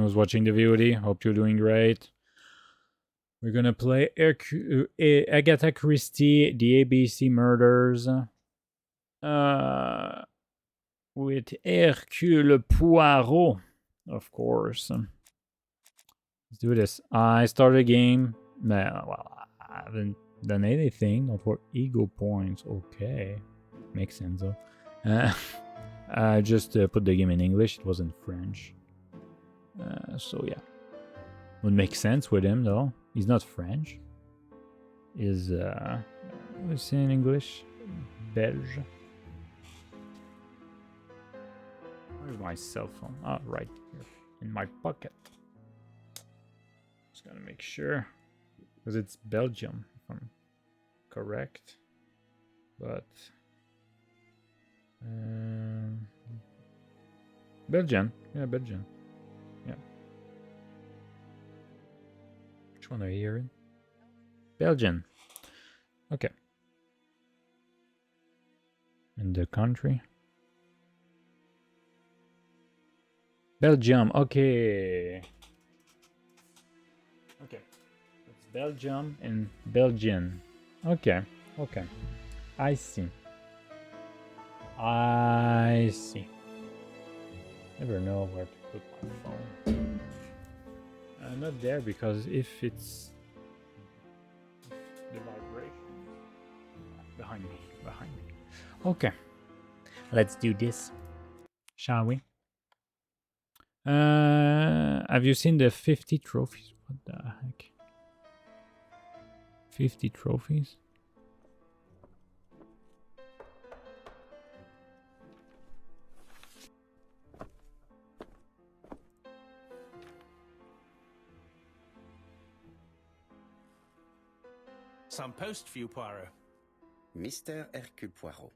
who's watching the VOD. Hope you're doing great. We're gonna play Agatha Christie, the ABC Murders, with Hercule Poirot, of course. Let's do this. I started a game. Well, I haven't done anything. Not for ego points. Okay, makes sense though. I just put the game in English. It was in French. So yeah, would make sense with him though. He's not French. Is what's in English? Belge. Where's my cell phone? Oh, right here in my pocket. Just gotta make sure, because it's Belgium, if I'm correct. But Belgian, yeah, Belgian, yeah. Which one are you hearing? Belgian. Okay. In the country. Belgium. Okay. Okay. It's Belgium and Belgian. Okay. Okay. I see. I see. Never know where to put my phone. Not there, because if it's the vibration behind me. Okay. Let's do this. Shall we? Have you seen the 50 trophies? What the heck? 50 trophies? Some post for you, Poirot. Mr. Hercule Poirot,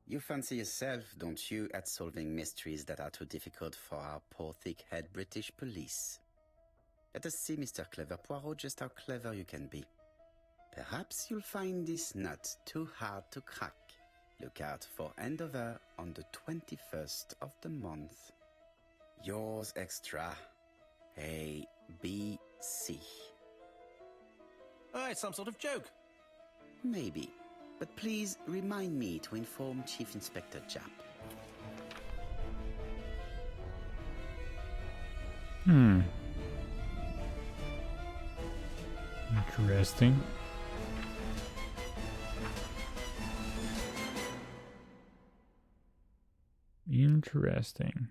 you fancy yourself, don't you, at solving mysteries that are too difficult for our poor thick-head British police? Let us see, Mr. Clever Poirot, just how clever you can be. Perhaps you'll find this nut too hard to crack. Look out for handover on the 21st of the month. Yours extra, A.B.C. Oh, it's some sort of joke. Maybe, but please remind me to inform Chief Inspector Japp. Interesting. Interesting.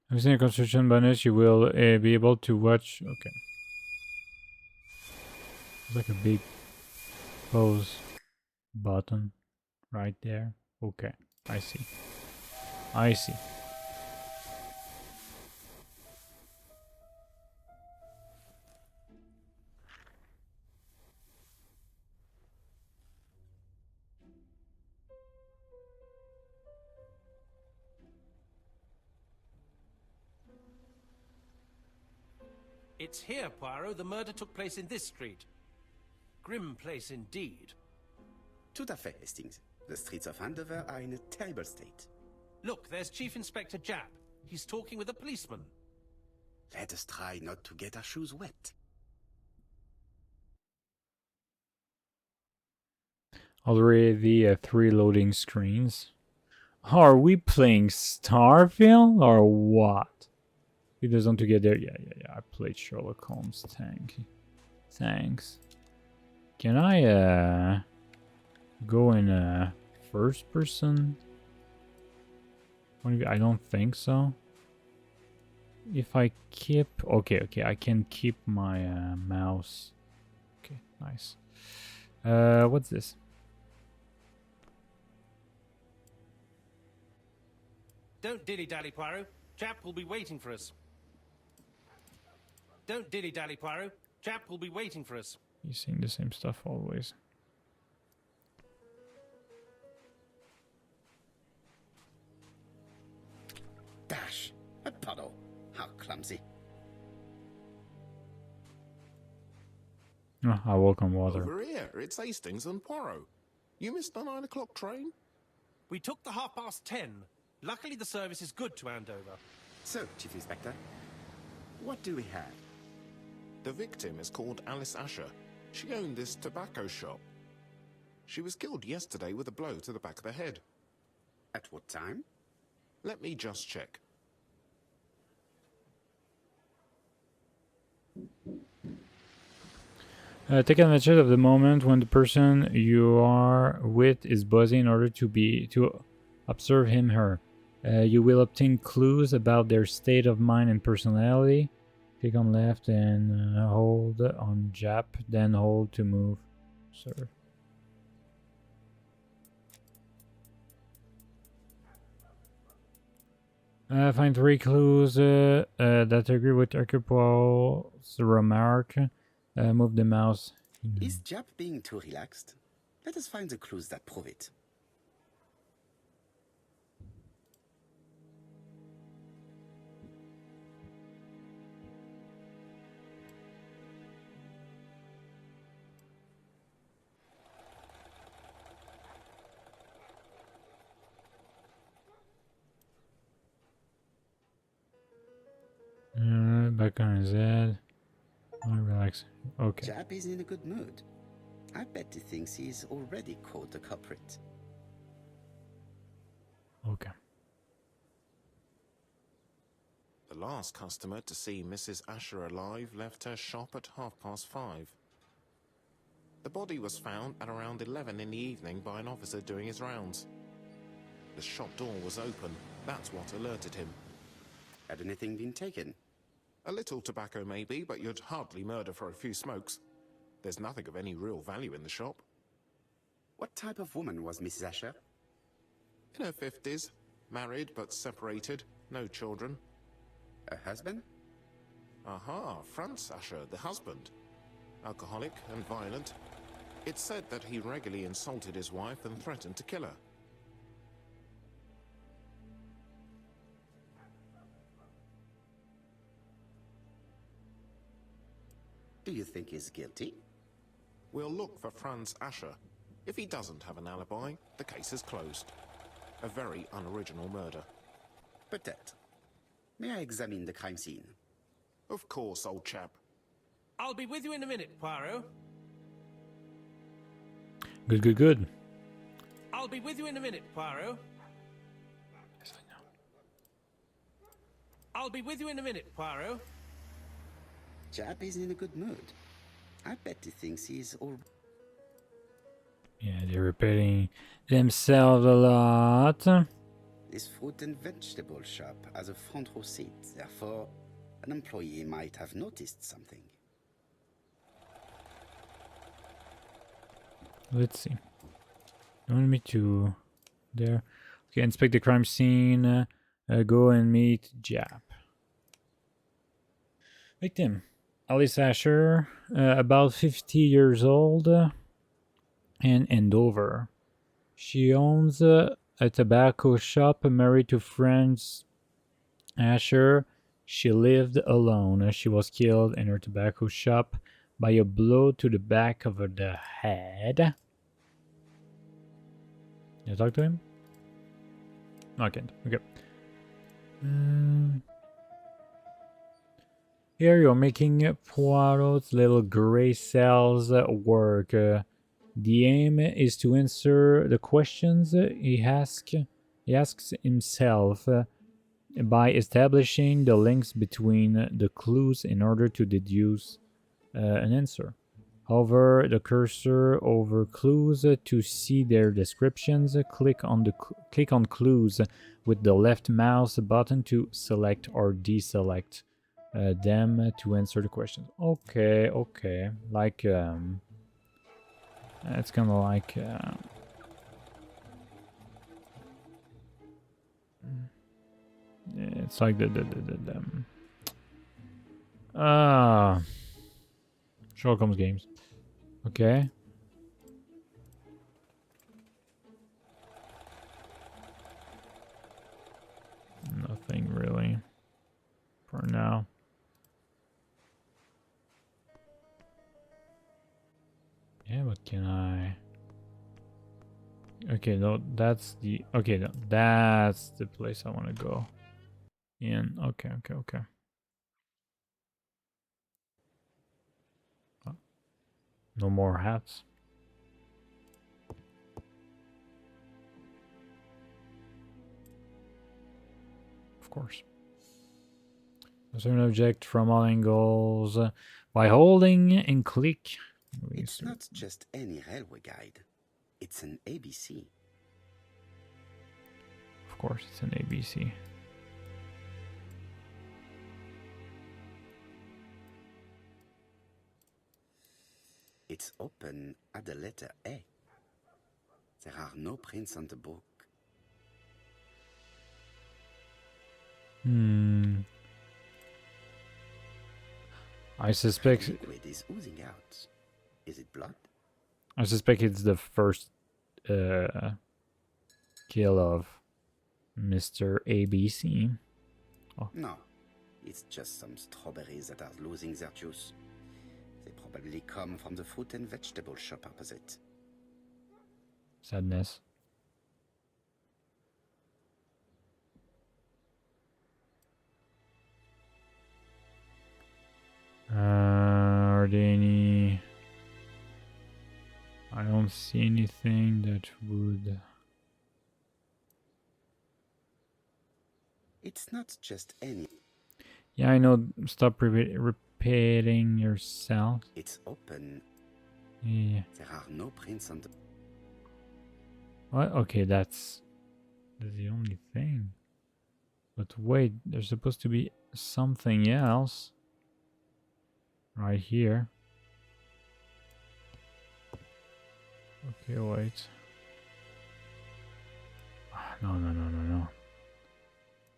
Using a construction bonus, you will be able to watch. Okay. It's like a big pause button right there. Okay, I see. I see. It's here, Poirot. The murder took place in this street. Grim place indeed. Tout à fait, Hastings. The streets of Andover are in a terrible state. Look, there's Chief Inspector Japp. He's talking with a policeman. Let us try not to get our shoes wet. Already 3 loading screens. Are we playing Starfield or what? It doesn't to get there. Yeah. I played Sherlock Holmes. Thanks. Can I go in first person? I don't think so. If I keep... Okay, I can keep my mouse. Okay, nice. What's this? Don't dilly-dally, Poirot. Japp will be waiting for us. Don't dilly-dally, Poirot. Japp will be waiting for us. He's saying the same stuff always. Dash! A puddle! How clumsy. Oh, I walk on water. Over here, it's Hastings and Poirot. You missed the 9 o'clock train? We took the 10:30. Luckily, the service is good to Andover. So, Chief Inspector, what do we have? The victim is called Alice Asher. She owned this tobacco shop. She was killed yesterday with a blow to the back of the head. At what time? Let me just check. Take advantage of the moment when the person you are with is buzzing in order to observe him/her. You will obtain clues about their state of mind and personality. Click on left and hold on Jap, then hold to move. Sir. Find 3 clues that agree with Hercule's remark. Move the mouse. Is Jap being too relaxed? Let us find the clues that prove it. Back on his head. Oh, relax. Okay. Jap is in a good mood. I bet he thinks he's already caught the culprit. Okay. The last customer to see Mrs. Asher alive left her shop at 5:30. The body was found at around 11 in the evening by an officer doing his rounds. The shop door was open. That's what alerted him. Had anything been taken? A little tobacco maybe, but you'd hardly murder for a few smokes. There's nothing of any real value in the shop. What type of woman was Mrs. Asher? In her 50s, married but separated, no children. Her husband? Aha, Franz Asher, the husband. Alcoholic and violent. It's said that he regularly insulted his wife and threatened to kill her. Do you think he's guilty? We'll look for Franz Asher. If he doesn't have an alibi, the case is closed. A very unoriginal murder. Peut-être. May I examine the crime scene? Of course, old chap. I'll be with you in a minute, Poirot. Good, good, good. I'll be with you in a minute, Poirot. Yes, I know. I'll be with you in a minute, Poirot. Jap is in a good mood. I bet he thinks he's all... Yeah, they're repeating themselves a lot. This fruit and vegetable shop has a front row seat. Therefore, an employee might have noticed something. Let's see. You want me to... There. Okay, inspect the crime scene. Go and meet Jap. Victim. Alice Asher, about 50 years old, in Andover. She owns a tobacco shop, married to Franz Asher. She lived alone. She was killed in her tobacco shop by a blow to the back of the head. Can I talk to him? No, I can't. Okay. Here you're making Poirot's little gray cells work. The aim is to answer the questions he asks himself by establishing the links between the clues in order to deduce an answer. Hover the cursor over clues to see their descriptions. Click on clues with the left mouse button to select or deselect them to answer the questions. Okay, okay. Like, it's kind of like... it's like the Sherlock Holmes games. Okay. Nothing really. for now. Yeah, what can I... Okay, no, that's the... Okay, no, that's the place I want to go in. Okay. Oh, no more hats. Of course. A certain object from all angles by holding and click. It's not just any railway guide. It's an ABC. Of course, it's an ABC. It's open at the letter A. There are no prints on the book. I suspect... Liquid is oozing out. Is it blood? I suspect it's the first kill of Mr. ABC. Oh. No. It's just some strawberries that are losing their juice. They probably come from the fruit and vegetable shop opposite. Sadness. Are there any... I don't see anything that would... It's not just any... Yeah, I know. Stop repeating yourself. It's open. Yeah. There are no prints on the... What? Okay, that's the only thing. But wait, there's supposed to be something else. Right here. Okay, wait. No.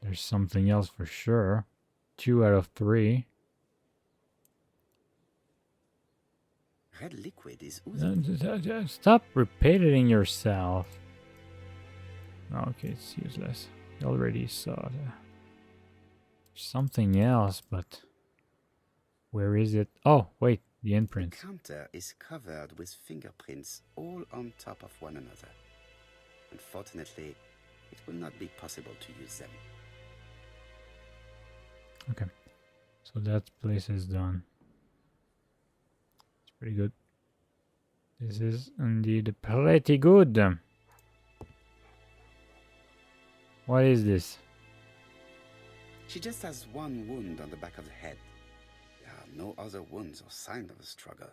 There's something else for sure. 2 out of 3. Red liquid is oozing. Stop repeating yourself. Okay, it's useless. You already saw that. Something else, but where is it? Oh, wait, the imprint. The counter is covered with fingerprints all on top of one another. Unfortunately, it will not be possible to use them. Okay, so that place is done. It's pretty good. This is indeed pretty good. What is this? She just has one wound on the back of the head. There are no other wounds or sign of a struggle.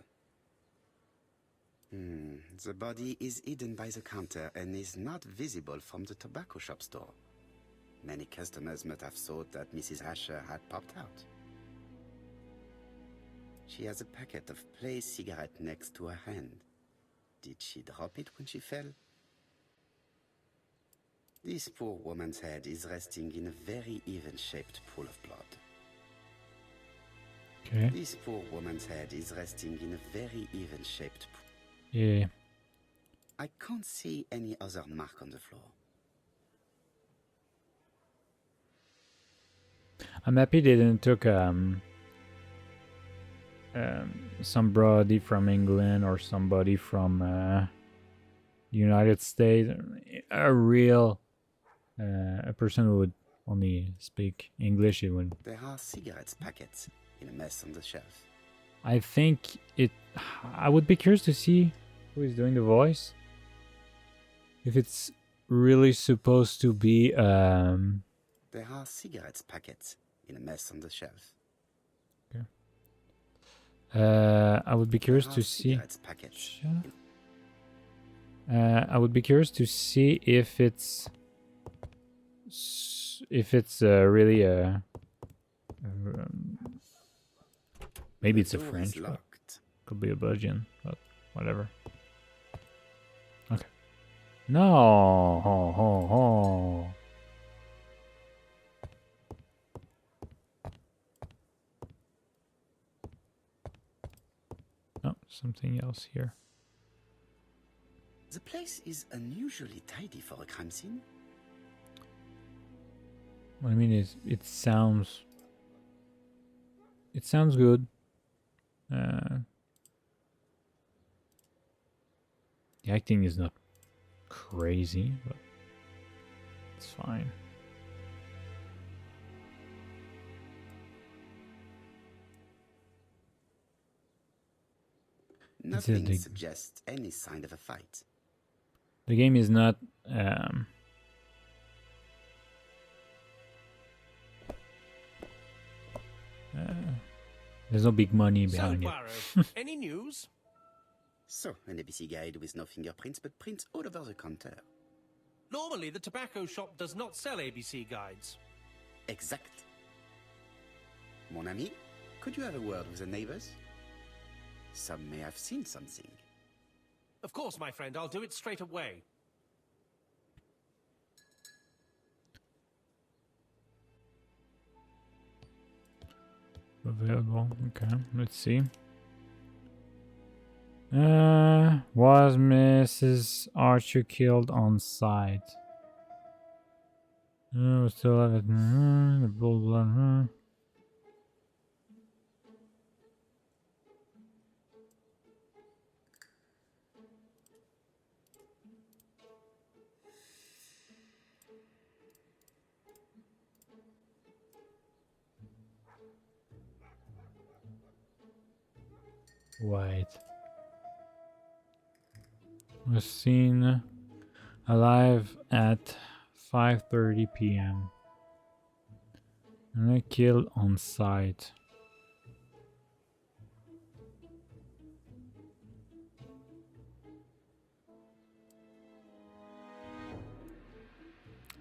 The body is hidden by the counter and is not visible from the tobacco shop store. Many customers might have thought that Mrs. Asher had popped out. She has a packet of placed cigarette next to her hand. Did she drop it when she fell? This poor woman's head is resting in a very even-shaped pool of blood. Okay. This poor woman's head is resting in a very even-shaped pool. Yeah. I can't see any other mark on the floor. I'm happy they didn't took somebody from England or somebody from the United States, a real a person who would only speak English. It would. There are cigarettes packets in a mess on the shelf. I think it. I would be curious to see who is doing the voice. If it's really supposed to be. There are cigarettes packets in a mess on the shelf. Okay. I would be curious to see. I would be curious to see if it's really a. Maybe it's a French. Could be a Belgian, but whatever. Okay. No. Oh, something else here. The place is unusually tidy for a crime scene. What I mean is, it sounds It sounds good. The acting is not crazy, but it's fine. Nothing suggests any sign of a fight. The game is not there's no big money behind so, it. Poirot, any news? So, an ABC guide with no fingerprints, but prints all over the counter. Normally, the tobacco shop does not sell ABC guides. Exact. Mon ami, could you have a word with the neighbors? Some may have seen something. Of course, my friend, I'll do it straight away. Available. Okay, let's see. Was Mrs. Archer killed on site? We still have it. The blah. Wait. Was seen alive at 5:30 p.m. and killed on site.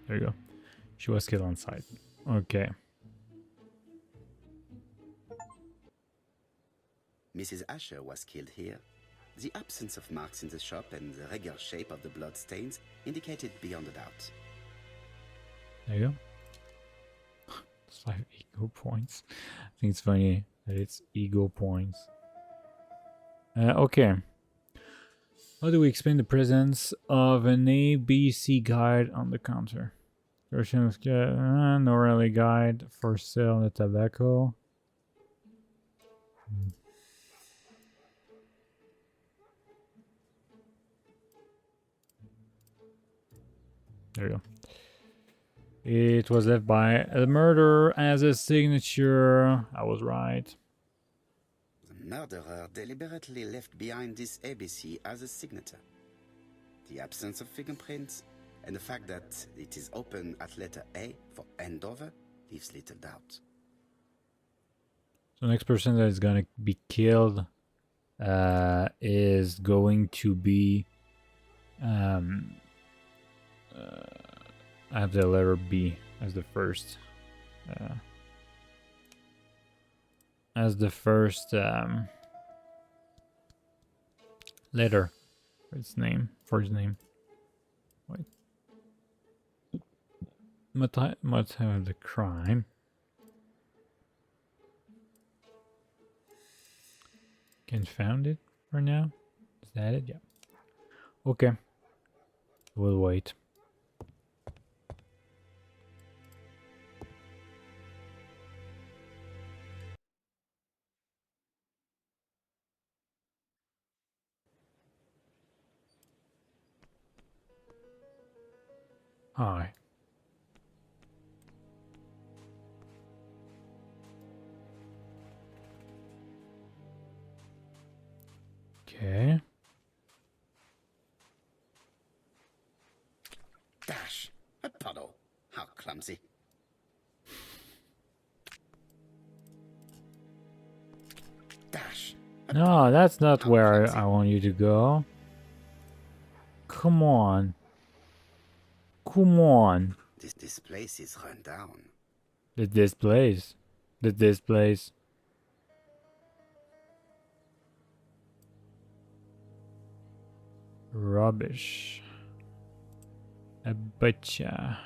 There you go. She was killed on site. Okay. Mrs. Asher was killed here. The absence of marks in the shop and the regular shape of the blood stains indicated beyond a doubt. There you go. It's 5 ego points. I think it's funny that it's ego points. Okay. How do we explain the presence of an ABC guide on the counter? Version of no rally guide for sale the tobacco. There you go. It was left by the murderer as a signature. I was right. The murderer deliberately left behind this ABC as a signature. The absence of fingerprints and the fact that it is open at letter A for Andover leaves little doubt. So the next person that is gonna be killed is going to be I have the letter B as the first letter for its name. Wait. Motive of the crime. Can't found it for now. Is that it? Yeah. Okay. We'll wait. Hi. Okay. Dash! A puddle! How clumsy. Dash! No, that's not where I want you to go. Come on. Come on. This place is run down. The displays. Rubbish. A butcher.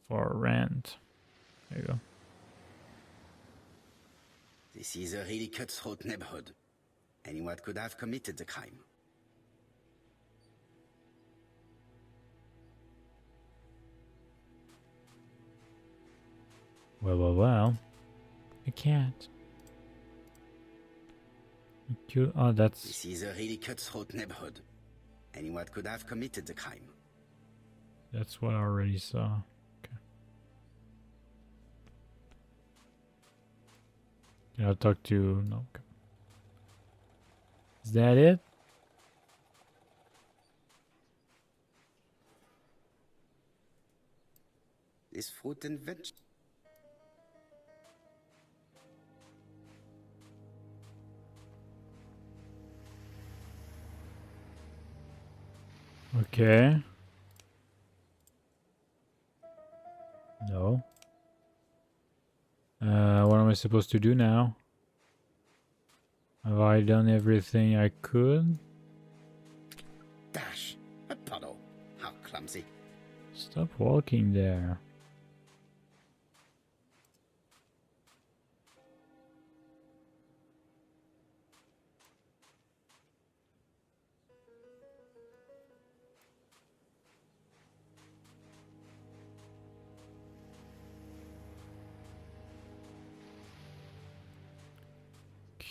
For rent. There you go. This is a really cutthroat neighborhood. Anyone could have committed the crime. Well. I can't. Oh, that's... This is a really cutthroat neighborhood. Anyone could have committed the crime. That's what I already saw. Okay. Can I talk to... No. Okay. Is that it? This fruit and veg. Okay. No. What am I supposed to do now? Have I done everything I could? Dash! A puddle. How clumsy. Stop walking there.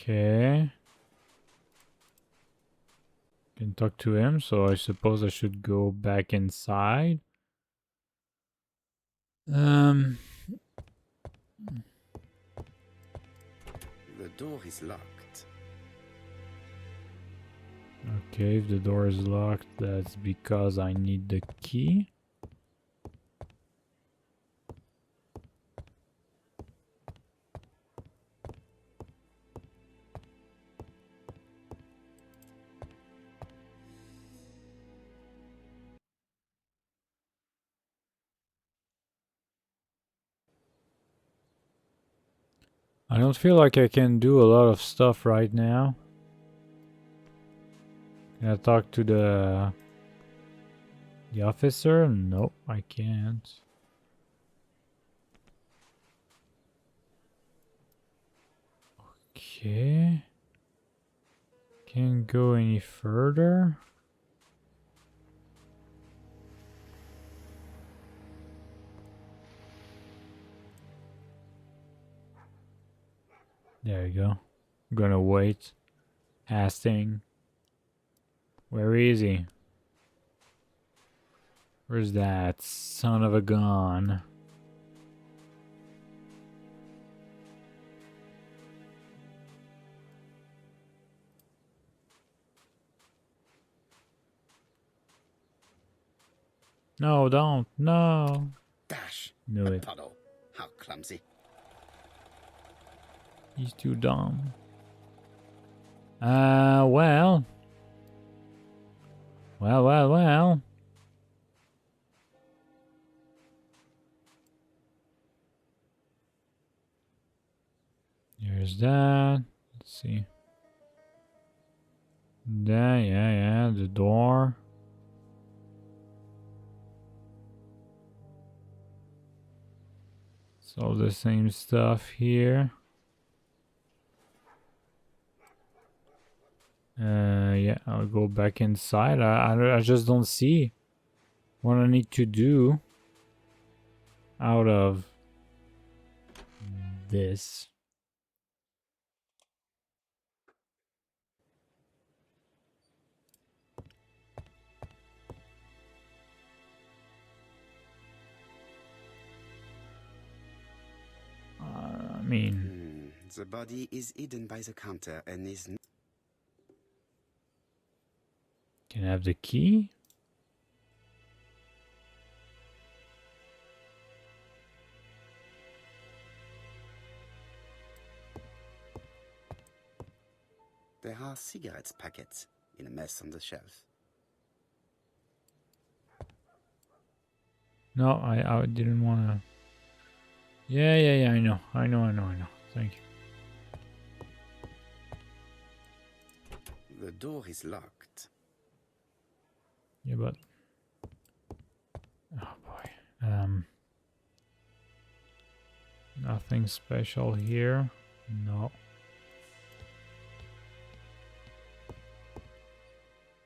Okay. Can talk to him, so I suppose I should go back inside. The door is locked. Okay, if the door is locked, that's because I need the key. I don't feel like I can do a lot of stuff right now. Can I talk to the officer? Nope, I can't. Okay. Can't go any further. There you go. I'm gonna wait. Hastings. Where is he? Where's that son of a gun? No, don't. No. Dash! Knew a it. puddle. How clumsy. He's too dumb. Well. Well. There's that. Let's see. That, yeah, the door. It's all the same stuff here. Yeah, I'll go back inside. I just don't see what I need to do out of this. I mean, The body is hidden by the counter and is... can I have the key? There are cigarettes packets in a mess on the shelf. No, I didn't want to. Yeah, I know. Thank you. The door is locked. Yeah, but... oh boy. Nothing special here. No.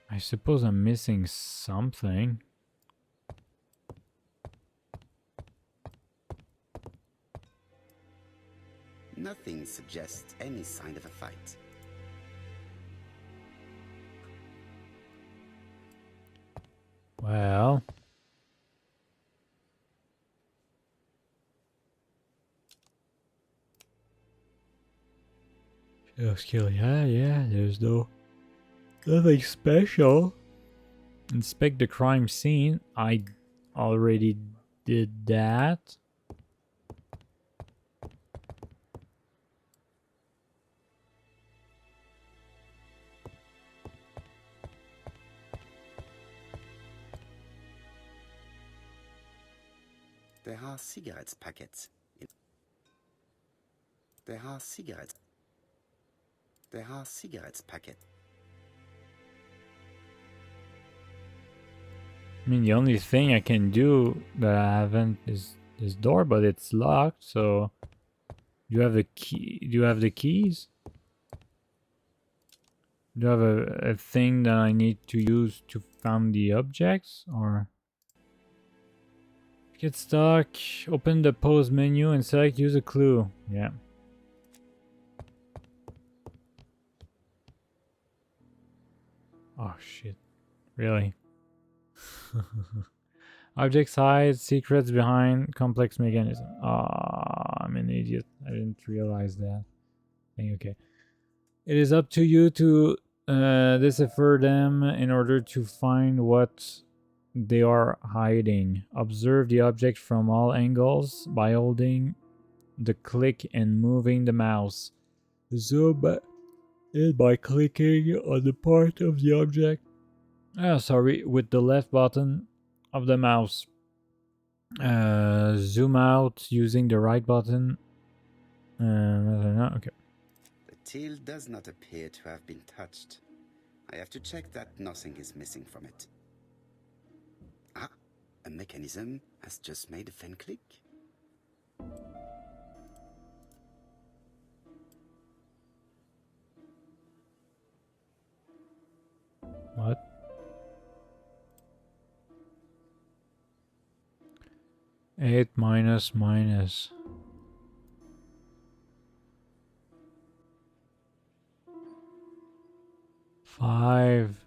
I suppose I'm missing something. Not nothing suggests any sign of a fight. Well. Skill, yeah, there's nothing special. Inspect the crime scene. I already did that. There are cigarettes packets. There are cigarettes packets. I mean, the only thing I can do that I haven't is this door, but it's locked, so... Do you have the key? Do you have the keys? Do you have a thing that I need to use to find the objects, or... Get stuck, open the pause menu and select use a clue. Yeah. Oh shit. Really? Objects hide, secrets behind, complex mechanism. Ah, I'm an idiot. I didn't realize that. Okay. It is up to you to decipher them in order to find what they are hiding. Observe the object from all angles by holding the click and moving the mouse. Zoom in by clicking on the part of the object. With the left button of the mouse. Zoom out using the right button. Okay. The till does not appear to have been touched. I have to check that nothing is missing from it. Ah, a mechanism has just made a faint click. What? Eight minus. 5.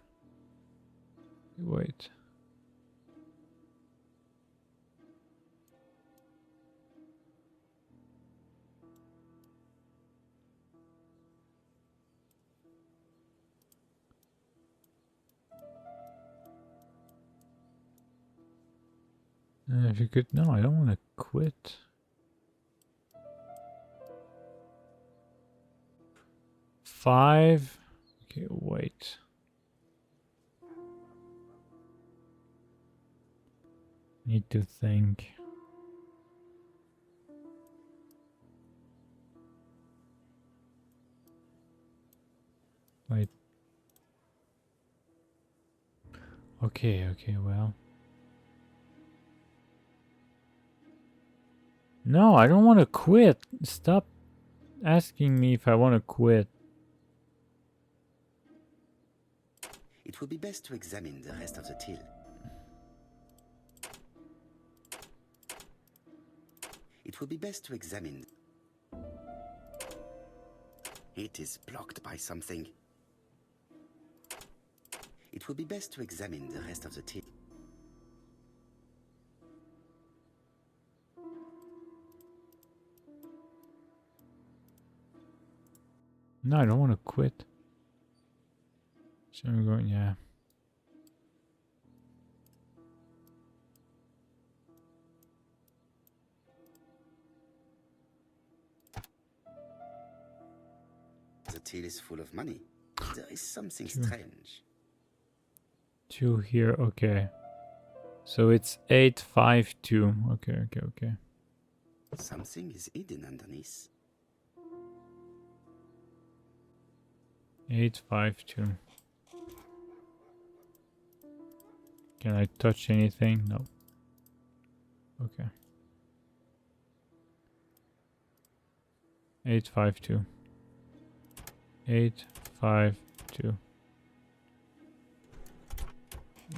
Wait. If you could... No, I don't want to quit. Five. Okay, wait. Need to think. Wait. Okay, well. No, I don't want to quit. Stop asking me if I want to quit. It would be best to examine the rest of the till. It would be best to examine. It is blocked by something. It would be best to examine the rest of the till. No, I don't want to quit. So I'm going, yeah. The till is full of money. There is something strange. 2 here, okay. So it's 852. Okay. Something is hidden underneath. 852. Can I touch anything? No. Okay. 852. 852.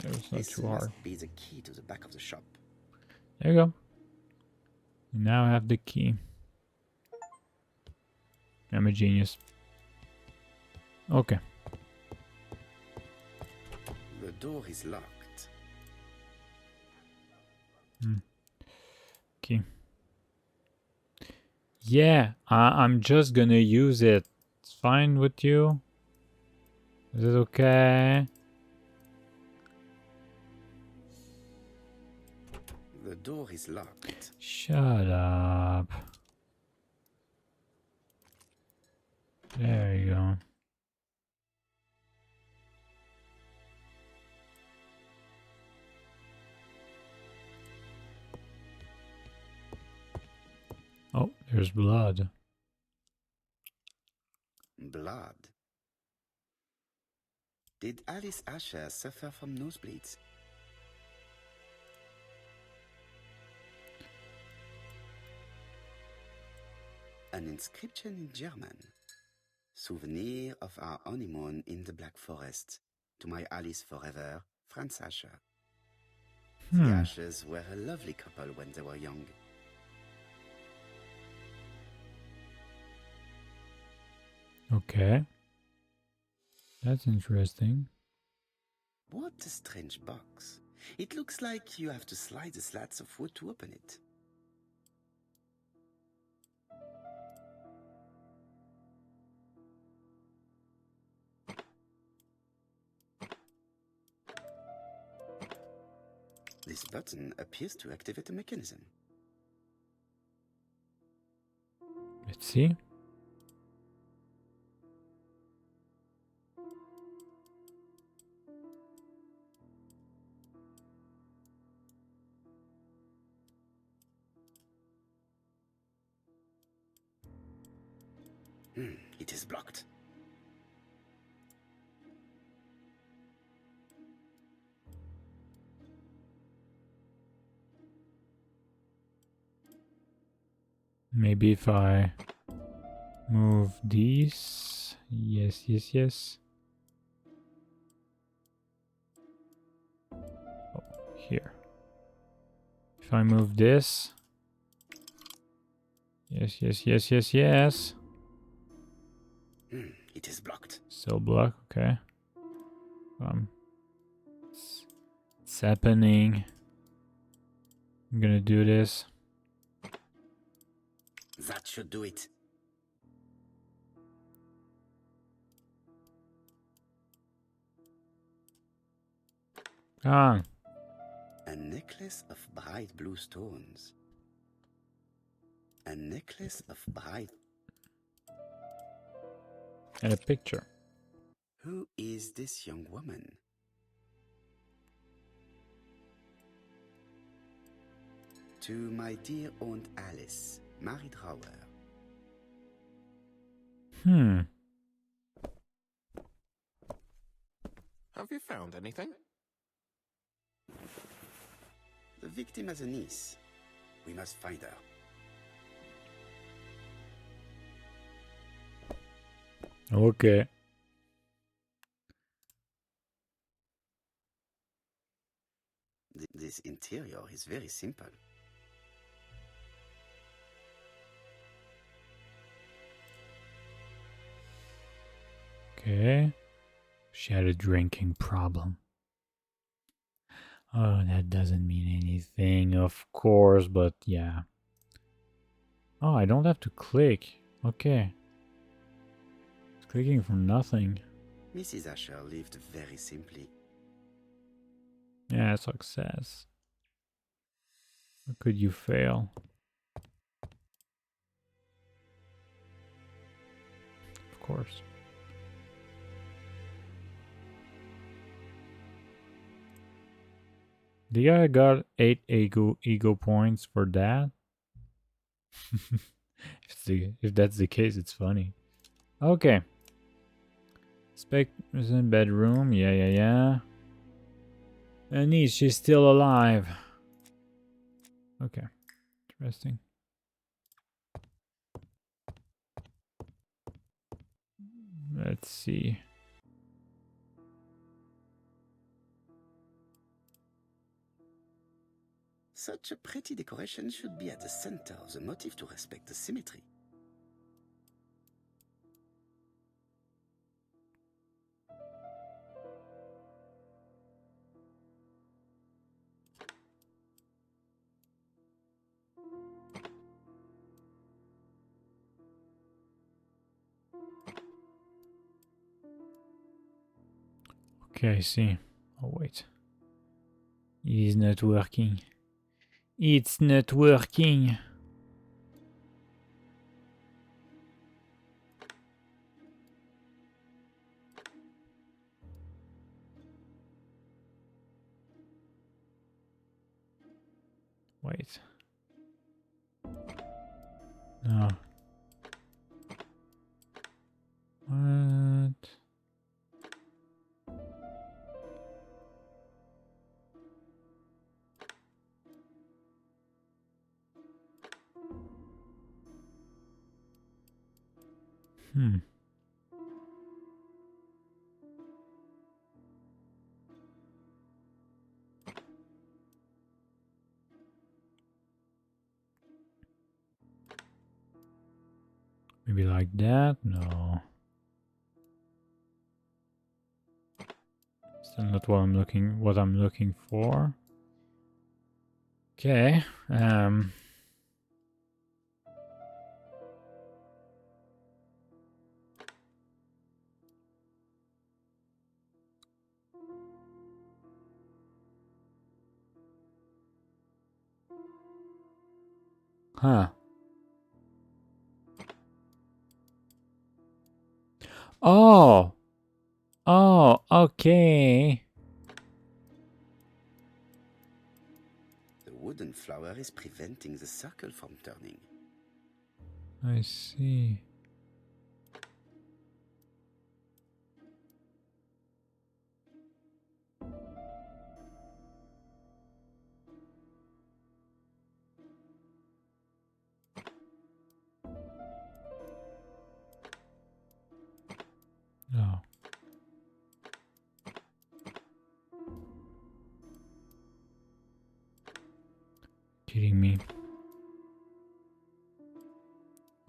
That was not This too hard. must be the key to the back of the shop. There you go. You now have the key. I'm a genius. Okay. The door is locked. Okay. Yeah, I'm just gonna use it. It's fine with you? Is it okay? The door is locked. Shut up. There you go. Oh, there's blood. Blood. Did Alice Asher suffer from nosebleeds? An inscription in German. Souvenir of our honeymoon in the Black Forest. To my Alice forever, Franz Asher. The Ashers were a lovely couple when they were young. Okay. That's interesting. What a strange box. It looks like you have to slide the slats of wood to open it. This button appears to activate a mechanism. Let's see. It is blocked. Maybe if I move these. Yes, yes, yes. Oh, here. If I move this. Yes, yes, yes, yes, yes. It is blocked. Still block, okay. It's happening. I'm gonna do this. That should do it. Come on. A necklace of bright blue stones. A necklace of bright... And a picture. Who is this young woman? To my dear Aunt Alice, Mary Drower. Have you found anything? The victim has a niece. We must find her. Okay. This interior is very simple. Okay. She had a drinking problem. Oh, that doesn't mean anything, of course, but yeah. Oh, I don't have to click. Okay. It's clicking for nothing. Mrs. Asher lived very simply. Yeah, success. How could you fail? Of course. The guy got 8 ego points for that. If that's the case, it's funny. Okay. Spec is in bedroom. Yeah. Niece, she's still alive. Okay. Interesting. Let's see. Such a pretty decoration should be at the center of the motif to respect the symmetry. Okay, I see. Oh, wait. It is not working. It's not working. Wait. No. What? Hmm. Maybe like that? No. Still not what I'm looking for. Okay. Huh. Oh. Oh, okay. The wooden flower is preventing the circle from turning. I see. No. Kidding me.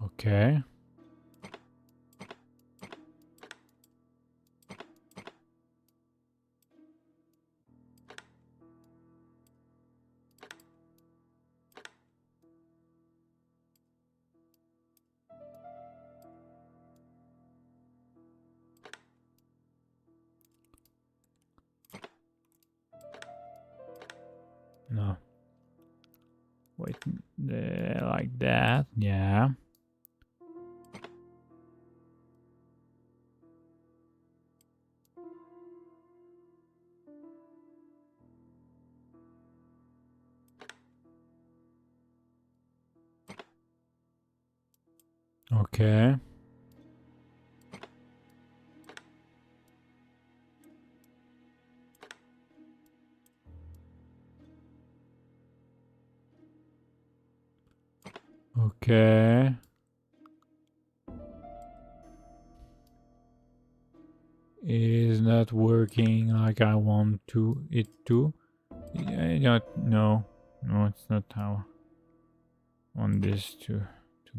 Okay. No. Wait, like that, yeah. Okay. Okay. It is not working like I want it to. No, it's not how I want this to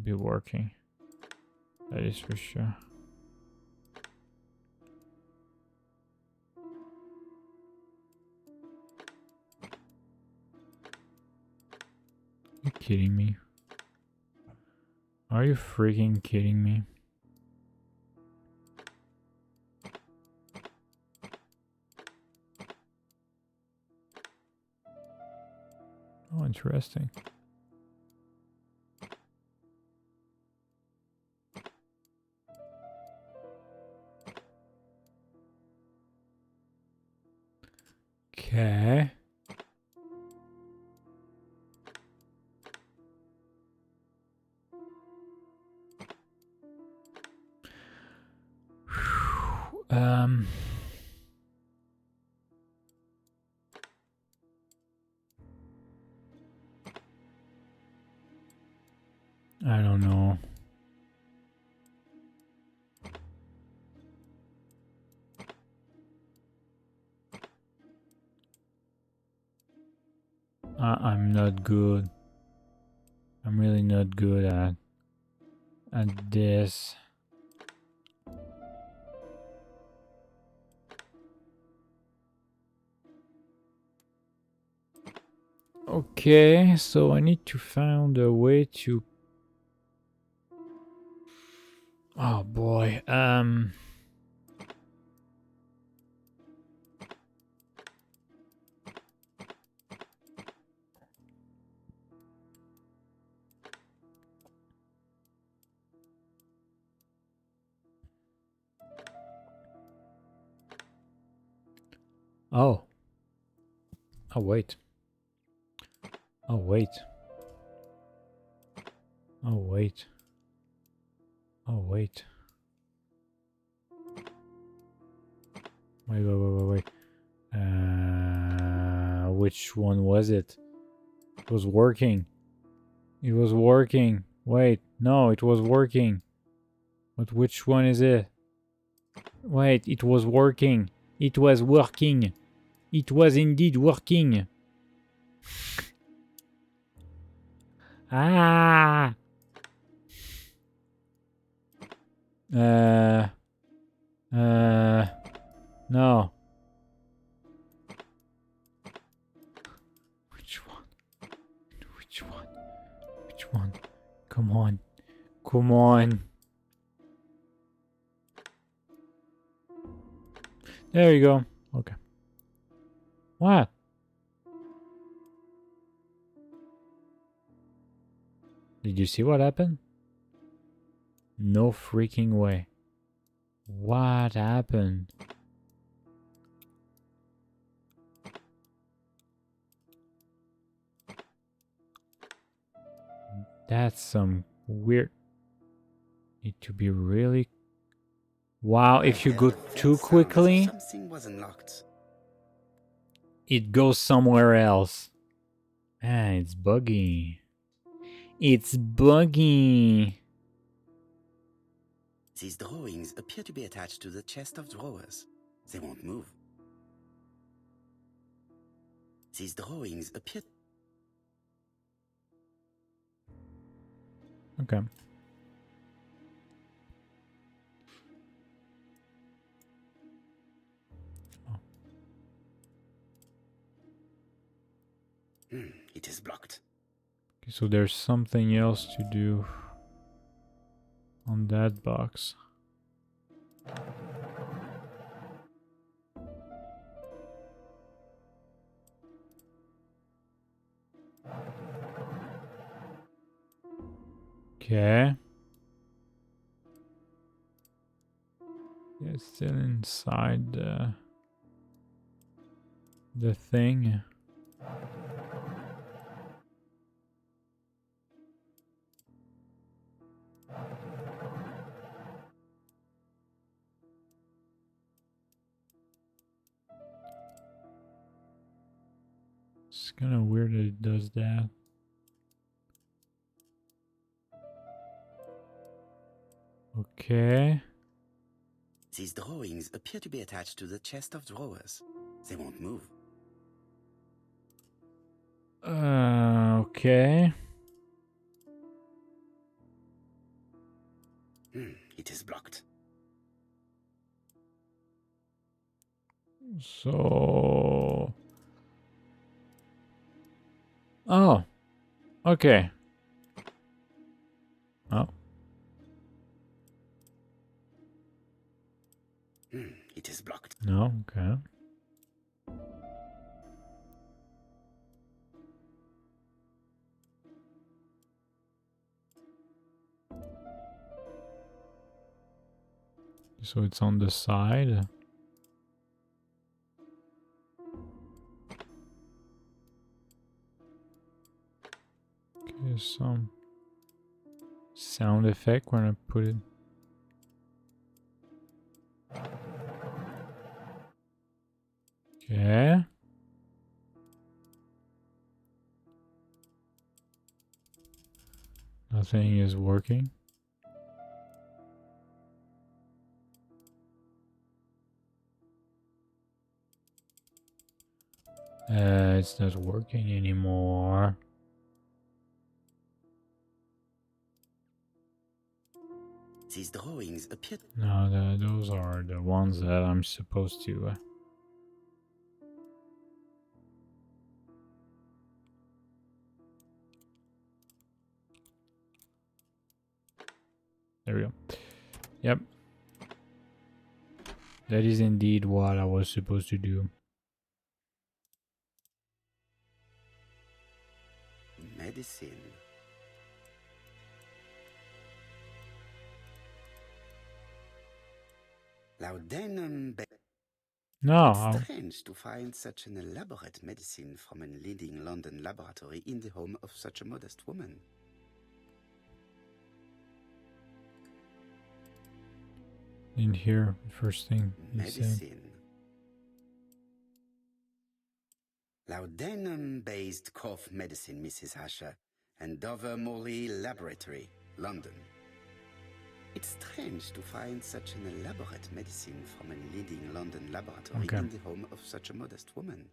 be working. That is for sure. You kidding me? Are you freaking kidding me? Oh, interesting. Okay. um. I don't know. I'm not good. I'm really not good at this. Okay, so I need to find a way to. Oh boy. Oh. Oh, wait. Oh, wait. Oh, wait. Oh, wait. Wait. Which one was it? It was working. It was working. Wait, no, it was working. But which one is it? Wait, it was working. It was working. It was indeed working. Ah! No. Which one? Which one? Which one? Come on. Come on. There you go. Okay. What? Did you see what happened? No freaking way. What happened? That's some weird... Need to be really... Wow, if you go too quickly, Something was unlocked. it goes somewhere else. Ah, it's buggy. It's buggy. These drawings appear to be attached to the chest of drawers. They won't move. These drawings appear... Okay. It is blocked. Okay, so there's something else to do on that box. Okay. It's still inside the thing. It's kind of weird that it does that. Okay. These drawings appear to be attached to the chest of drawers. They won't move. Okay. It is blocked. So... Oh. Okay. Oh. It is blocked. No, okay. So it's on the side. Okay, some sound effect when I put it. Okay. Nothing is working. It's not working anymore. These drawings appear... No, those are the ones that I'm supposed to... There we go. Yep. That is indeed what I was supposed to do. Medicine. Laudanum... No. It's strange to find such an elaborate medicine from a leading London laboratory in the home of such a modest woman. In here, first thing he said. Medicine. Laudanum-based cough medicine, Mrs. Asher, and Dover Morley Laboratory, London. It's strange to find such an elaborate medicine from a leading London laboratory in the home of such a modest woman.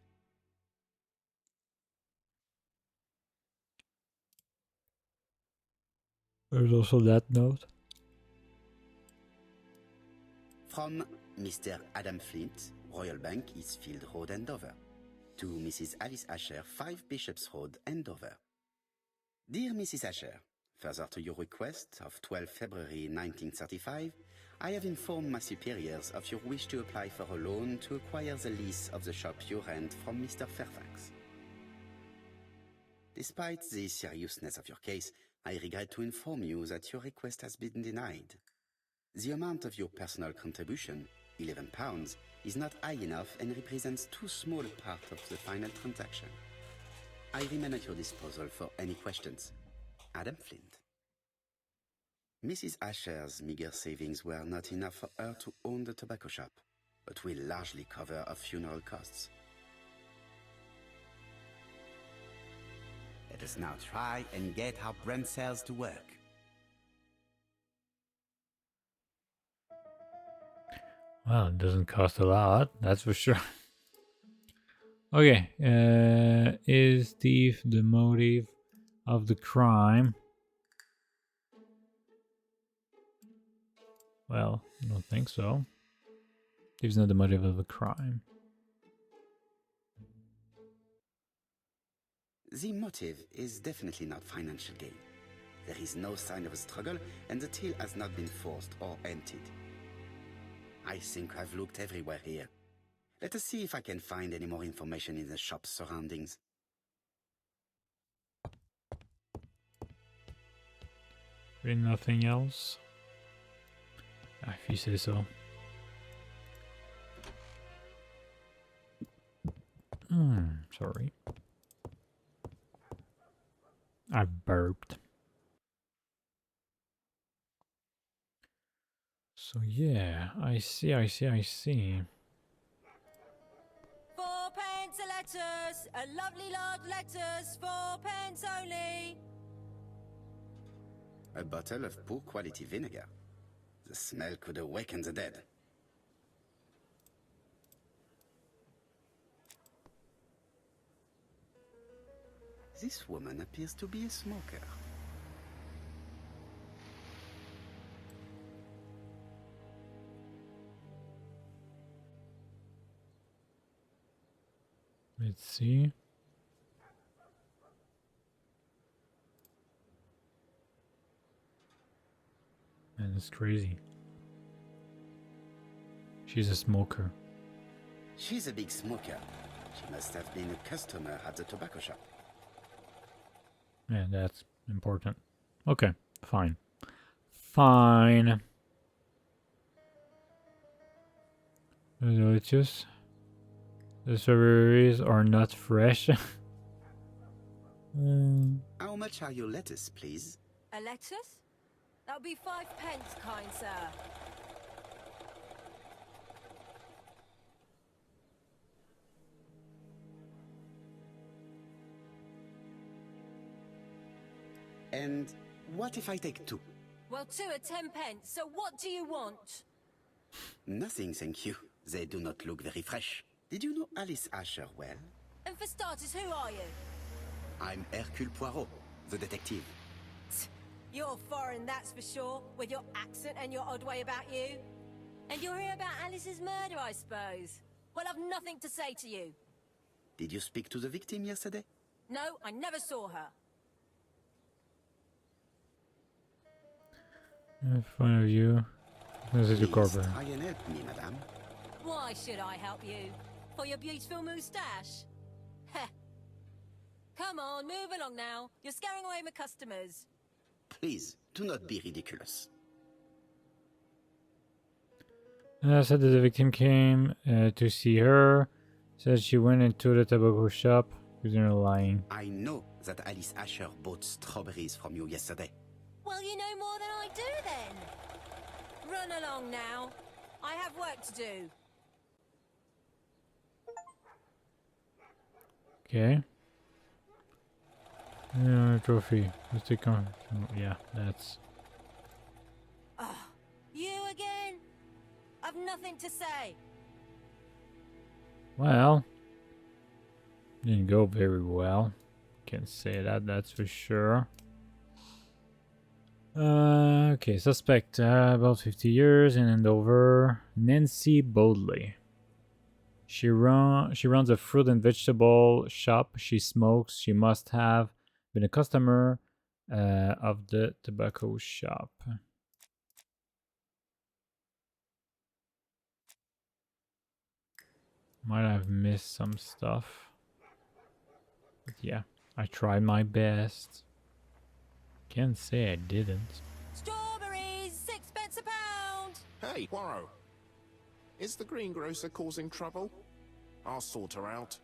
There's also that note. From Mr. Adam Flint, Royal Bank, Eastfield Road, Andover. To Mrs. Alice Asher, 5 Bishops Road, Andover. Dear Mrs. Asher, further to your request of 12 February 1935, I have informed my superiors of your wish to apply for a loan to acquire the lease of the shop you rent from Mr. Fairfax. Despite the seriousness of your case, I regret to inform you that your request has been denied. The amount of your personal contribution, £11, is not high enough and represents too small a part of the final transaction. I remain at your disposal for any questions. Adam Flint. Mrs. Asher's meager savings were not enough for her to own the tobacco shop, but will largely cover her funeral costs. Let us now try and get our brain cells to work. Well, it doesn't cost a lot, that's for sure. Okay, is thief the motive of the crime? Well, I don't think so. Thief's not the motive of a crime. The motive is definitely not financial gain. There is no sign of a struggle, and the till has not been forced or emptied. I think I've looked everywhere here. Let us see if I can find any more information in the shop's surroundings. Really nothing else? If you say so. Sorry. I burped. So yeah, I see. 4 pence a lettuce, a lovely large lettuce, 4 pence only. A bottle of poor quality vinegar. The smell could awaken the dead. This woman appears to be a smoker. Let's see. Man, it's crazy. She's a smoker. She's a big smoker. She must have been a customer at the tobacco shop. Yeah, that's important. Okay, fine. Fine. Delicious. The strawberries are not fresh. How much are your lettuce, please? A lettuce? That'll be 5 pence, kind sir. And what if I take 2? Well, 2 are 10 pence, so what do you want? Nothing, thank you. They do not look very fresh. Did you know Alice Asher well? And for starters, who are you? I'm Hercule Poirot, the detective. You're foreign, that's for sure, with your accent and your odd way about you. And you're here about Alice's murder, I suppose. Well, I've nothing to say to you. Did you speak to the victim yesterday? No, I never saw her. In front of you. This is your Please cover. try and help me, madame. Why should I help you? For your beautiful moustache? Heh. Come on, move along now. You're scaring away my customers. Please, do not be ridiculous. Said that the victim came to see her. Said she went into the tobacco shop. You're lying. I know that Alice Asher bought strawberries from you yesterday. Well, you know more than I do then. Run along now. I have work to do. Okay. Trophy. Let's take on. Yeah, that's. You again? I've nothing to say. Well, didn't go very well. Can't say that, that's for sure. Okay, suspect, about 50 years in Andover. Nancy Bodley. She runs a fruit and vegetable shop. She smokes. She must have been a customer of the tobacco shop. Might have missed some stuff. But yeah, I tried my best. Can't say I didn't. Strawberries, 6p a pound. Hey, Poirot. Is the greengrocer causing trouble? I'll sort her out.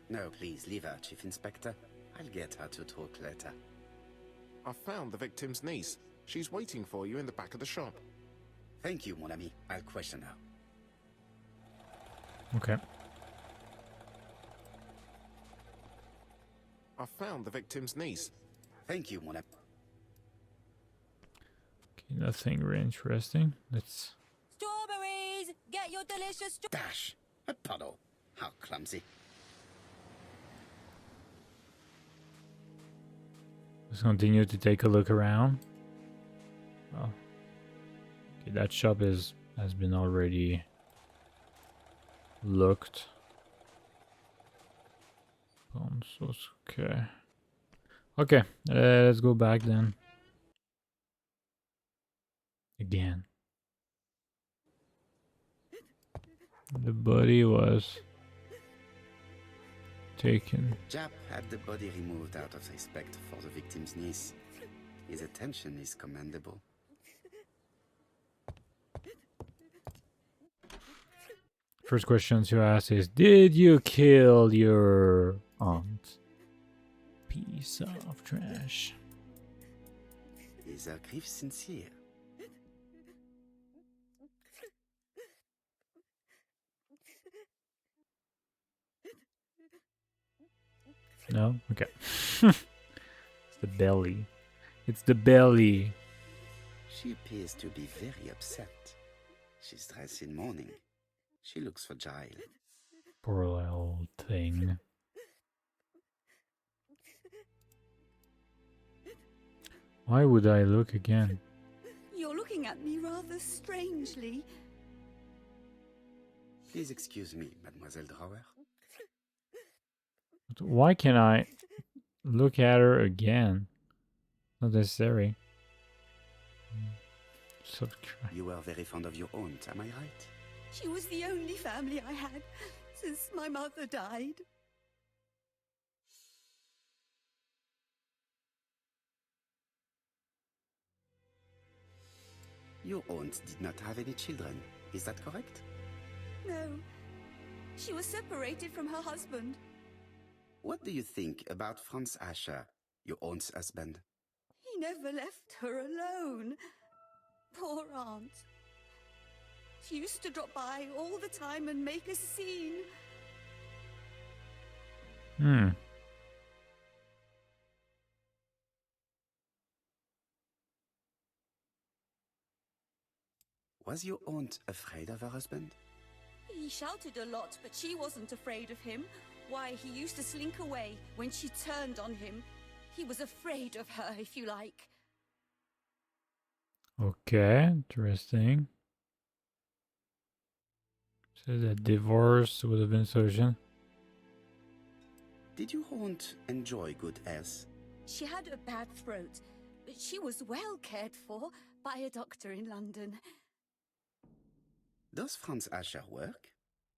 No, please, leave her, Chief Inspector. I'll get her to talk later. I found the victim's niece. She's waiting for you in the back of the shop. Thank you, mon ami. I'll question her. Okay. I found the victim's niece. Thank you, mon ami. Okay, nothing really interesting. Let's. Strawberries, get your delicious Dash! A puddle. How clumsy. Let's continue to take a look around. Oh. Okay, that shop has been already looked. Okay. Okay, let's go back then. Again. The body was taken. Jap had the body removed out of respect for the victim's niece. His attention is commendable. First question to ask is, did you kill your aunt? Piece of trash. Is her grief sincere? No? Okay. It's the belly. It's the belly. She appears to be very upset. She's dressed in mourning. She looks fragile. Poor little thing. Why would I look again? You're looking at me rather strangely. Please excuse me, Mademoiselle Drower. Why can't I look at her again? Not necessary. Subscribe. You are very fond of your aunt, am I right? She was the only family I had since my mother died. Your aunt did not have any children, is that correct? No, she was separated from her husband. What do you think about Franz Asher, your aunt's husband? He never left her alone. Poor aunt. She used to drop by all the time and make a scene. Was your aunt afraid of her husband? He shouted a lot, but she wasn't afraid of him. Why, he used to slink away when she turned on him. He was afraid of her, if you like. Okay, interesting. So that divorce would have been a solution. Did your aunt enjoy good health? She had a bad throat, but she was well cared for by a doctor in London. Does Franz Asher work?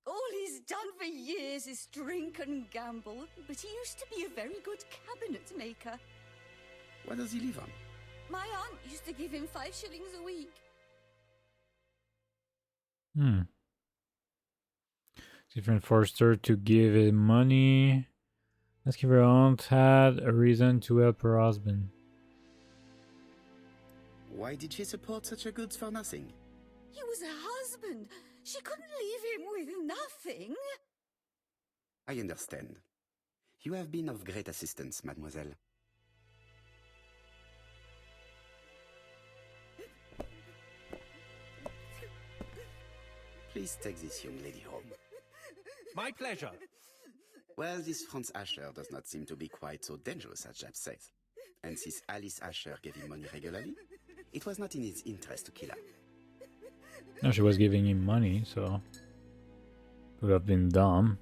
All he's done for years is drink and gamble, but he used to be a very good cabinet maker. What does he live on? My aunt used to give him 5 shillings a week. Different forced her to give him money. Ask if her aunt had a reason to help her husband. Why did she support such a goods for nothing? He was her husband. She couldn't leave him with nothing. I understand. You have been of great assistance, mademoiselle. Please take this young lady home. My pleasure. Well, this Franz Asher does not seem to be quite so dangerous as Jab says. And since Alice Asher gave him money regularly, it was not in his interest to kill her. No, she was giving him money, so it would have been dumb.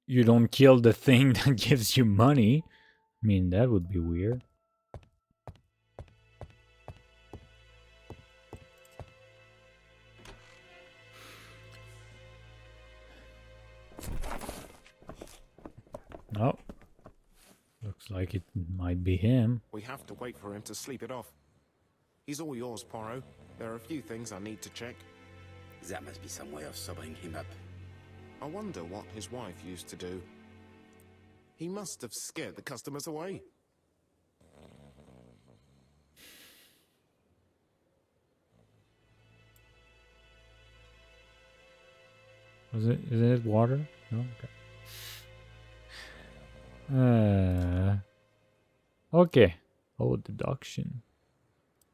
You don't kill the thing that gives you money. I mean, that would be weird. Oh. Looks like it might be him. We have to wait for him to sleep it off. He's all yours, Poirot. There are a few things I need to check. There must be some way of sobering him up. I wonder what his wife used to do. He must have scared the customers away. Is it water? No? Okay. Okay. Oh, deduction.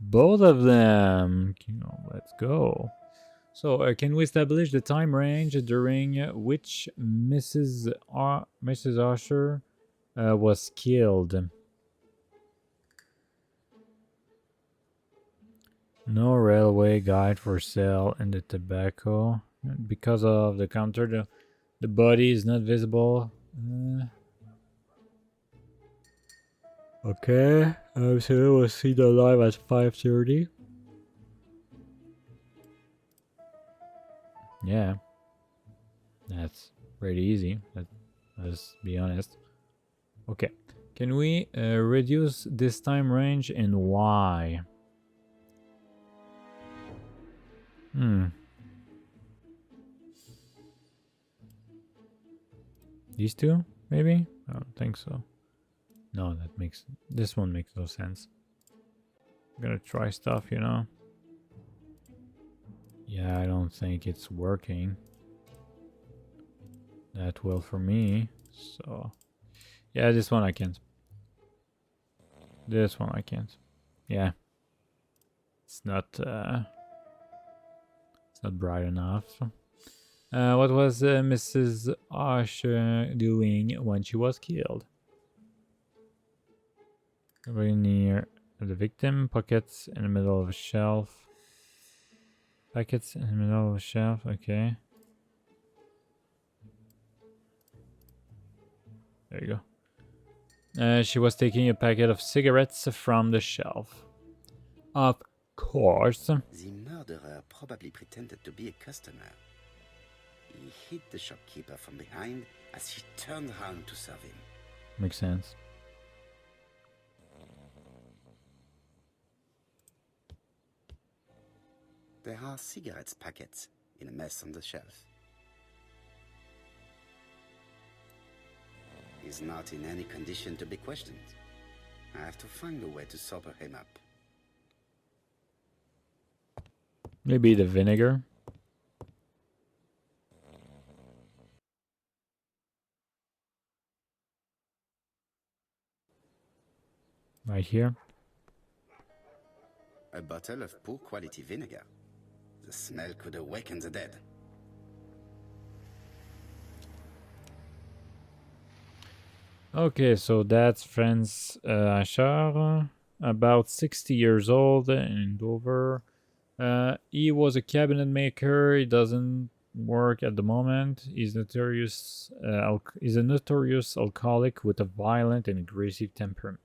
Both of them. Let's go. So, can we establish the time range during which Mrs. Usher was killed? No railway guide for sale in the tobacco. Because of the counter, the body is not visible. Okay, so it was seen alive at 5:30. Yeah, that's pretty easy. Let's be honest. Okay, can we reduce this time range and why? These two, maybe? I don't think so. No, this one makes no sense. I'm gonna try stuff, Yeah, I don't think it's working that well for me. So, yeah, this one I can't. This one I can't. Yeah. It's not bright enough. What was Mrs. Usher doing when she was killed? Very near the victim. Pockets in the middle of a shelf. Packets in the middle of a shelf. Okay. There you go. She was taking a packet of cigarettes from the shelf. Of course. The murderer probably pretended to be a customer. He hit the shopkeeper from behind as he turned around to serve him. Makes sense. There are cigarettes packets in a mess on the shelf. He's not in any condition to be questioned. I have to find a way to sober him up. Maybe the vinegar. Right here. A bottle of poor quality vinegar. The smell could awaken the dead. Okay, so that's Franz Asher, about 60 years old in Dover. He was a cabinet maker. He doesn't work at the moment. He's notorious. He's a notorious alcoholic with a violent and aggressive temperament.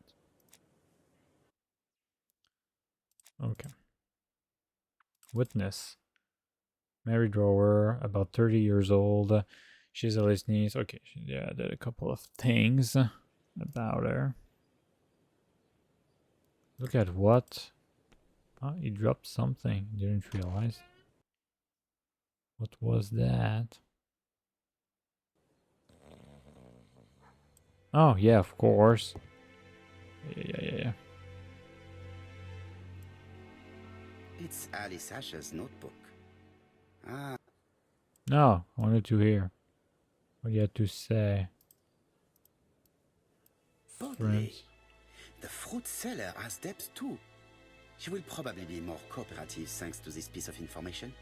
Okay. Witness. Mary Drawer, about 30 years old. She's Alice's niece. Okay, yeah, did a couple of things about her. Look at what Oh, he dropped something. Didn't realize. What was that? Oh, yeah, of course. Yeah. It's Alice Asher's notebook. Ah, No, I wanted to hear what you had to say. Bodley. Friends. The fruit seller has debts too. She will probably be more cooperative thanks to this piece of information.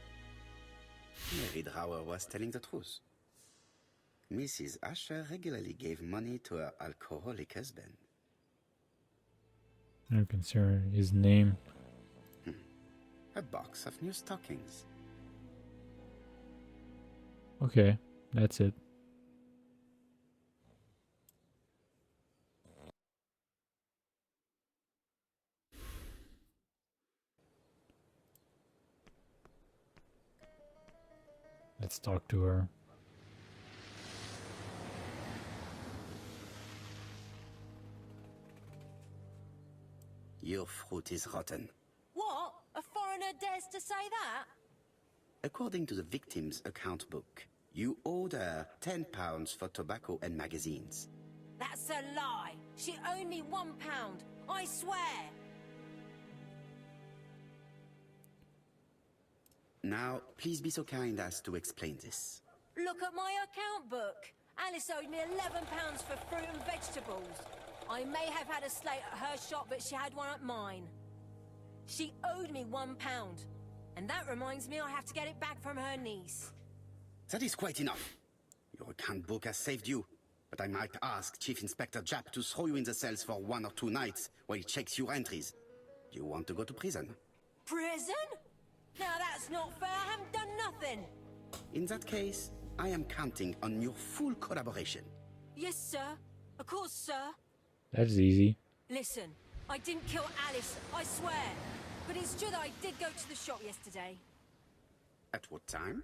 Mary Drower was telling the truth. Mrs. Asher regularly gave money to her alcoholic husband. I'm concerned his name. A box of new stockings. Okay, that's it. Let's talk to her. Your fruit is rotten. What? A foreigner dares to say that? According to the victim's account book, you owed her £10 for tobacco and magazines. That's a lie. She owed me £1. I swear. Now, please be so kind as to explain this. Look at my account book. Alice owed me £11 for fruit and vegetables. I may have had a slate at her shop, but she had one at mine. She owed me £1. And that reminds me I have to get it back from her niece. That is quite enough. Your account book has saved you, but I might ask Chief Inspector Japp to throw you in the cells for 1 or 2 nights while he checks your entries. Do you want to go to prison? Prison? Now that's not fair. I haven't done nothing. In that case, I am counting on your full collaboration. Yes, sir. Of course, sir. That's easy. Listen, I didn't kill Alice, I swear. But it's true that I did go to the shop yesterday. At what time?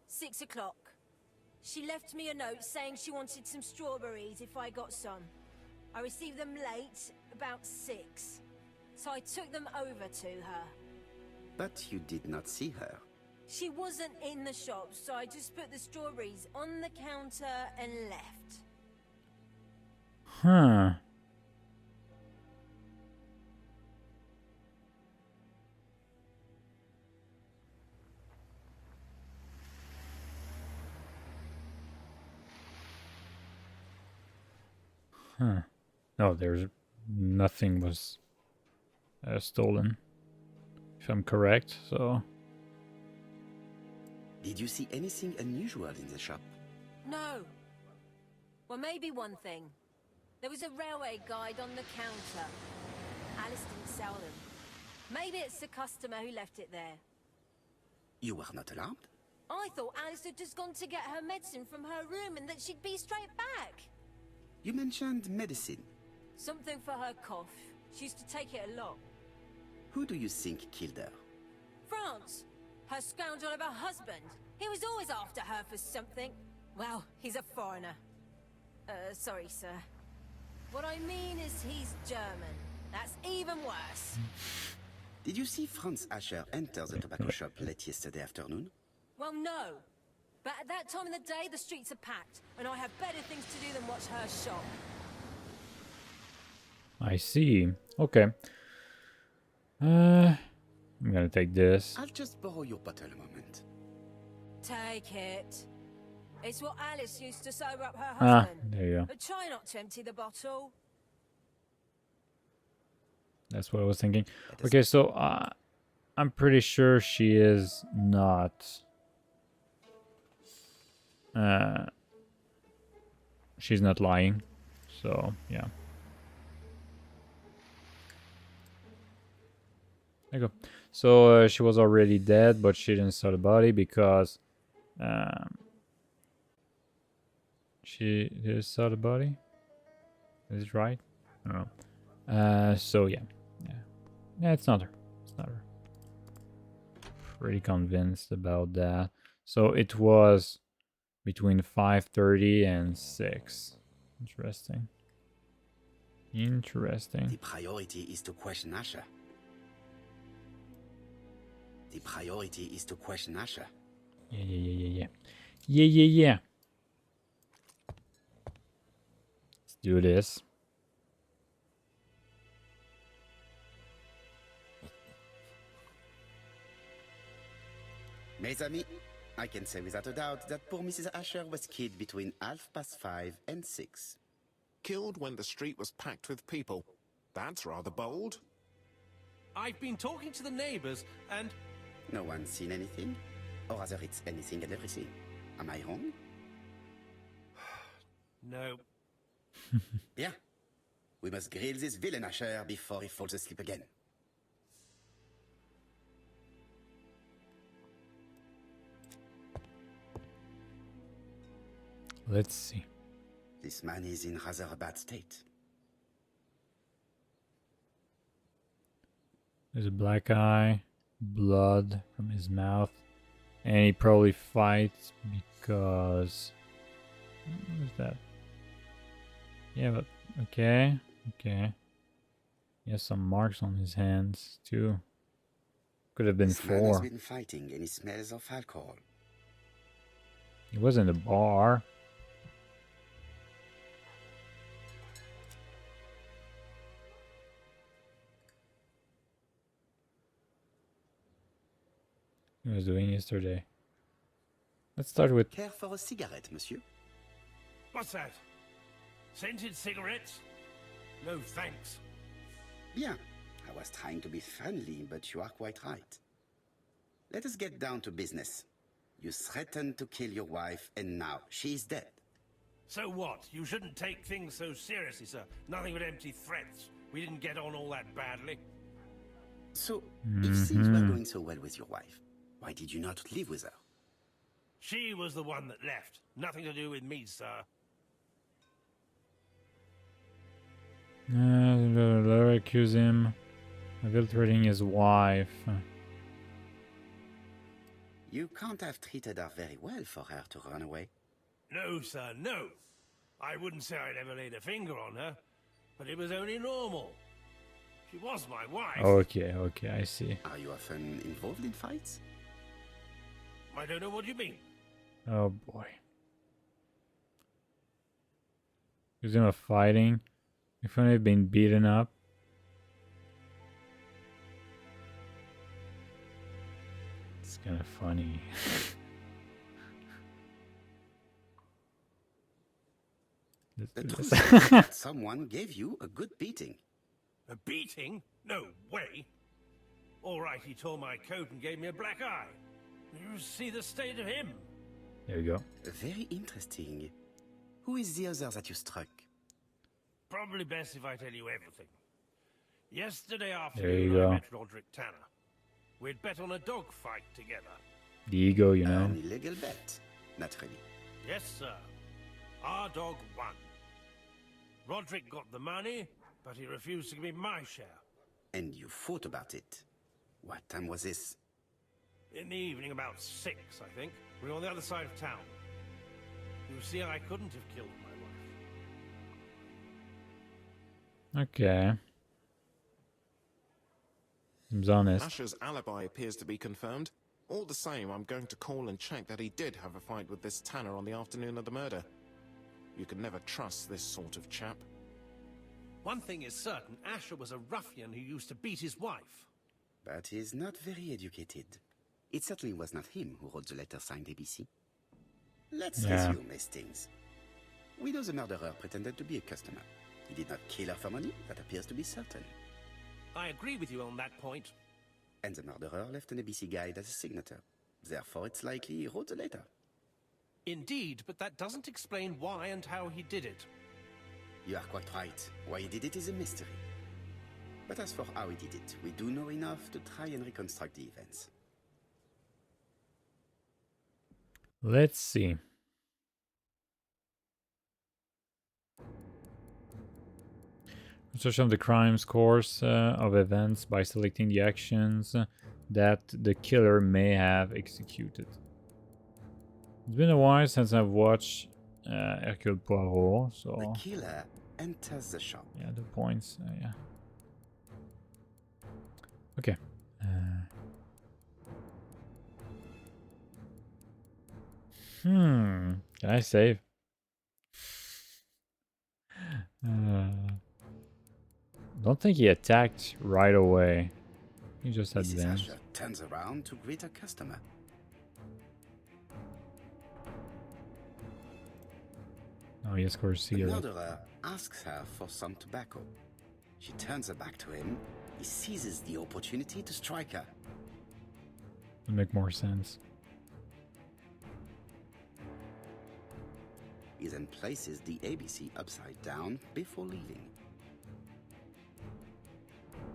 6 o'clock. She left me a note saying she wanted some strawberries if I got some. I received them late, about 6. So I took them over to her. But you did not see her. She wasn't in the shop, so I just put the strawberries on the counter and left. Huh. Huh. No, there's nothing was stolen. If I'm correct, so... Did you see anything unusual in the shop? No. Well, maybe one thing. There was a railway guide on the counter. Alice didn't sell them. Maybe it's the customer who left it there. You were not alarmed? I thought Alice had just gone to get her medicine from her room and that she'd be straight back. You mentioned medicine. Something for her cough. She used to take it a lot. Who do you think killed her? France. Her scoundrel of a husband. He was always after her for something. Well, he's a foreigner. Sorry, sir. What I mean is he's German. That's even worse. Did you see Franz Asher enter the tobacco shop late yesterday afternoon? Well, no. But at that time of the day, the streets are packed, and I have better things to do than watch her shop. I see. Okay. I'm gonna take this. I'll just borrow your bottle a moment. Take it. It's what Alice used to sober up her Ah, husband. there you go. But try not to empty the bottle. That's what I was thinking. Okay, so I'm pretty sure she is not. She's not lying. So yeah. There you go. So she was already dead, but she didn't saw the body because she did saw the body. Is it right? I don't know. So yeah. Yeah, it's not her. It's not her. Pretty convinced about that. So it was between 5:30 and 6. Interesting. The Interesting. priority is to question Asher. The priority is to question Asher. Yeah. Let's do this. Mes amis, I can say without a doubt that poor Mrs. Asher was killed between 5:30 and 6. Killed when the street was packed with people. That's rather bold. I've been talking to the neighbors, and No one's seen anything? Or rather, it's anything and everything. Am I wrong? no. Bien. We must grill this villain Asher before he falls asleep again. Let's see. This man is in rather a bad state. There's a black eye, blood from his mouth, and he probably fights because... What is that? Yeah, but... Okay. He has some marks on his hands, too. Could have been This man has 4. been fighting and he smells of alcohol. He was in the bar. He was doing yesterday. Let's start with... Care for a cigarette, monsieur? What's that? Scented cigarettes? No thanks. Bien. I was trying to be friendly, but you are quite right. Let us get down to business. You threatened to kill your wife, and now she is dead. So what? You shouldn't take things so seriously, sir. Nothing but empty threats. We didn't get on all that badly. So, if things were going so well with your wife, why did you not live with her? She was the one that left. Nothing to do with me, sir. Accuse him of ill-treating his wife. You can't have treated her very well for her to run away. No, sir, no. I wouldn't say I'd ever laid a finger on her, but it was only normal. She was my wife. Okay, I see. Are you often involved in fights? I don't know what you mean. Oh boy. He's gonna fighting. If only been beaten up. It's kind of funny. The Let's do truth this. is that someone gave you a good beating. A beating? No way. All right, he tore my coat and gave me a black eye. You see the state of him. There you go. Very interesting. Who is the other that you struck? Probably best if I tell you everything. Yesterday There afternoon, you I go. met Roderick Tanner. We'd bet on a dog fight together. The ego, you know. An illegal bet, naturally. Yes, sir. Our dog won. Roderick got the money, but he refused to give me my share. And you fought about it. What time was this? In the evening, about 6, I think. We were on the other side of town. You see, I couldn't have killed my wife. Okay. Seems honest. Asher's alibi appears to be confirmed. All the same, I'm going to call and check that he did have a fight with this Tanner on the afternoon of the murder. You can never trust this sort of chap. One thing is certain, Asher was a ruffian who used to beat his wife. But he's not very educated. It certainly was not him who wrote the letter signed ABC. Let's Yeah. resume these things. We know the murderer pretended to be a customer. He did not kill her for money, that appears to be certain. I agree with you on that point. And the murderer left an ABC guide as a signature. Therefore, it's likely he wrote the letter. Indeed, but that doesn't explain why and how he did it. You are quite right. Why he did it is a mystery. But as for how he did it, we do know enough to try and reconstruct the events. Let's see. Research of the crime's course of events by selecting the actions that the killer may have executed. It's been a while since I've watched Hercule Poirot, so The killer enters the shop. yeah, the points, yeah. Okay. Can I save? Don't think he attacked right away. He just Mrs. advanced. Asher turns around to greet her customer. Oh, he scores The cigarette. murderer asks her for some tobacco. She turns her back to him. He seizes the opportunity to strike her. Would make more sense. He then places the ABC upside down before leaving.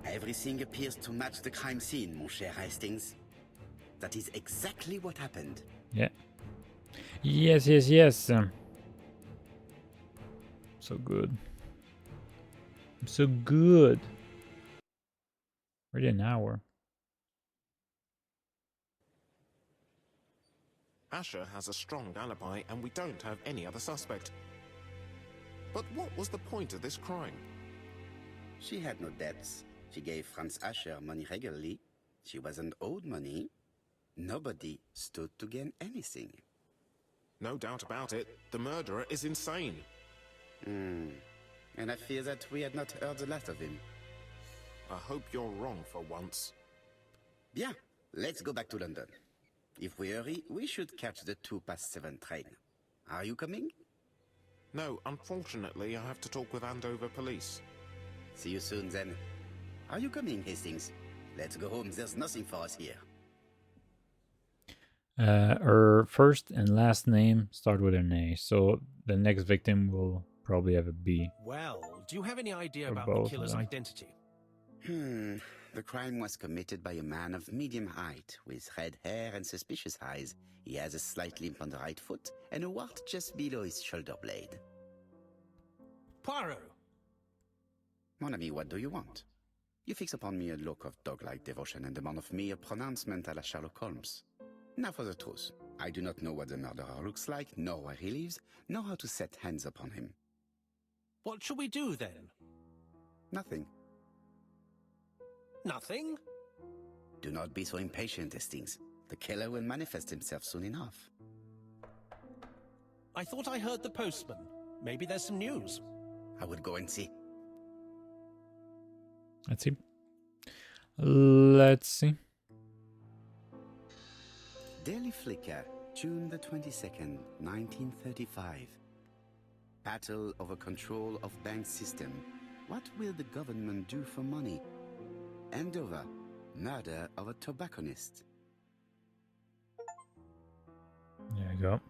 Everything appears to match the crime scene, mon cher Hastings. That is exactly what happened. Yeah. Yes, yes, yes. So good. So good. Already an hour. Asher has a strong alibi and we don't have any other suspect. But what was the point of this crime? She had no debts. She gave Franz Asher money regularly. She wasn't owed money. Nobody stood to gain anything. No doubt about it, the murderer is insane. And I fear that we had not heard the last of him. I hope you're wrong for once. Bien, let's go back to London. If we hurry, we should catch the 7:02 train. Are you coming? No, unfortunately, I have to talk with Andover police. See you soon then. Are you coming, Hastings? Let's go home, there's nothing for us here. Her first and last name start with an A, so the next victim will probably have a B. Well, do you have any idea For about both the of killer's them. identity? The crime was committed by a man of medium height, with red hair and suspicious eyes. He has a slight limp on the right foot, and a wart just below his shoulder blade. Poirot! Mon ami, what do you want? You fix upon me a look of dog-like devotion and demand of me a pronouncement à la Sherlock Holmes. Now for the truth. I do not know what the murderer looks like, nor where he lives, nor how to set hands upon him. What shall we do then? Nothing. Nothing? Do not be so impatient, Hastings. The killer will manifest himself soon enough. I thought I heard the postman. Maybe there's some news. I would go and see. Let's see. Let's see. Daily Flicker, June the 22nd, 1935. Battle over control of bank system. What will the government do for money? Andover, murder of a tobacconist. There you go.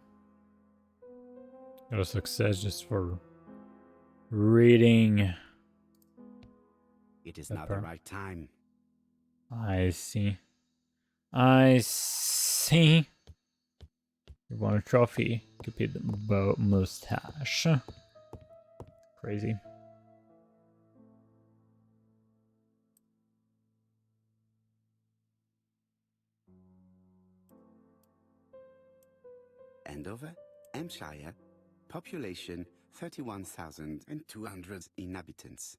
Got a success just for reading. It is That now the part. right time. I see. I see. You want a trophy? Could be the mustache. Crazy. Andover, Hampshire, population 31,200 inhabitants.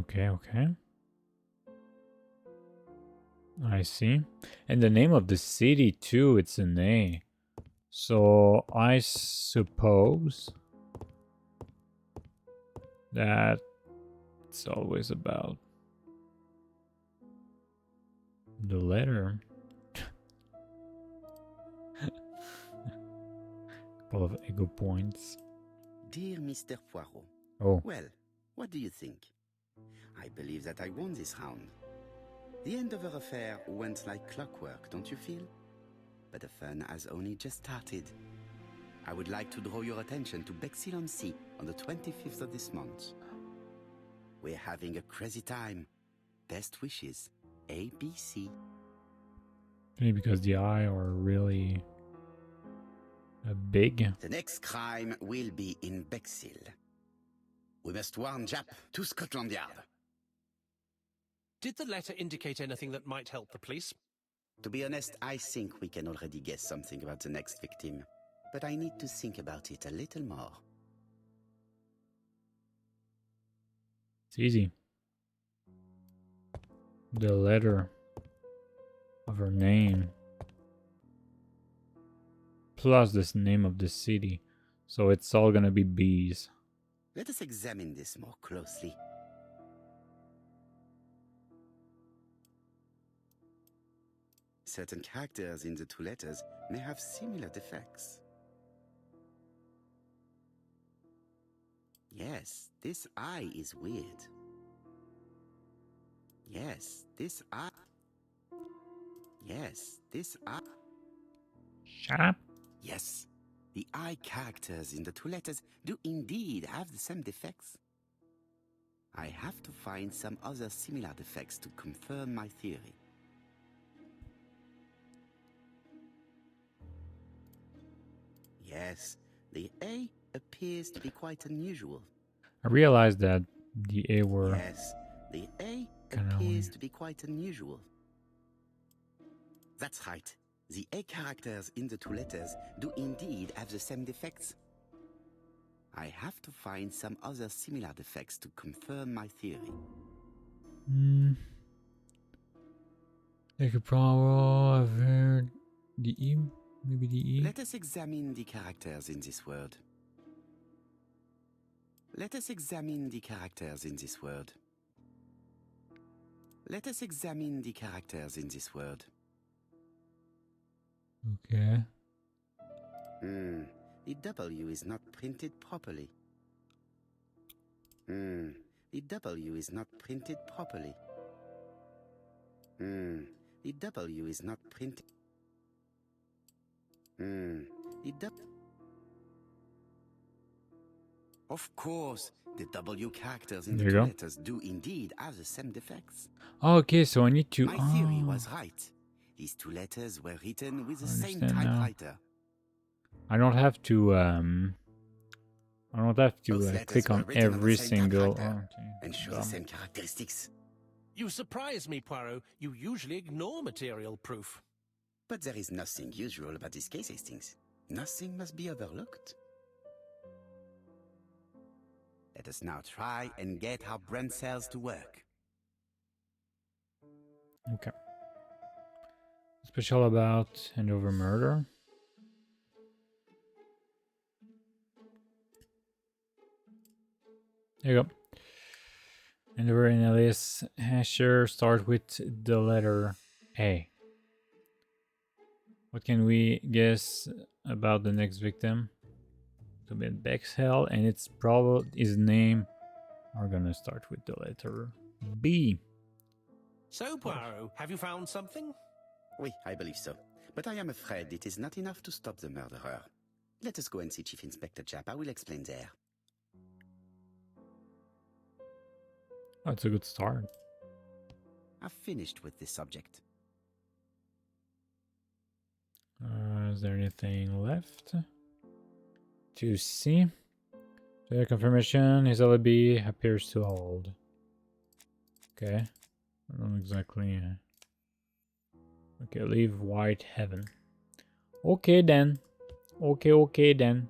Okay, okay. I see. And the name of the city too, it's an A. So I suppose that it's always about the letter. Couple of ego points. Dear Mr. Poirot, Oh, well, what do you think? I believe that I won this round. The Andover affair went like clockwork, don't you feel? But the fun has only just started. I would like to draw your attention to Bexhill-on-Sea on the 25th of this month. We're having a crazy time. Best wishes, ABC. maybe because the eye are really big. The next crime will be in Bexhill. We must warn Jap to Scotland Yard. Did the letter indicate anything that might help the police? To be honest, I think we can already guess something about the next victim. But I need to think about it a little more. It's easy. The letter of her name. plus this name of the city. So it's all gonna be B's. Let us examine this more closely. Certain characters in the two letters may have similar defects. Yes, this I is weird. Yes, this I. Yes, this I. Shut up. Yes, the I characters in the two letters do indeed have the same defects. I have to find some other similar defects to confirm my theory. Yes, the A appears to be quite unusual. I realized that the A were Yes, the A Kinda appears weird. to be quite unusual. That's right. The A characters in the two letters do indeed have the same defects. I have to find some other similar defects to confirm my theory. They could probably have heard the E, maybe the E. Let us examine the characters in this word. Let us examine the characters in this word. Let us examine the characters in this word. Okay. The W is not printed properly. The W is not printed properly. The W is not printed. The W. Of course, the W characters in the There you two go. letters do indeed have the same defects. Okay, so I need to. My theory was right. These two letters were written with the same Understand now. typewriter. I don't have to. I don't have to Both letters click were on written on the every same single. typewriter okay. and show the Dumb. same characteristics. You surprise me, Poirot. You usually ignore material proof. But there is nothing usual about this case, Hastings. Nothing must be overlooked. Let us now try and get our brain cells to work. Okay. Special about Andover murder. There you go. Andover and Alice Asher start with the letter A. What can we guess about the next victim? To be Bexhell, and it's probably his name. We're gonna start with the letter B. So, Poirot, have you found something? Oui, I believe so. But I am afraid it is not enough to stop the murderer. Let us go and see Chief Inspector Japp. I will explain there. Oh, it's a good start. I've finished with this subject. Is there anything left to see? The confirmation, his alibi appears to hold. Okay. I don't exactly. Okay, leave White Heaven. Okay then. Okay then.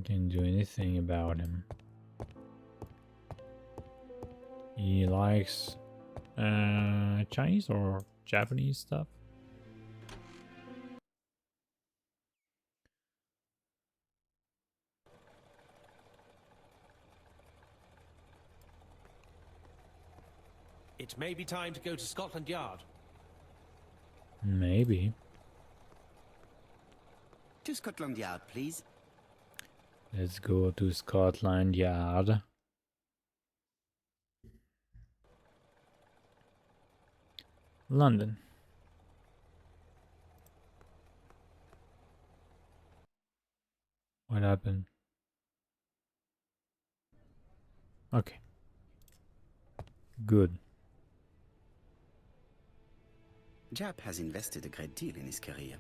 Can't do anything about him. He likes Chinese or Japanese stuff. It may be time to go to Scotland Yard. Maybe. To Scotland Yard, please. Let's go to Scotland Yard. London. What happened? Okay. Good. Japp has invested a great deal in his career.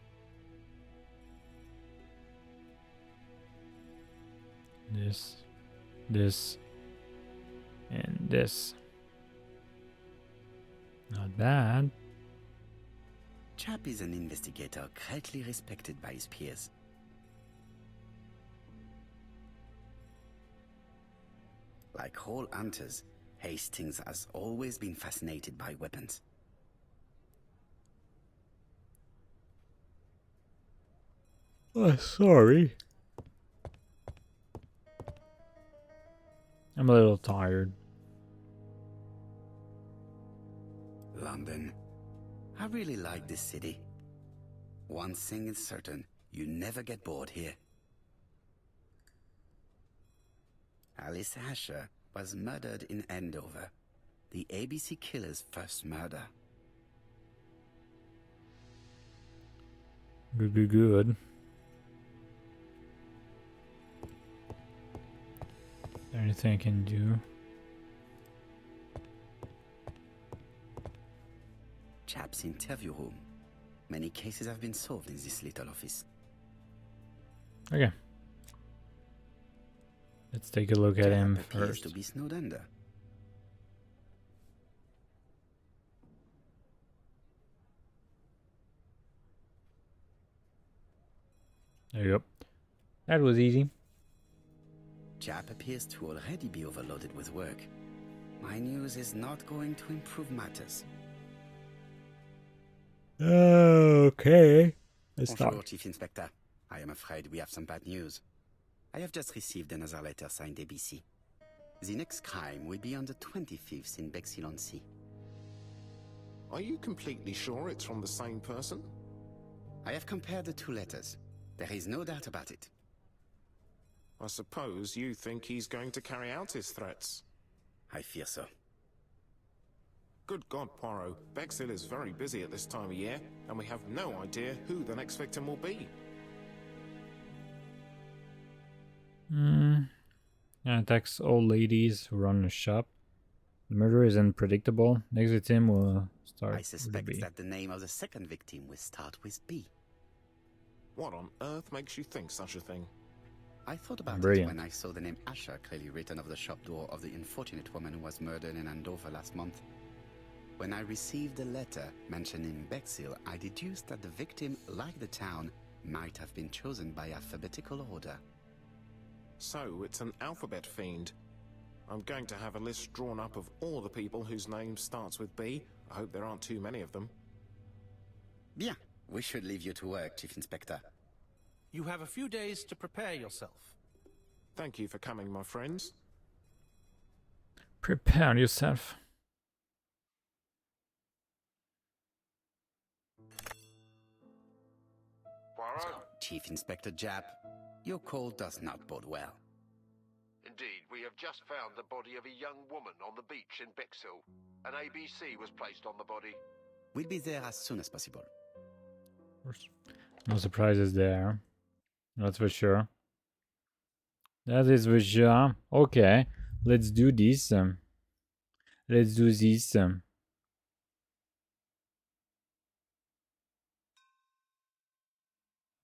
This, and this. Not bad. Japp is an investigator greatly respected by his peers. Like all hunters, Hastings has always been fascinated by weapons. Oh, sorry. I'm a little tired. London. I really like this city. One thing is certain, you never get bored here. Alice Asher was murdered in Andover. The ABC killer's first murder. Good. Anything I can do? Chap's interview room. Many cases have been solved in this little office. Okay. Let's take a look at him Chap appears first. to be snowed under. There you go. That was easy. Chap appears to already be overloaded with work. My news is not going to improve matters. Okay. Let's Bonjour, talk. Chief Inspector. I am afraid we have some bad news. I have just received another letter signed ABC. The next crime will be on the 25th in Bexhill-on-Sea. Are you completely sure it's from the same person? I have compared the two letters. There is no doubt about it. I suppose you think he's going to carry out his threats. I fear so. Good God, Poirot. Bexhill is very busy at this time of year, and we have no idea who the next victim will be. Attacks old ladies who run a shop. The murder is unpredictable. Next victim will start I with a suspect B. that the name of the second victim will start with B. What on earth makes you think such a thing? I thought about Brilliant. it when I saw the name Asher clearly written over the shop door of the unfortunate woman who was murdered in Andover last month. When I received the letter mentioning Bexhill, I deduced that the victim, like the town, might have been chosen by alphabetical order. So, it's an alphabet fiend. I'm going to have a list drawn up of all the people whose name starts with B. I hope there aren't too many of them. Bien, we should leave you to work, Chief Inspector. You have a few days to prepare yourself. Thank you for coming, my friends. Prepare yourself. Poirot? Chief Inspector Japp, your call does not bode well. Indeed, we have just found the body of a young woman on the beach in Bexhill. An ABC was placed on the body. We'll be there as soon as possible. No surprises there. That's for sure. That is for sure. Okay, let's do this. Let's do this.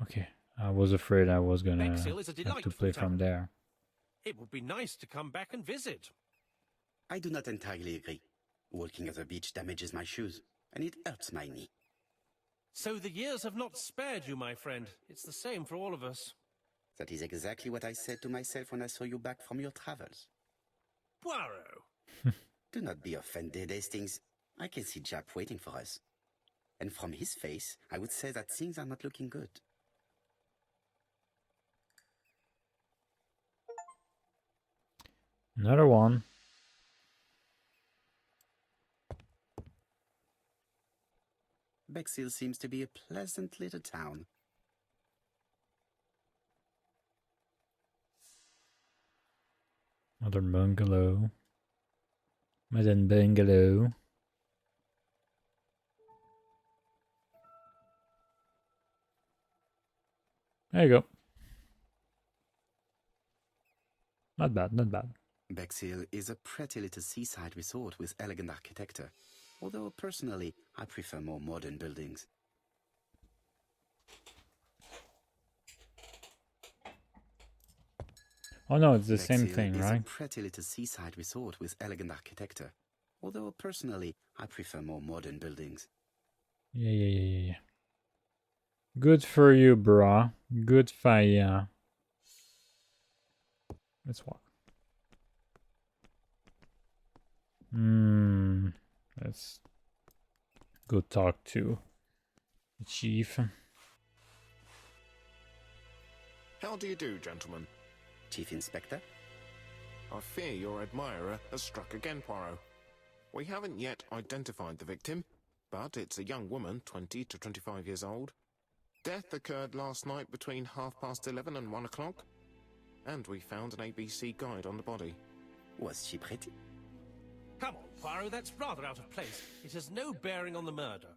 Okay, I was afraid I was gonna Bexhill is a have to delightful play town. from there. It would be nice to come back and visit. I do not entirely agree. Walking at the beach damages my shoes, and it hurts my knee. So the years have not spared you, my friend. It's the same for all of us. That is exactly what I said to myself when I saw you back from your travels. Poirot! Do not be offended, Hastings. I can see Japp waiting for us. And from his face, I would say that things are not looking good. Another one. Bexhill seems to be a pleasant little town. Modern bungalow. Modern bungalow. There you go. Not bad, not bad. Bexhill is a pretty little seaside resort with elegant architecture. Although, personally, I prefer more modern buildings. Oh no, it's the same Bexhill thing, is right? a pretty little seaside resort with elegant architecture. Although, personally, I prefer more modern buildings. Yeah. Good for you, brah. Good for ya. Let's walk. Let's go talk to the chief. How do you do, gentlemen? Chief Inspector? I fear your admirer has struck again, Poirot. We haven't yet identified the victim, but it's a young woman, 20 to 25 years old. Death occurred last night between 11:30 and 1 o'clock, and we found an ABC guide on the body. Was she pretty? Come on, Poirot, that's rather out of place. It has no bearing on the murder.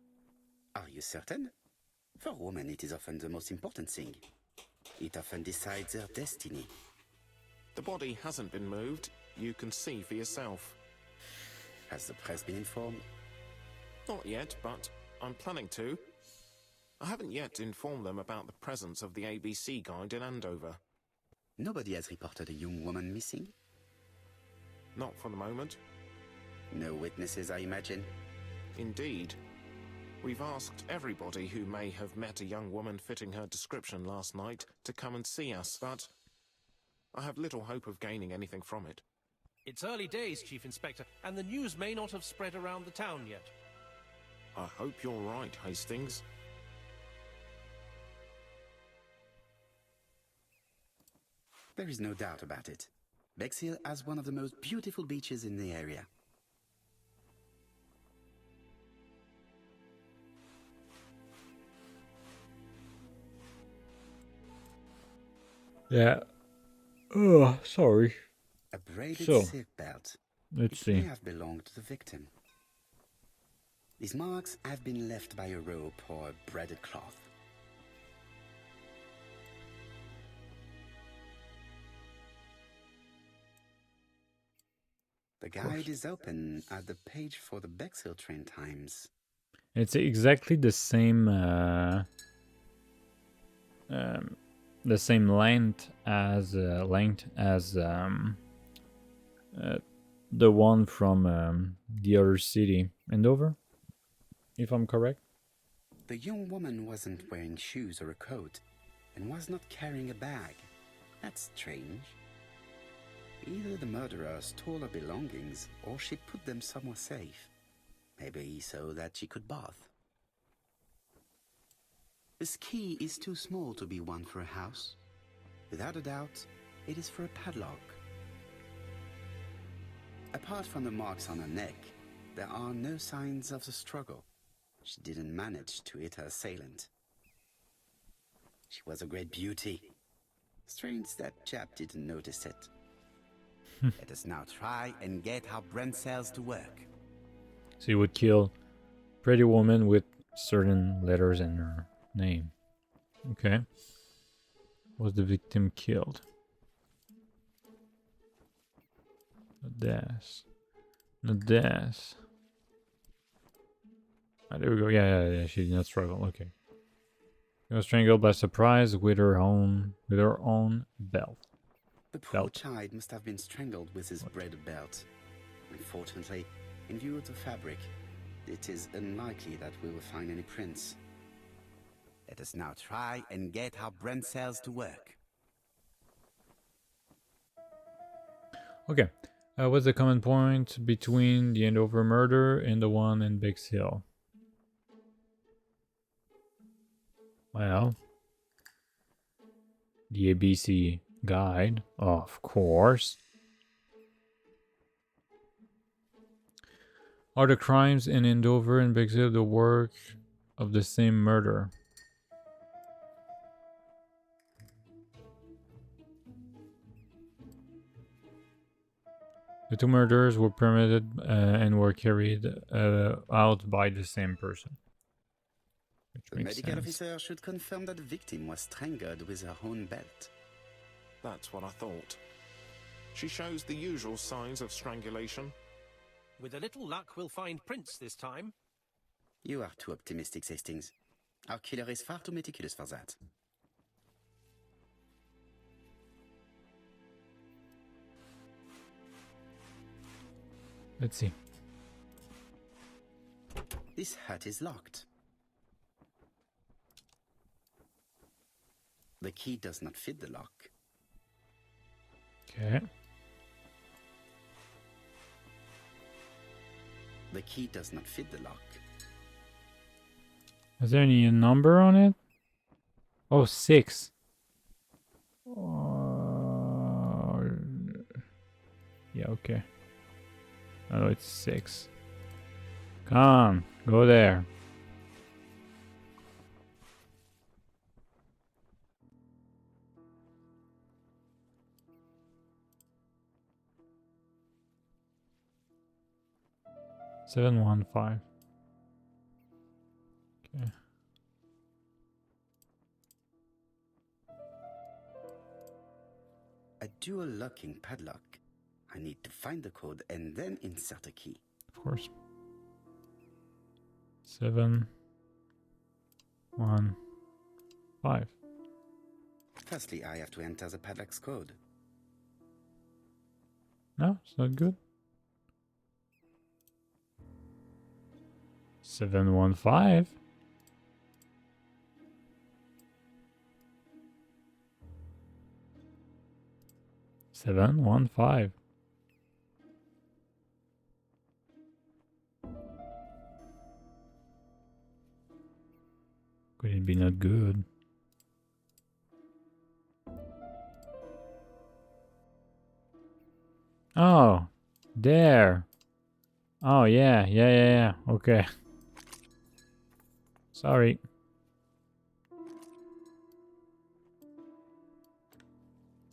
Are you certain? For women, it is often the most important thing. It often decides their destiny. The body hasn't been moved. You can see for yourself. Has the press been informed? Not yet, but I'm planning to. I haven't yet informed them about the presence of the ABC guide in Andover. Nobody has reported a young woman missing? Not for the moment. No witnesses, I imagine? Indeed. We've asked everybody who may have met a young woman fitting her description last night to come and see us, but I have little hope of gaining anything from it. It's early days, Chief Inspector, and the news may not have spread around the town yet. I hope you're right, Hastings. There is no doubt about it. Bexhill has one of the most beautiful beaches in the area. Yeah. Oh, sorry. A braided So, silk belt. Let's It may see. have belonged to the victim. These marks have been left by a rope or a braided cloth. The guide is open at the page for the Bexhill train times. It's exactly the same length as the one from the other city, Andover, if I'm correct. The young woman wasn't wearing shoes or a coat and was not carrying a bag. That's strange. Either the murderer stole her belongings or she put them somewhere safe. Maybe so that she could bath. This key is too small to be one for a house. Without a doubt, it is for a padlock. Apart from the marks on her neck, there are no signs of the struggle. She didn't manage to hit her assailant. She was a great beauty. Strange that chap didn't notice it. Let us now try and get our brain cells to work. So you would kill pretty woman with certain letters in her name. Okay. Was the victim killed? Death. No death. Ah, there we go. Yeah. She did not struggle. Okay. She was strangled by surprise with her own belt. The poor Belt. child must have been strangled with his braided belt. Unfortunately, in view of the fabric, it is unlikely that we will find any prints. Let us now try and get our brain cells to work. Okay. What's the common point between the Andover murder and the one in Bexhill? Well, the ABC guide, of course. Are the crimes in Andover and Bexhill the work of the same murderer? The two murders were permitted and were carried out by the same person. Which The makes medical sense. officer should confirm that the victim was strangled with her own belt. That's what I thought. She shows the usual signs of strangulation. With a little luck, we'll find prints this time. You are too optimistic, Hastings. Our killer is far too meticulous for that. Let's see. This hut is locked. The key does not fit the lock. Okay. The key does not fit the lock. Is there any number on it? Oh, 6. Yeah, okay. Oh, it's 6. Come on, go there. Seven, 1, 5. Okay. A dual locking padlock. I need to find the code and then insert a key. Of course. 7, 1, 5. Firstly, I have to enter the padlock's code. No, it's not good. 7, 1, 5. Seven, 1, 5. Could it be not good? Oh, there. Oh, yeah. Okay. Sorry.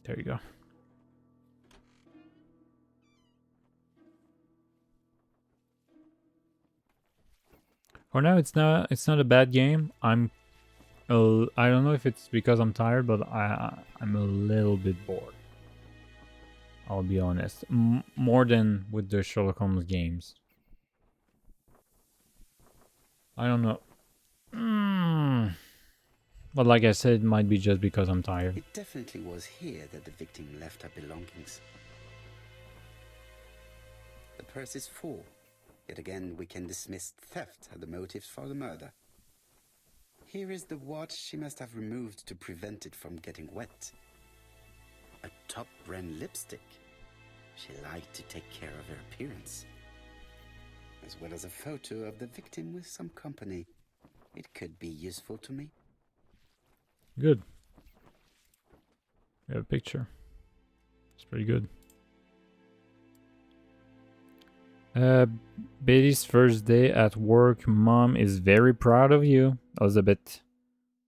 There you go. For now, it's not a bad game. I don't know if it's because I'm tired, but I'm a little bit bored. I'll be honest. More than with the Sherlock Holmes games. I don't know. But like I said, it might be just because I'm tired. It definitely was here that the victim left her belongings. The purse is full. Yet again, we can dismiss theft as the motive for the murder. Here is the watch she must have removed to prevent it from getting wet. A top brand lipstick. She liked to take care of her appearance. As well as a photo of the victim with some company. It could be useful to me. Good. We have a picture. It's pretty good. Betty's first day at work. Mom is very proud of you. Elizabeth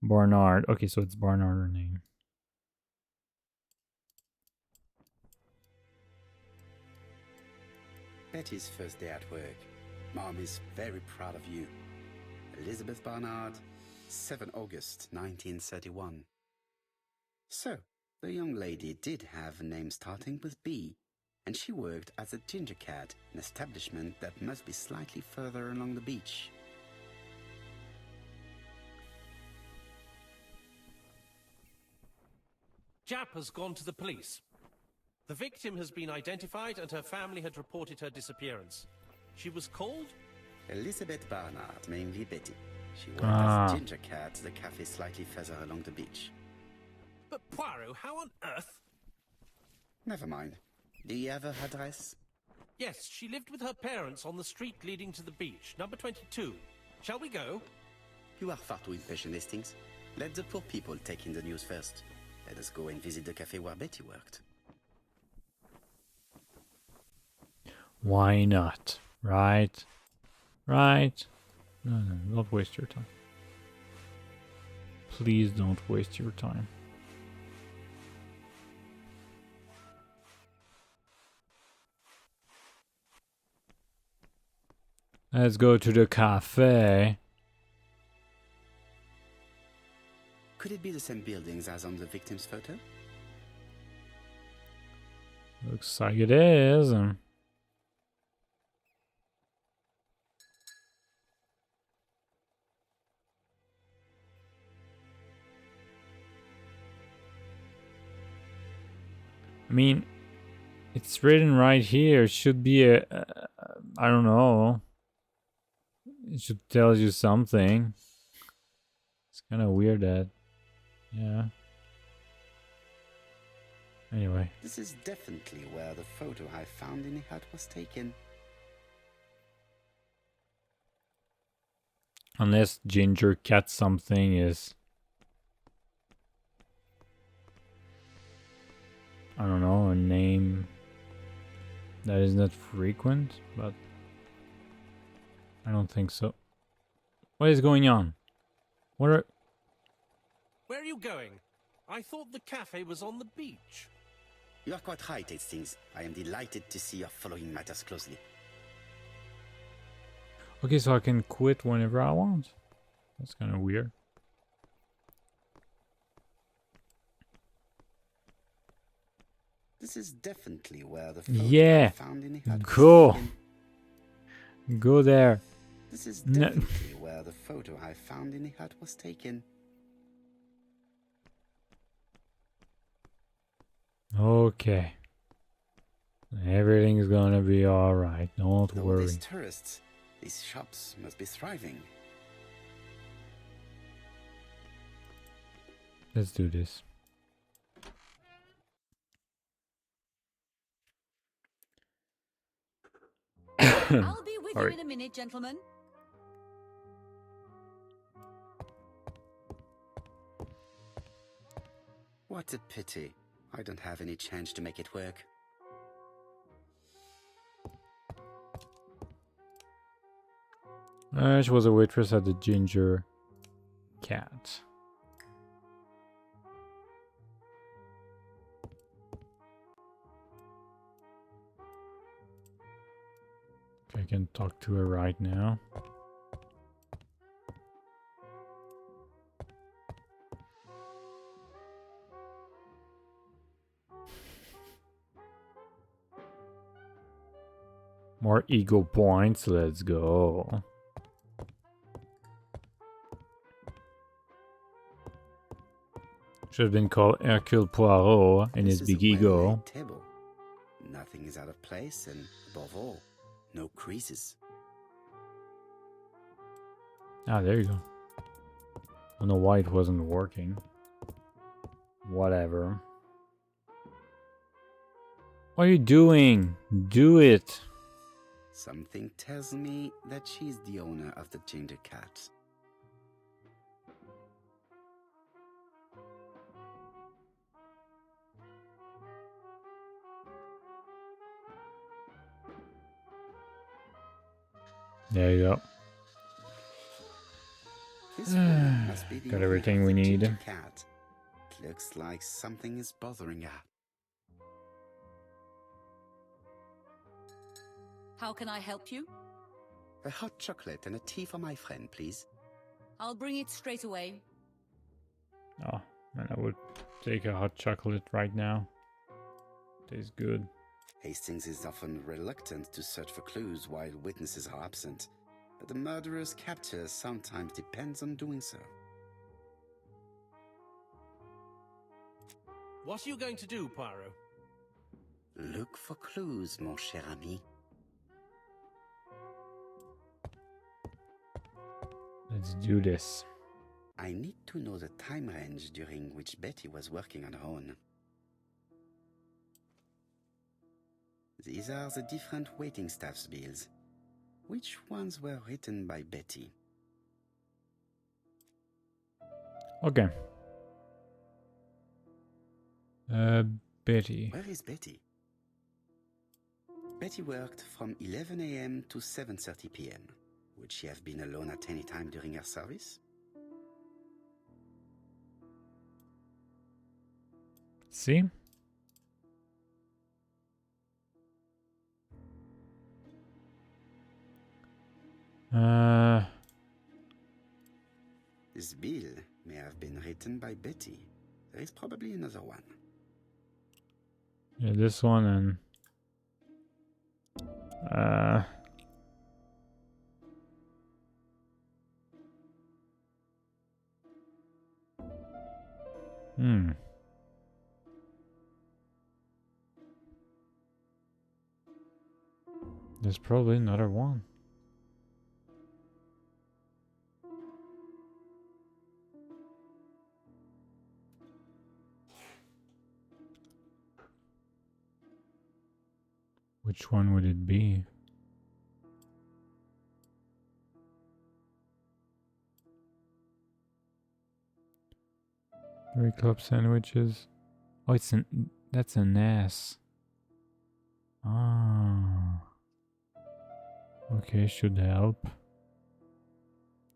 Barnard. Okay, so it's Barnard her name. Betty's first day at work. Mom is very proud of you. Elizabeth Barnard, 7 August 1931. So, the young lady did have a name starting with B, and she worked as a ginger cat, an establishment that must be slightly further along the beach. Jap has gone to the police. The victim has been identified and her family had reported her disappearance. She was called? Elizabeth Barnard, mainly Betty. She worked as a ginger cat at the cafe slightly further along the beach. But Poirot, how on earth? Never mind. Do you have her address? Yes, she lived with her parents on the street leading to the beach, number 22. Shall we go? You are far too impatient, Hastings. Let the poor people take in the news first. Let us go and visit the cafe where Betty worked. Why not? Right? Right? No, don't waste your time. Please don't waste your time. Let's go to the cafe. Could it be the same buildings as on the victim's photo? Looks like it is. I mean, it's written right here. It should be a I don't know. It should tell you something. It's kind of weird that. Yeah. Anyway. This is definitely where the photo I found in the hut was taken. Unless Ginger Cat something is... I don't know, a name that is not frequent, but I don't think so. What is going on? What are... Where are you going? I thought the cafe was on the beach. You are quite right, Hastings. I am delighted to see you are following matters closely. Okay, so I can quit whenever I want. That's kind of weird. This is definitely where the photo Yeah. I found in the hut was Go. taken. Go there. This is No. definitely where the photo I found in the hut was taken. Okay. Everything's gonna be alright. Don't All worry. these tourists, these shops must be thriving. Let's do this. I'll be with Sorry. you in a minute, gentlemen. What a pity. I don't have any change to make it work. She was a waitress at the Ginger Cat. Okay, I can talk to her right now. More ego points, let's go. Should have been called Hercule Poirot and his This is big a ego. well-laid table. Nothing is out of place, and above all, no creases. Ah, there you go. I don't know why it wasn't working. Whatever. What are you doing? Do it. Something tells me that she's the owner of the Ginger Cat. There you go. This woman must be the Got owner everything of we the need. Ginger Cat. It looks like something is bothering her. How can I help you? A hot chocolate and a tea for my friend, please. I'll bring it straight away. Oh, man, I would take a hot chocolate right now. Tastes good. Hastings is often reluctant to search for clues while witnesses are absent, but the murderer's capture sometimes depends on doing so. What are you going to do, Poirot? Look for clues, mon cher ami. Let's do this. I need to know the time range during which Betty was working on her own. These are the different waiting staff's bills. Which ones were written by Betty? Okay. Betty. Where is Betty? Betty worked from 11 a.m. to 7:30 p.m. Would she have been alone at any time during her service? See? This bill may have been written by Betty. There is probably another one. Yeah, this one and there's probably another one. Which one would it be? 3 club sandwiches. Oh, that's an S. Ah. Okay, should help.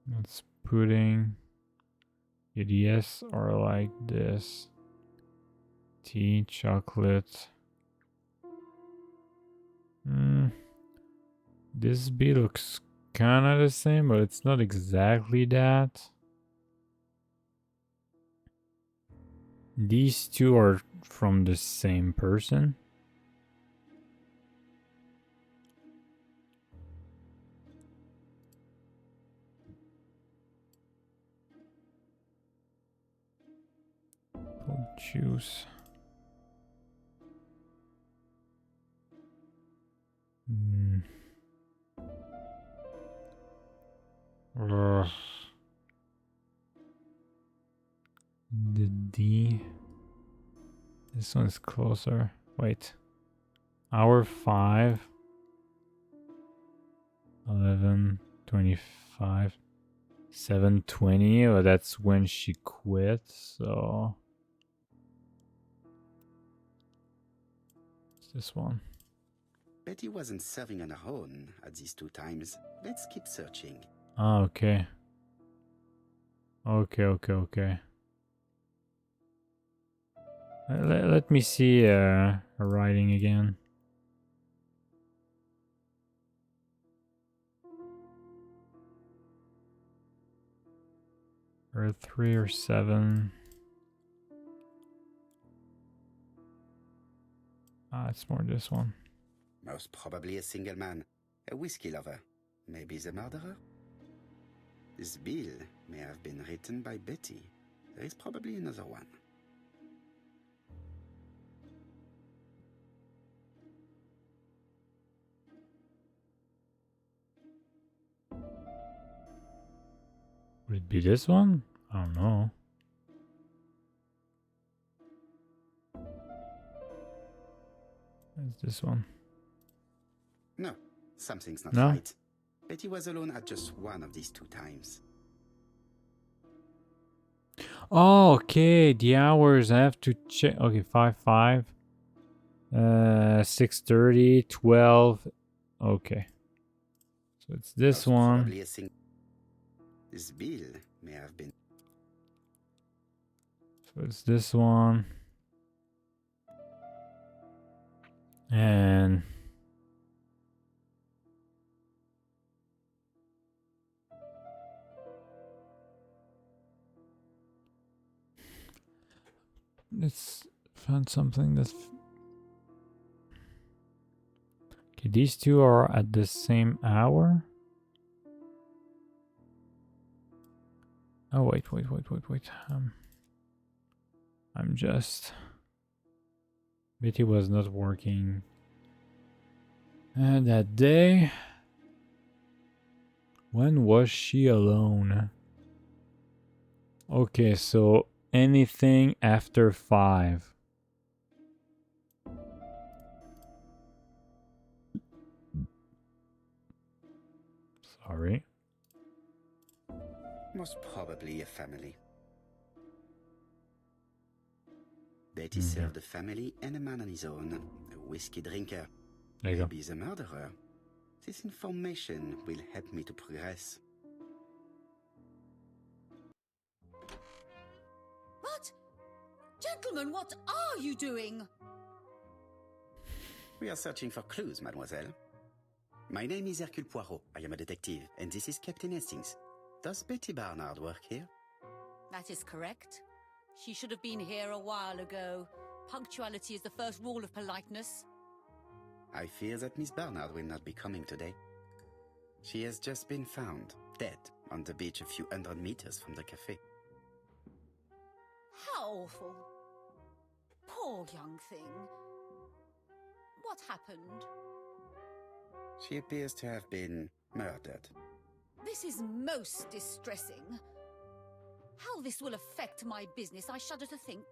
That's pudding. EDS are like this. Tea, chocolate. This B looks kind of the same, but it's not exactly that. These two are from the same person. Juice. Ugh. The D. This one's closer. Wait. Hour 5. 11:25. 7:20. Oh, that's when she quit. So it's this one. Betty wasn't serving on her own at these 2 times. Let's keep searching. Ah, okay. Okay. Let me see her writing again. Or 3 or 7. Ah, it's more this one. Most probably a single man, a whiskey lover. Maybe the murderer? This bill may have been written by Betty. There is probably another one. Would it be this one? I don't know. It's this one. No, something's not No? right. Betty was alone at just one of these 2 times. Oh, okay. The hours I have to check. Okay, 5:05. 6:30, 12. Okay. So it's this Most one. Probably a This bill may have been. So it's this one. And let's find something that's okay. These two are at the same hour. Oh wait. I'm just. Betty was not working that day. When was she alone? Okay, so anything after 5. Sorry. Most probably a family. Betty served a family and a man on his own, a whiskey drinker. There you go. Maybe the murderer. This information will help me to progress. What? Gentlemen, what are you doing? We are searching for clues, mademoiselle. My name is Hercule Poirot. I am a detective, and this is Captain Hastings. Does Betty Barnard work here? That is correct. She should have been here a while ago. Punctuality is the first rule of politeness. I fear that Miss Barnard will not be coming today. She has just been found, dead, on the beach a few hundred meters from the cafe. How awful. Poor young thing. What happened? She appears to have been murdered. This is most distressing. How this will affect my business, I shudder to think.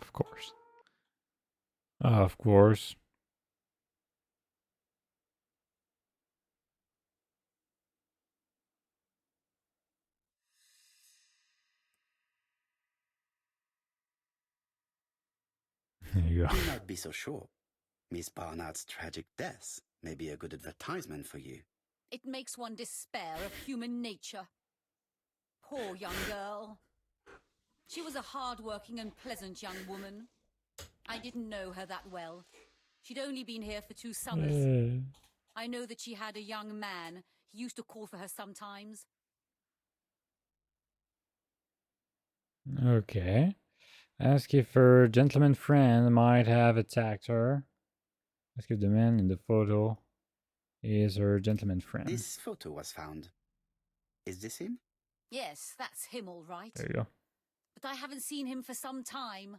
Of course. Of course. There you go. Do not be so sure. Miss Barnard's tragic death may be a good advertisement for you. It makes one despair of human nature. Poor young girl. She was a hard-working and pleasant young woman. I didn't know her that well. She'd only been here for 2 summers. I know that she had a young man. He used to call for her sometimes. Okay. Ask if her gentleman friend might have attacked her. Ask if the man in the photo is her gentleman friend. This photo was found. Is this him? Yes, that's him all right. There you go. But I haven't seen him for some time.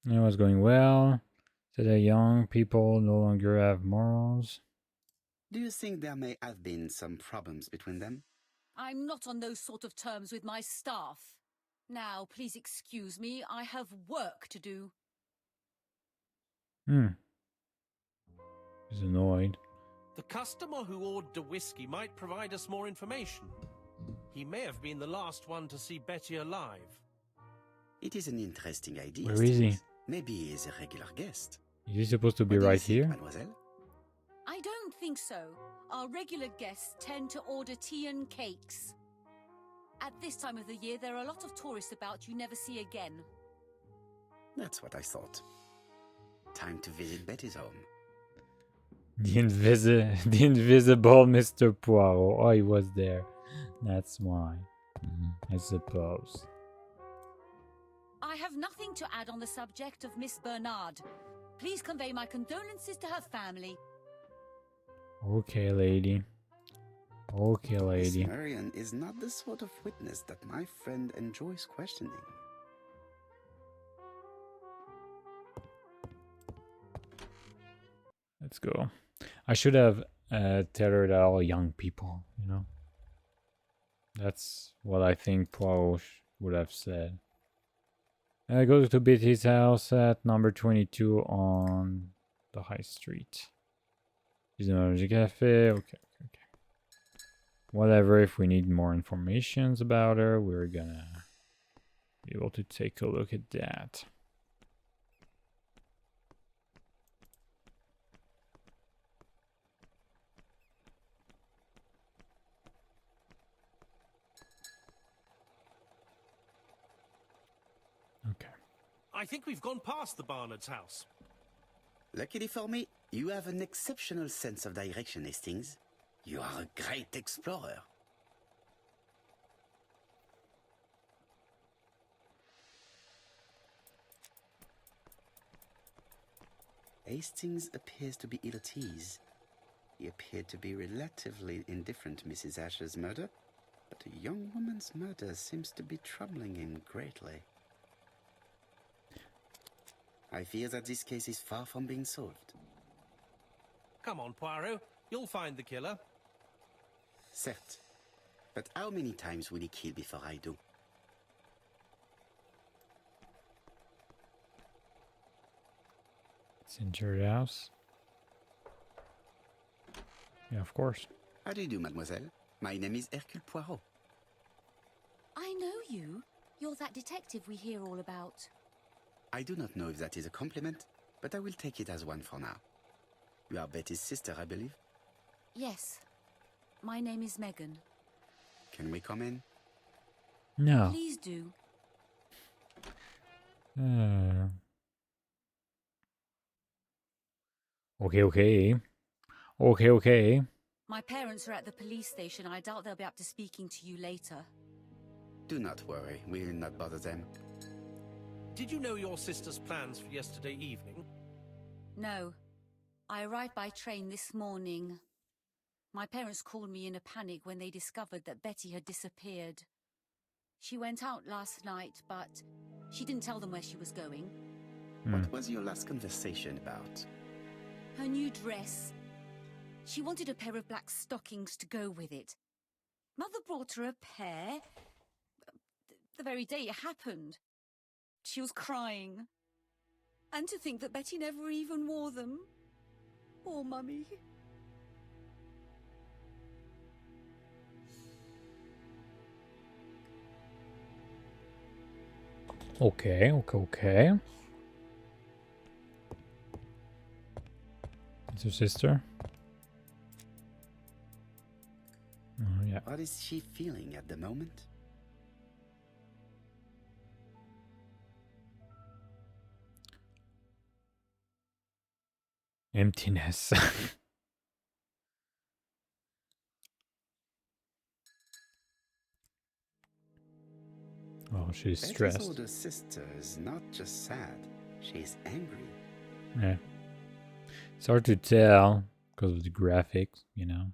It was going well. Said that young people no longer have morals. Do you think there may have been some problems between them? I'm not on those sort of terms with my staff. Now, please excuse me. I have work to do. He's annoyed. The customer who ordered the whiskey might provide us more information. He may have been the last one to see Betty alive. It is an interesting idea. Where is he? Maybe he is a regular guest. Is he supposed to be What do you right think, here? Mademoiselle? I don't think so. Our regular guests tend to order tea and cakes. At this time of the year, there are a lot of tourists about you never see again. That's what I thought. Time to visit Betty's home. The invisible Mr. Poirot. Oh, he was there. That's why. I suppose. I have nothing to add on the subject of Miss Bernard. Please convey my condolences to her family. Okay, lady. Okay, lady. Miss Marion is not the sort of witness that my friend enjoys questioning. Let's go. I should have tethered all young people, you know? That's what I think Poirot would have said. I go to Betty's house at number 22 on the high street. She's in the cafe. Okay. Whatever, if we need more information about her, we're gonna be able to take a look at that. Okay. I think we've gone past the Barnard's house. Luckily for me, you have an exceptional sense of direction, Hastings. You are a great explorer. Hastings appears to be ill at ease. He appeared to be relatively indifferent to Mrs. Asher's murder, but a young woman's murder seems to be troubling him greatly. I fear that this case is far from being solved. Come on, Poirot. You'll find the killer. Certes. But how many times will he kill before I do? It's in your house. Yeah, of course. How do you do, mademoiselle? My name is Hercule Poirot. I know you. You're that detective we hear all about. I do not know if that is a compliment, but I will take it as one for now. You are Betty's sister, I believe? Yes. My name is Megan. Can we come in? No. Please do. Okay. My parents are at the police station. I doubt they'll be up to speaking to you later. Do not worry, we will not bother them. Did you know your sister's plans for yesterday evening? No. I arrived by train this morning. My parents called me in a panic when they discovered that Betty had disappeared. She went out last night, but she didn't tell them where she was going. What was your last conversation about? Her new dress. She wanted a pair of black stockings to go with it. Mother brought her a pair. The very day it happened. She was crying. And to think that Betty never even wore them. Poor Mummy. Okay, okay. It's her sister. Oh, yeah. What is she feeling at the moment? Emptiness. Oh, she's Betty's stressed. older sister is not just sad, she's angry. Yeah. It's hard to tell because of the graphics, you know.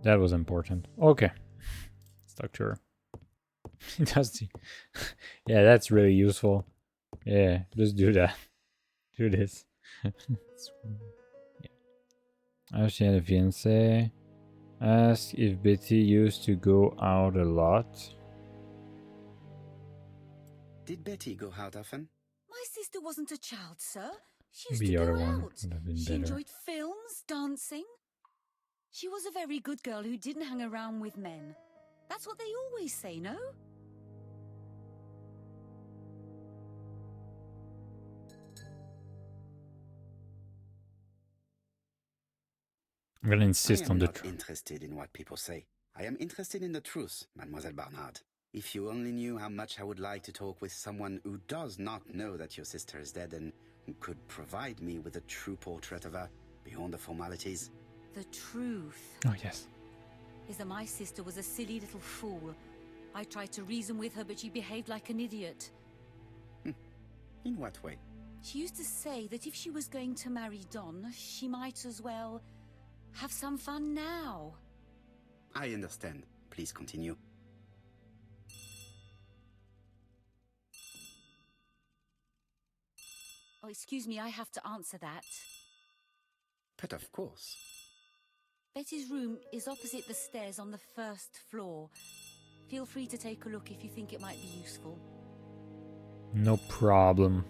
That was important. Okay. Let's talk to her. Does the... Yeah, that's really useful. Yeah, just do that. Do this. Yeah. Oh, she had a fiance. Ask if Betty used to go out a lot. Did Betty go out often? My sister wasn't a child, sir. She used Maybe to the go other one out. would have been She better. enjoyed films, dancing. She was a very good girl who didn't hang around with men. That's what they always say, no? I'm gonna I insist am on the not truth. interested in what people say. I am interested in the truth, Mademoiselle Barnard. If you only knew how much I would like to talk with someone who does not know that your sister is dead and who could provide me with a true portrait of her beyond the formalities. The truth Oh, yes. is that my sister was a silly little fool. I tried to reason with her, but she behaved like an idiot. In what way? She used to say that if she was going to marry Don, she might as well have some fun now. I understand. Please continue. Oh, excuse me, I have to answer that. But of course. Betty's room is opposite the stairs on the first floor. Feel free to take a look if you think it might be useful. No problem.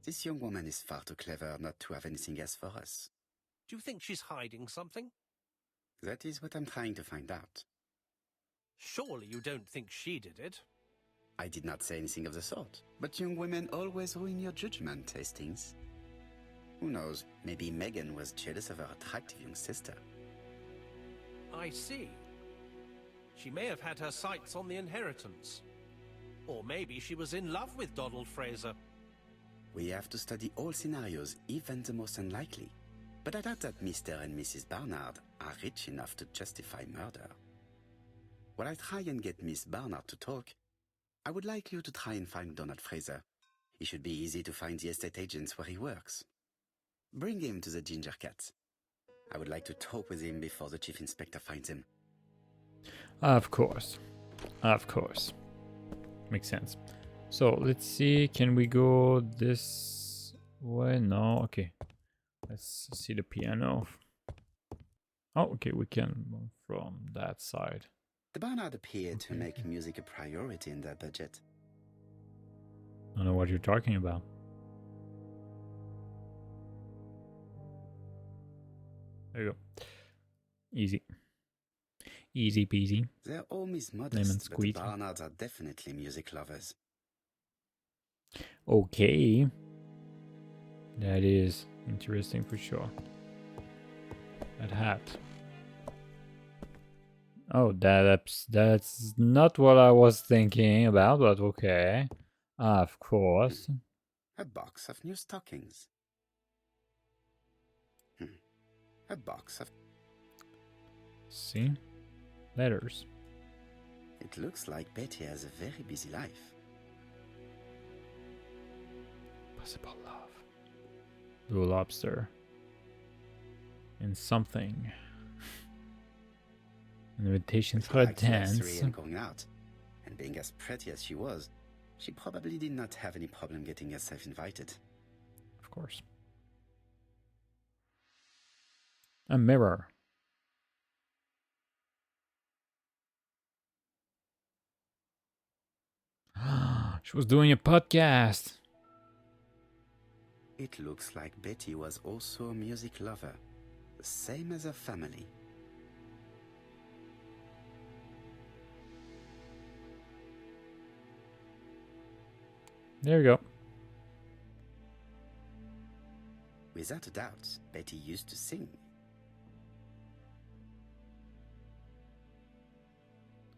This young woman is far too clever not to have anything else for us. Do you think she's hiding something? That is what I'm trying to find out. Surely you don't think she did it? I did not say anything of the sort. But young women always ruin your judgment, Hastings. Who knows, maybe Megan was jealous of her attractive young sister. I see. She may have had her sights on the inheritance. Or maybe she was in love with Donald Fraser. We have to study all scenarios, even the most unlikely. But I doubt that Mr. and Mrs. Barnard are rich enough to justify murder. While I try and get Miss Barnard to talk, I would like you to try and find Donald Fraser. It should be easy to find the estate agents where he works. Bring him to the Ginger Cat. I would like to talk with him before the chief inspector finds him. Of course. Of course. Makes sense. So, let's see. Can we go this way? No? Okay. Let's see the piano. Oh, okay. We can move from that side. The Barnard appeared to make music a priority in their budget. I don't know what you're talking about. There you go. Easy. Easy peasy. Their home is Lemon modest, but the squeeze. Barnards are definitely music lovers. Okay. That is interesting for sure. That hat. Oh, that's not what I was thinking about, but okay. Of course. A box of new stockings. A box of... See? Letters. It looks like Betty has a very busy life. Possible love. Blue lobster. And something. An invitation for a Liked luxury dance. and going out. And being as pretty as she was, she probably did not have any problem getting herself invited. Of course. A mirror. She was doing a podcast. It looks like Betty was also a music lover, the same as her family. There we go. Without a doubt, Betty used to sing.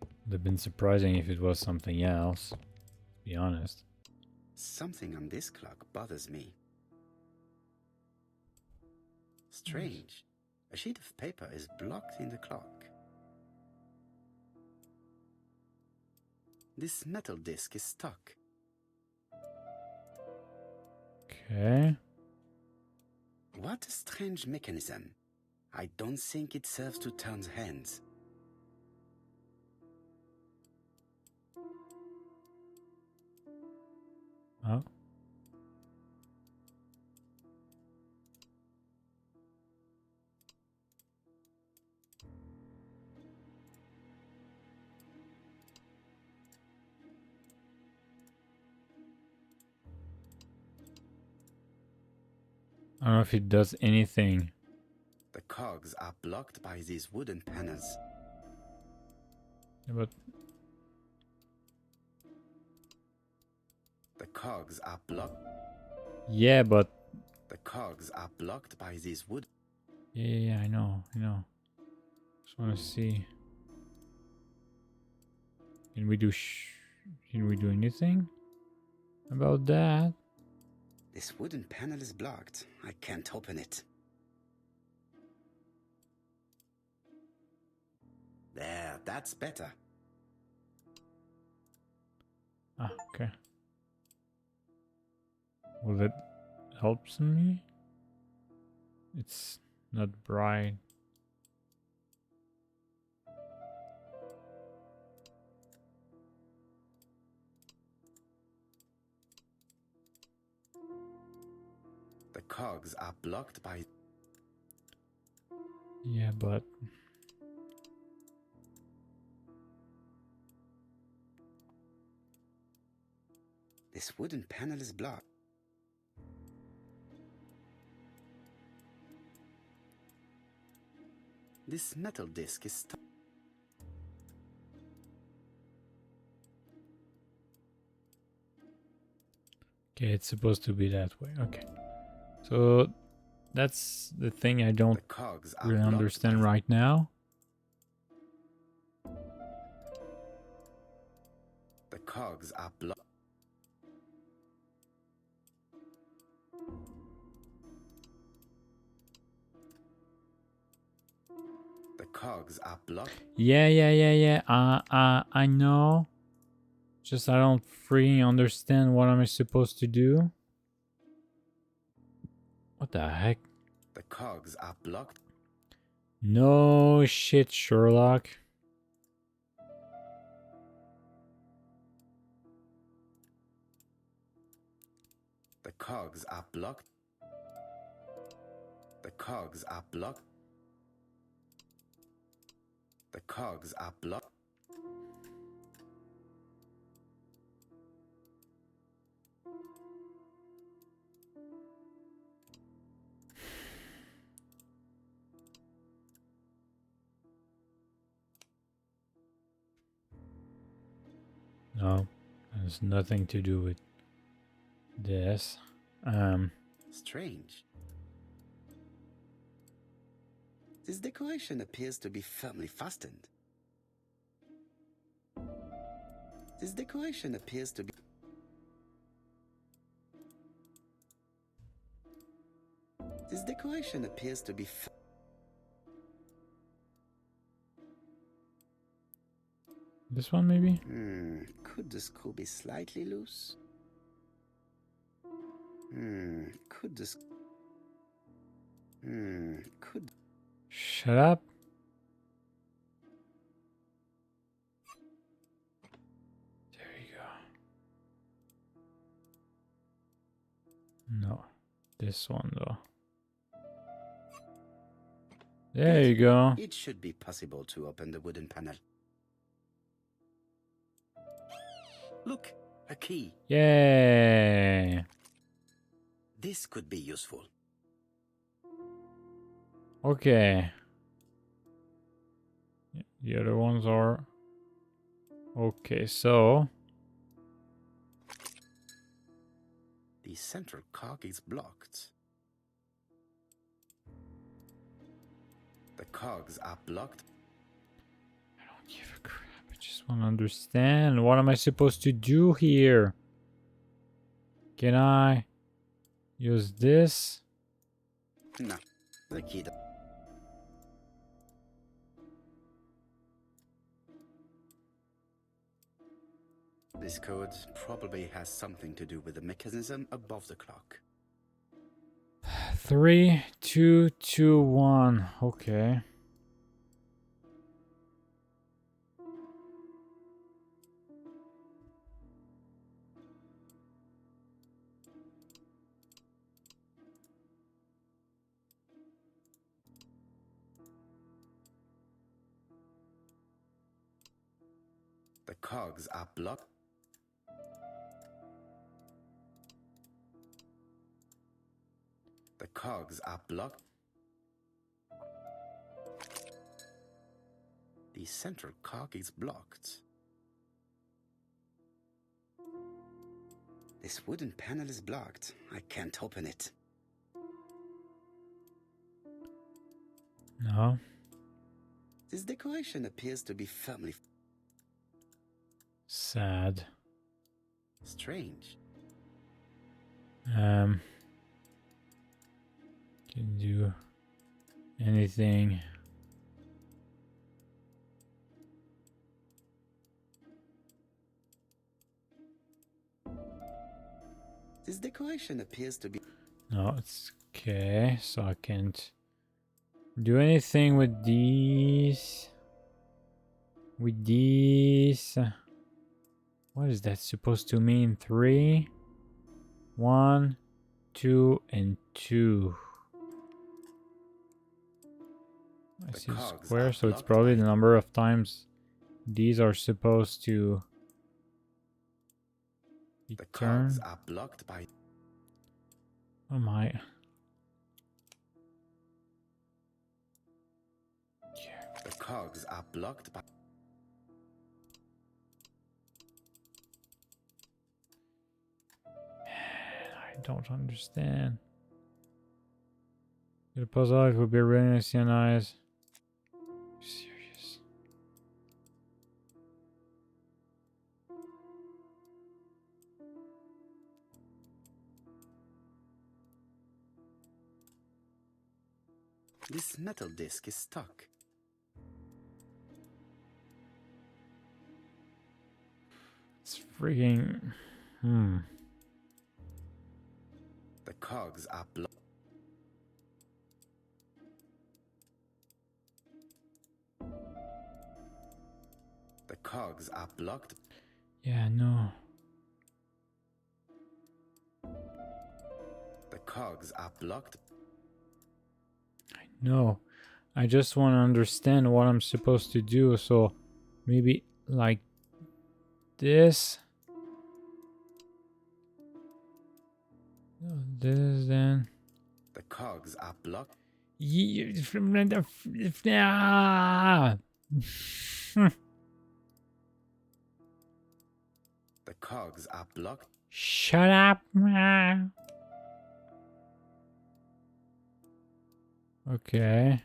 Would have been surprising if it was something else, to be honest. Something on this clock bothers me. Strange. A sheet of paper is blocked in the clock. This metal disc is stuck. Okay. What a strange mechanism. I don't think it serves to turn the hands. Oh. I don't know if it does anything. The cogs are blocked by these wooden panels. Yeah, but The cogs are blocked. yeah, but The cogs are blocked by these wood. yeah, I know. Just want to see. Can we do anything about that? This wooden panel is blocked. I can't open it. There, that's better. Ah, okay. Will it help me? It's not bright. The cogs are blocked by... Yeah, but This wooden panel is blocked. This metal disc is stuck. okay, it's supposed to be that way. Okay. So that's the thing I don't The cogs are really blocked understand by- right now. The cogs are blocked. The cogs are blocked. Yeah. I know. Just I don't freaking understand what am I supposed to do. What the heck? The cogs are blocked. No shit, Sherlock. The cogs are blocked. The cogs are blocked. The cogs are blocked. No, has nothing to do with this. Strange. This decoration appears to be firmly fastened. This decoration appears to be... This decoration appears to be... This one maybe? Could the screw be slightly loose? Could the... Could... Shut up. There you go. No, this one though. There you go. It should be possible to open the wooden panel. Look, A key. Yay! This could be useful. Okay. The other ones are... Okay, so... The central cog is blocked. The cogs are blocked. I don't give a crap. I just want to understand. What am I supposed to do here? Can I use this? No, the key. This code probably has something to do with the mechanism above the clock. 3, 2, 2, 1. Okay. The cogs are blocked. The cogs are blocked. The central cog is blocked. This wooden panel is blocked. I can't open it. No. This decoration appears to be firmly Sad. strange. Can do anything. This decoration appears to be... No, it's okay. So I can't do anything with these. With these. What is that supposed to mean? 3, 1, 2, and 2. I The see a cogs square, are so it's blocked probably by- the number of times these are supposed to be The turned. cogs are blocked by... Oh my. The cogs are blocked by... I don't understand. The puzzle, it would be really nice and nice. Serious. This metal disc is stuck. It's freaking. The cogs are blocked. The cogs are blocked. Yeah, no. The cogs are blocked. No. I just want to understand what I'm supposed to do. So maybe like this. This then. The cogs are blocked. The cogs are blocked. Shut up. Okay.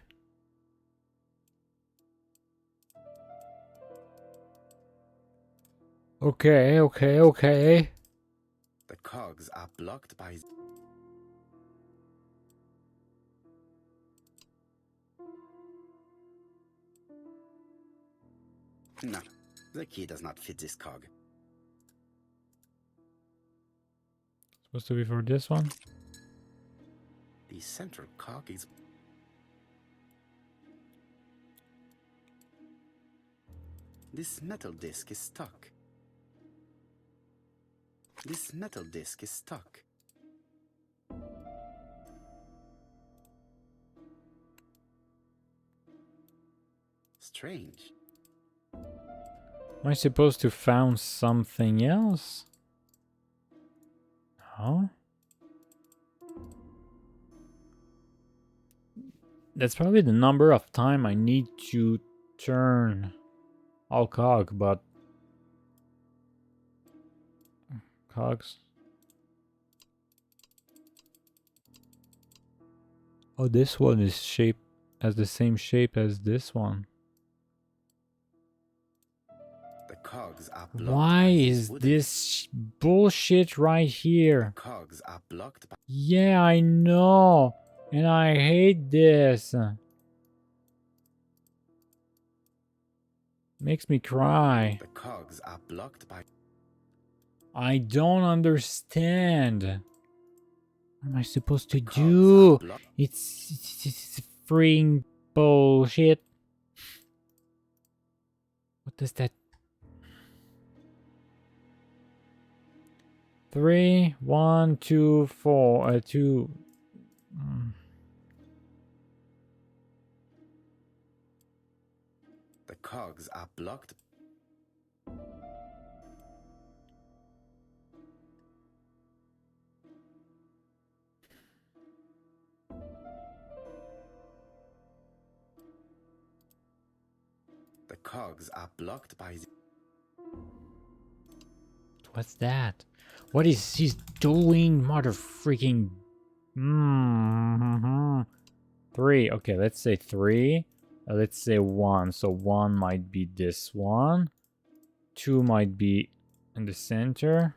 Okay. The cogs are blocked by... No, the key does not fit this cog. Supposed to be for this one? The central cog is... This metal disc is stuck. This metal disc is stuck. Strange. Am I supposed to found something else? Huh? That's probably the number of time I need to turn all cog, but cogs. Oh, this one is shaped as the same shape as this one. The cogs are blocked. Why by is wooden. this bullshit right here? Cogs are blocked by. Yeah, I know. And I hate this. Makes me cry. The cogs are blocked by. I don't understand. What am I supposed to Cogs are do? blocked. It's freaking bullshit. What does that? 3, 1, 2, 4, 2. The cogs are blocked. The cogs are blocked by. What's that? What is he doing, mother freaking? 3. Okay, let's say 3. Let's say 1. So 1 might be this one. 2 might be in the center.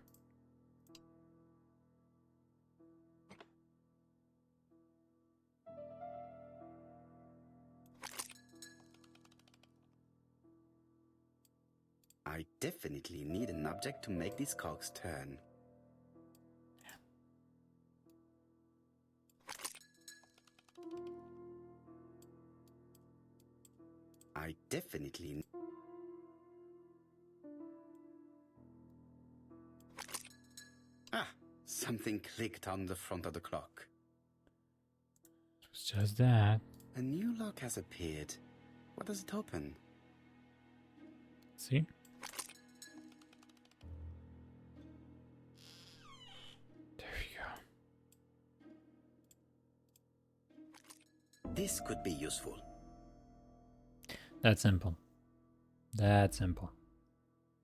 I definitely need an object to make these cogs turn. I definitely. Ah, something clicked on the front of the clock. It's just that. A new lock has appeared. What does it open? See? There you go. This could be useful. That's simple. That's simple.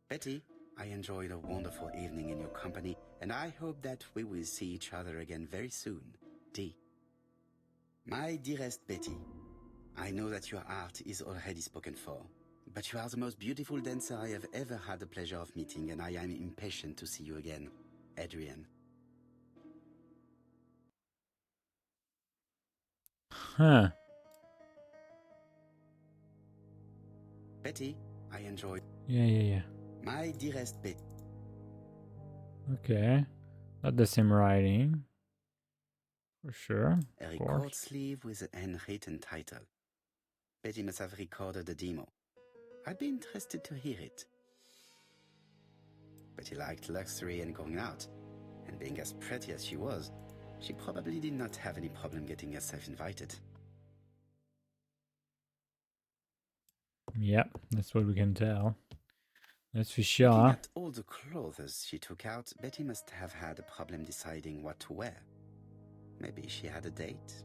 Betty, I enjoyed a wonderful evening in your company, and I hope that we will see each other again very soon. D. My dearest Betty, I know that your art is already spoken for, but you are the most beautiful dancer I have ever had the pleasure of meeting, and I am impatient to see you again. Adrian. Huh. Betty, I enjoyed. Yeah. My dearest Betty. Okay. Not the same writing. For sure. A Of record course. sleeve with an handwritten title. Betty must have recorded the demo. I'd be interested to hear it. Betty liked luxury and going out, and being as pretty as she was, she probably did not have any problem getting herself invited. Yep, that's what we can tell. That's for Looking sure. at all the clothes she took out, Betty must have had a problem deciding what to wear. Maybe she had a date.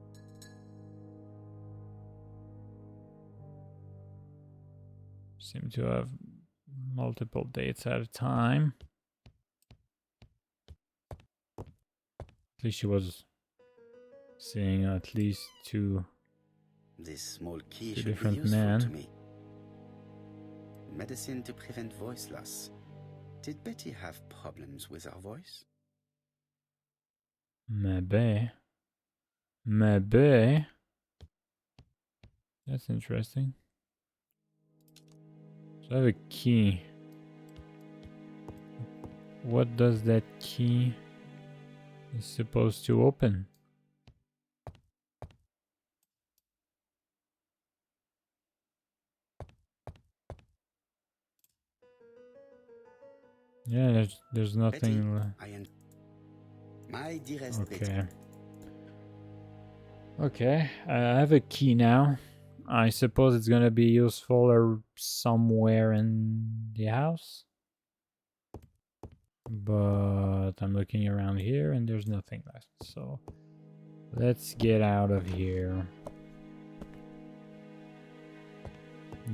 Seem to have multiple dates at a time. At least she was seeing at least 2 This small key Two should be different useful men. to me. Medicine to prevent voice loss. Did Betty have problems with her voice? Maybe. That's interesting. So I have a key. What does that key is supposed to open? Yeah, there's nothing. Betty, my dearest Betty. Okay. Okay, I have a key now. I suppose it's gonna be useful or somewhere in the house. But I'm looking around here and there's nothing left. So let's get out of here.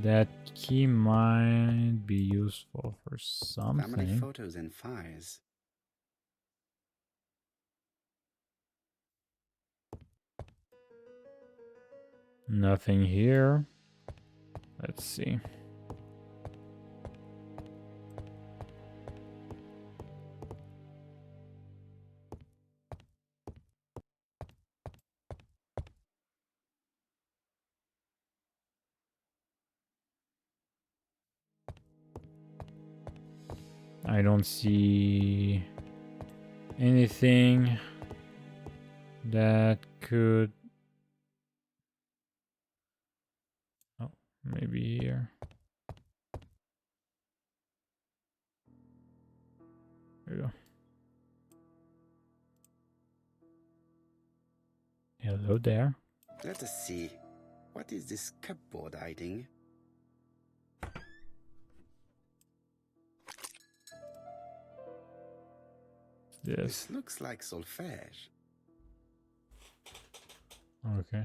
That key might be useful for Family something. photos and files. Nothing here. Let's see. I don't see anything that could... Oh, maybe here. There we go. Hello there. Let us see. What is this cupboard hiding? This. This looks like solfège. Okay.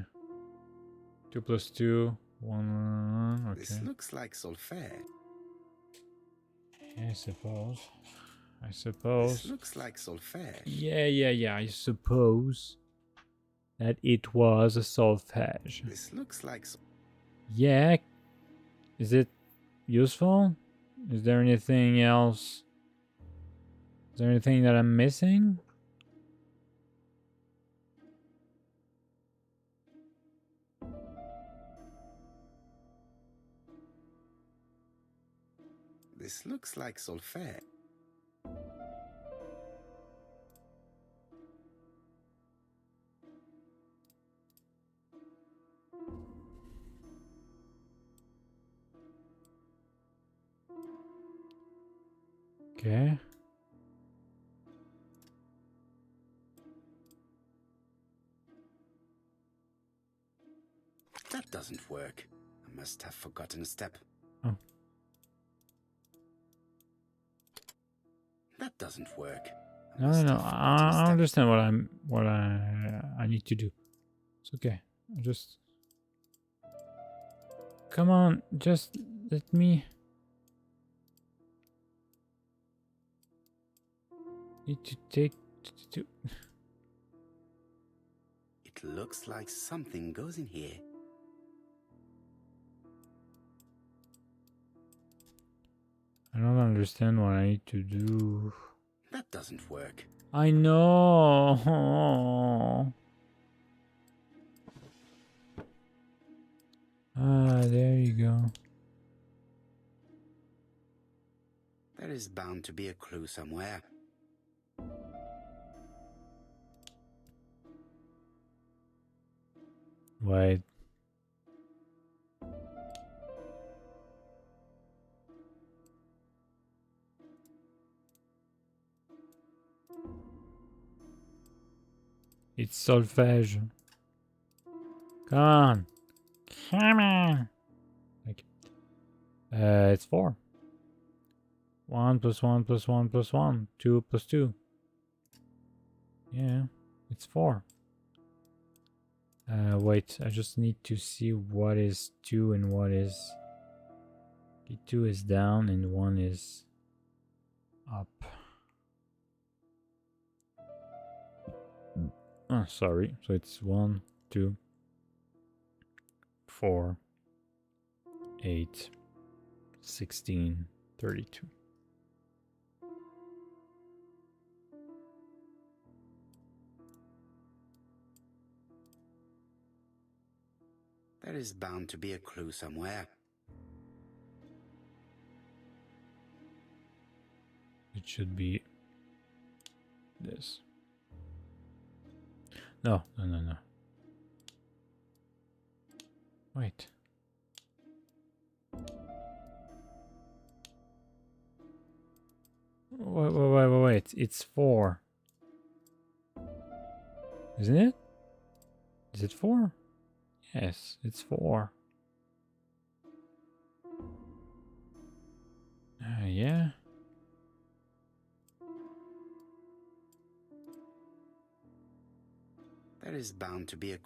2 plus 2. 1. Okay. This looks like solfège. I suppose. I suppose. This looks like solfège. Yeah. I suppose that it was a solfège. This looks like Yeah. Is it useful? Is there anything else? Is there anything that I'm missing? This looks like solfège. Okay. That doesn't work. I must have forgotten a step. Oh. That doesn't work. No. I understand what I need to do. It's okay. Just come on. Just let me. Need to take. It looks like something goes in here. I don't understand what I need to do. That doesn't work. I know. Ah, there you go. There is bound to be a clue somewhere. Wait. It's solfège. Come on. Come on. Like, it's 4. 1 plus 1 plus 1 plus 1. 2 plus 2. Yeah, it's 4. Wait, I just need to see what is 2 and what is... 2 is down and 1 is up. Oh, sorry. So it's 1, 2, 4, 8, 16, 32. There is bound to be a clue somewhere. It should be this. No. Wait. Wait. It's 4. Isn't it? Is it 4? Yes, it's 4. There is bound to be a...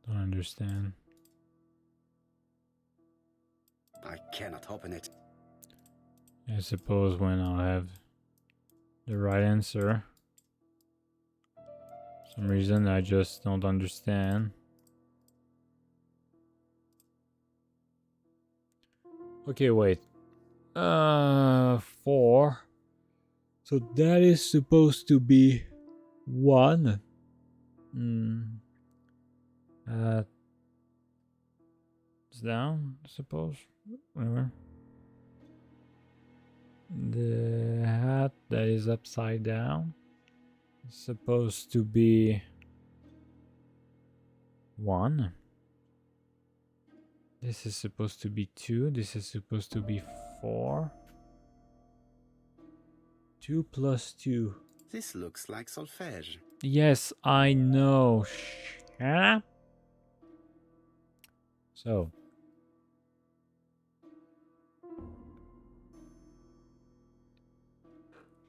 Don't understand. I cannot open it. I suppose when I'll have the right answer. For some reason I just don't understand. Okay, wait. 4. So that is supposed to be 1. It's down, I suppose. Whatever. The hat that is upside down is supposed to be 1. This is supposed to be 2. This is supposed to be 4. 2 plus 2. This looks like solfège. Yes, I know. Shut up. So.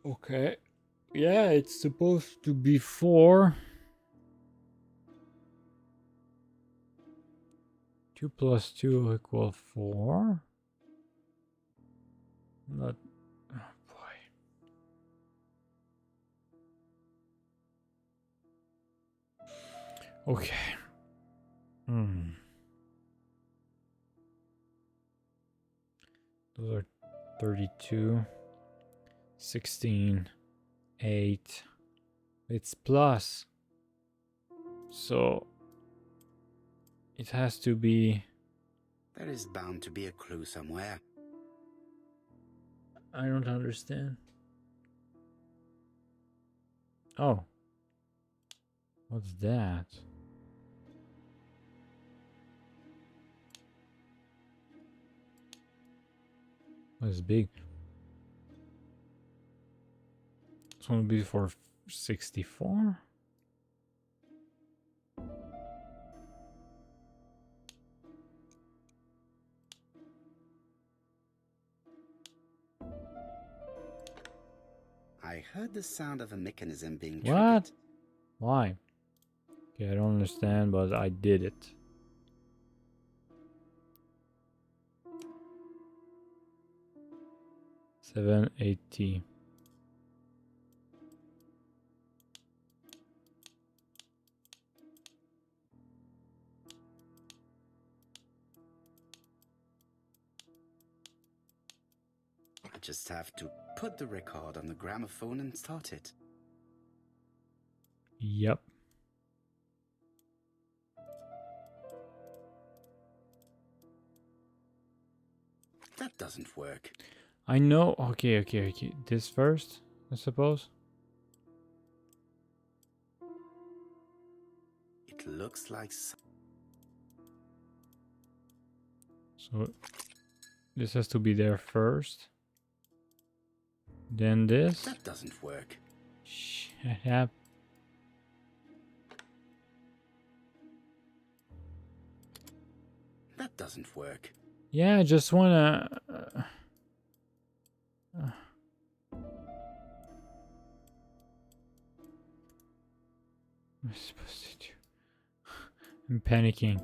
Okay. Yeah, it's supposed to be 4. 2 plus 2 equal 4. Not. Oh boy. Okay. Those are 32. 16. 8. It's plus. So. It has to be... There is bound to be a clue somewhere. I don't understand. Oh. What's that? That's big. This one will be for 64? I heard the sound of a mechanism being What? triggered. Why? Okay, I don't understand, but I did it. $7.80. I just have to put the record on the gramophone and start it. Yep. That doesn't work. I know. Okay. This first, I suppose. It looks like... So this has to be there first. Then this. That doesn't work. Shut up. That doesn't work. Yeah, I just wanna... What am I supposed to do? I'm panicking.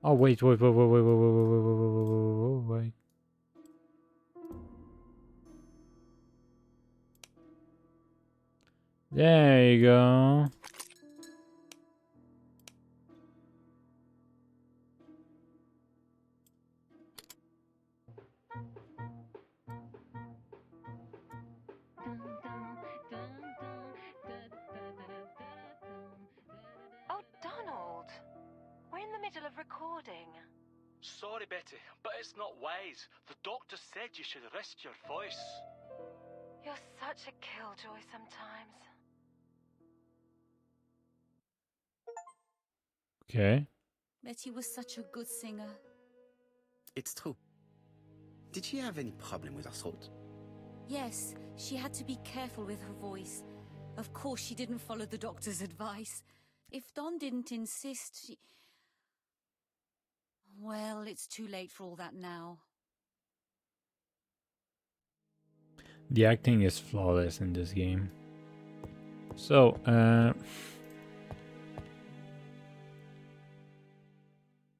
Oh, wait. There you go. Oh, Donald. We're in the middle of recording. Sorry, Betty, but it's not wise. The doctor said you should risk your voice. You're such a killjoy sometimes. Okay. Betty was such a good singer. It's true. Did she have any problem with her throat? Yes, she had to be careful with her voice. Of course, she didn't follow the doctor's advice. If Don didn't insist, she... Well, it's too late for all that now. The acting is flawless in this game. So,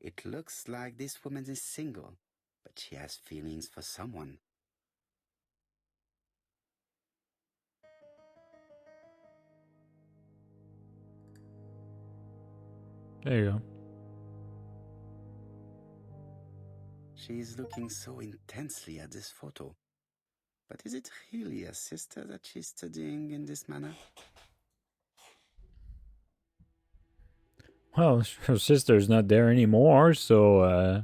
It looks like this woman is single, but she has feelings for someone. there you go. She is looking so intensely at this photo. But is it really a sister that she's studying in this manner? Well, her sister's not there anymore, so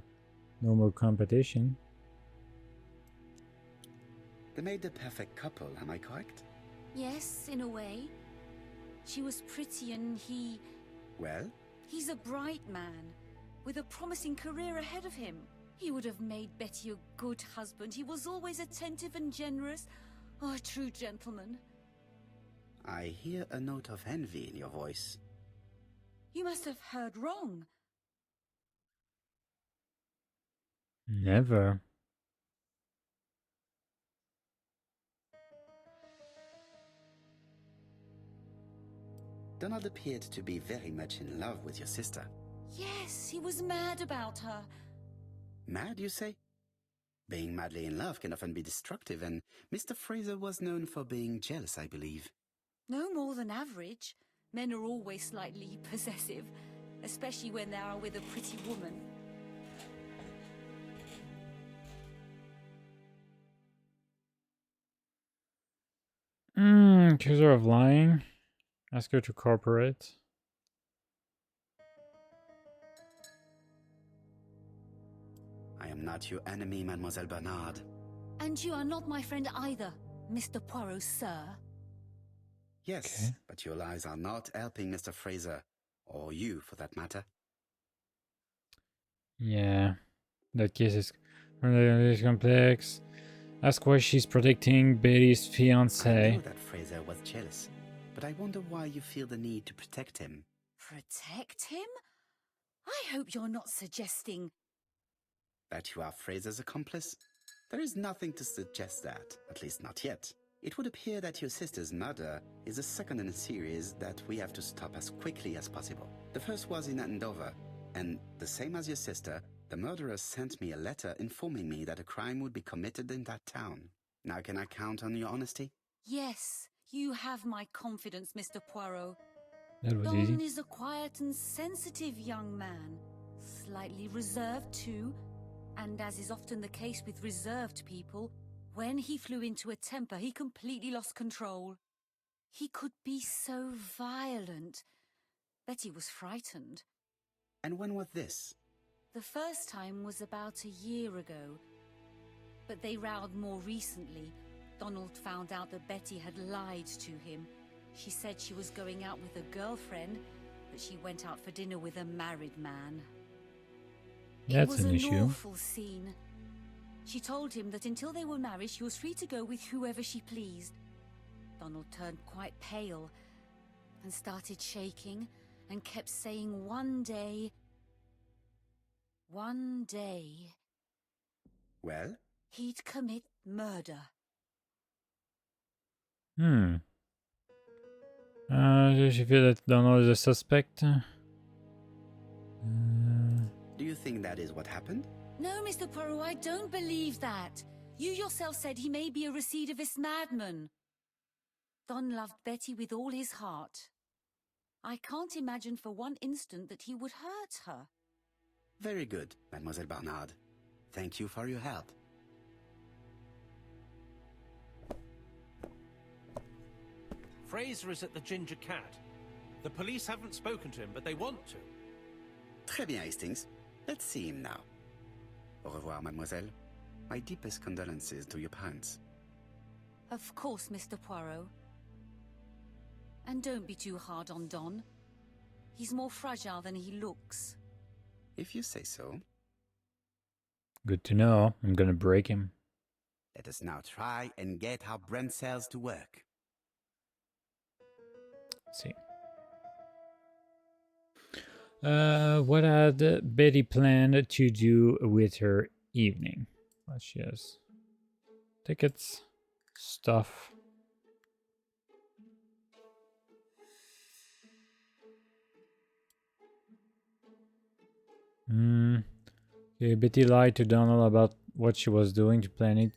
no more competition. They made the perfect couple, am I correct? Yes, in a way. She was pretty and he... Well? He's a bright man, with a promising career ahead of him. He would have made Betty a good husband. He was always attentive and generous. Oh, a true gentleman. I hear a note of envy in your voice. You must have heard wrong. Never. Donald appeared to be very much in love with your sister. Yes, he was mad about her. Mad, you say? Being madly in love can often be destructive, and Mr. Fraser was known for being jealous, I believe. No more than average. Men are always slightly possessive, especially when they are with a pretty woman. Accuse her of lying. Ask her to cooperate. I am not your enemy, Mademoiselle Bernard. And you are not my friend either, Mr. Poirot, sir. Yes, Okay. but your lies are not helping Mr. Fraser, or you for that matter. Yeah, that case is complex. Ask why she's protecting Betty's I fiance. know that Fraser was jealous, but I wonder why you feel the need to protect him. Protect him? I hope you're not suggesting... That you are Fraser's accomplice? There is nothing to suggest that, at least not yet. It would appear that your sister's murder is the second in a series that we have to stop as quickly as possible. The first was in Andover, and the same as your sister, the murderer sent me a letter informing me that a crime would be committed in that town. Now can I count on your honesty? Yes, you have my confidence, Mr. Poirot. That was Don easy. is a quiet and sensitive young man. Slightly reserved, too. And as is often the case with reserved people, when he flew into a temper, he completely lost control. He could be so violent. Betty was frightened. And when was this? The first time was about a year ago. But they rowed more recently. Donald found out that Betty had lied to him. She said she was going out with a girlfriend, but she went out for dinner with a married man. That's an It was issue. an awful scene. She told him that until they were married, she was free to go with whoever she pleased. Donald turned quite pale and started shaking and kept saying one day... Well? he'd commit murder. Does she feel that Donald is a suspect? Do you think that is what happened? No, Mr. Poirot, I don't believe that. You yourself said he may be a recidivist madman. Don loved Betty with all his heart. I can't imagine for one instant that he would hurt her. Very good, Mademoiselle Bernard. Thank you for your help. Fraser is at the Ginger Cat. The police haven't spoken to him, but they want to. Très bien, Hastings. Let's see him now. Au revoir, mademoiselle. My deepest condolences to your parents. Of course, Mr. Poirot. And don't be too hard on Don. He's more fragile than he looks. If you say so. Good to know. I'm gonna break him. Let us now try and get our brain cells to work. Let's see. What had Betty planned to do with her evening? Well, she has tickets, stuff. Okay, Betty lied to Donald about what she was doing to planning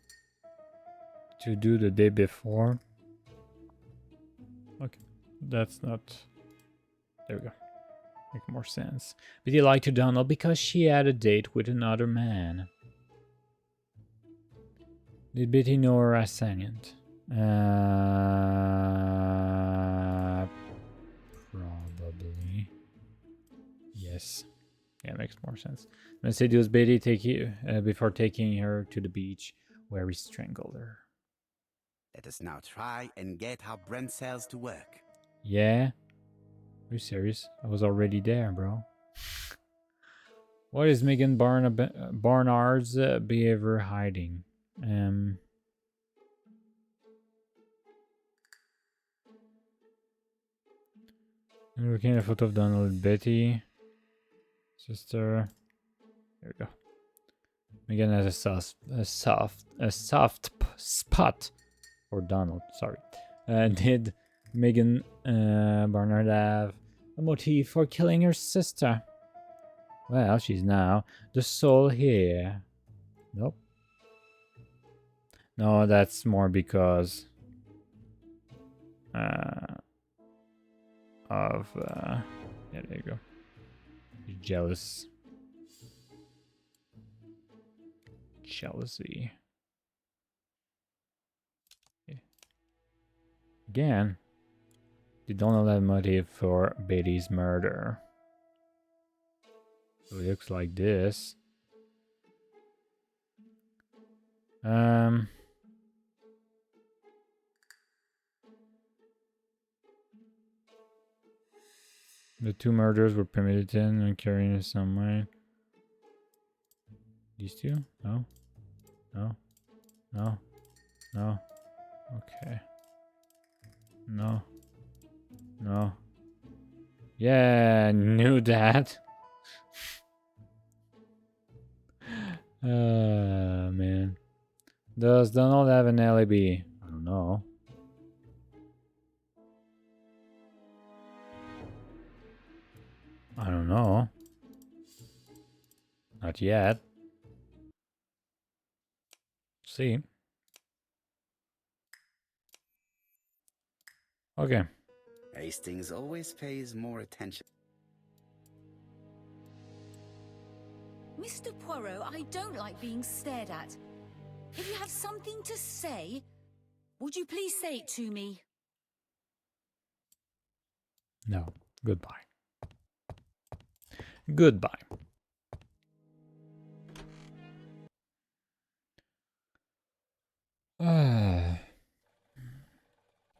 to do the day before. Okay, that's not... There we go. Make more sense. Betty lied to Donald because she had a date with another man. Did Betty know her assignment? Probably. Yes. Yeah, makes more sense. Then seduce Betty before taking her to the beach, where he strangled her. Let us now try and get our brain cells to work. Yeah? Are you serious? I was already there, bro. What is Megan Barnard's behavior hiding? Looking at a photo of Donald and Betty. Sister. There we go. Megan has a soft spot for Donald. Sorry. Did Megan Barnard have a motive for killing her sister? Well, she's now the sole heir. Nope. No, that's more because of yeah, there you go. You're jealous. Jealousy. Okay. Again, they don't have a motive for Betty's murder. So it looks like this. The two murders were premeditated and carried in some way. These two? No? No? No? No? Okay. No. No. Yeah, knew that. Man. Does Donald have an alibi? I don't know. I don't know. Not yet. See. Okay. Hastings always pays more attention. Mr. Poirot, I don't like being stared at. If you have something to say, would you please say it to me? No. Goodbye. Goodbye.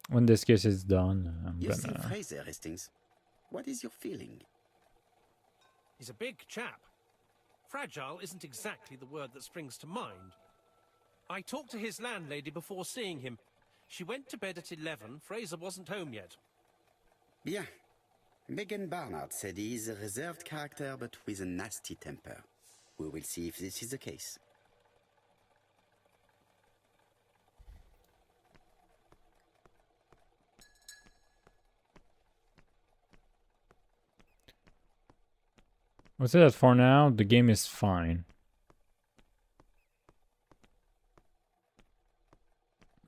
When this case is done, I'm You see gonna... Fraser, Hastings. What is your feeling? He's a big chap. Fragile isn't exactly the word that springs to mind. I talked to his landlady before seeing him. She went to bed at 11. Fraser wasn't home yet. Bien. Megan Barnard said he is a reserved character but with a nasty temper. We will see if this is the case. I'll say that for now, the game is fine.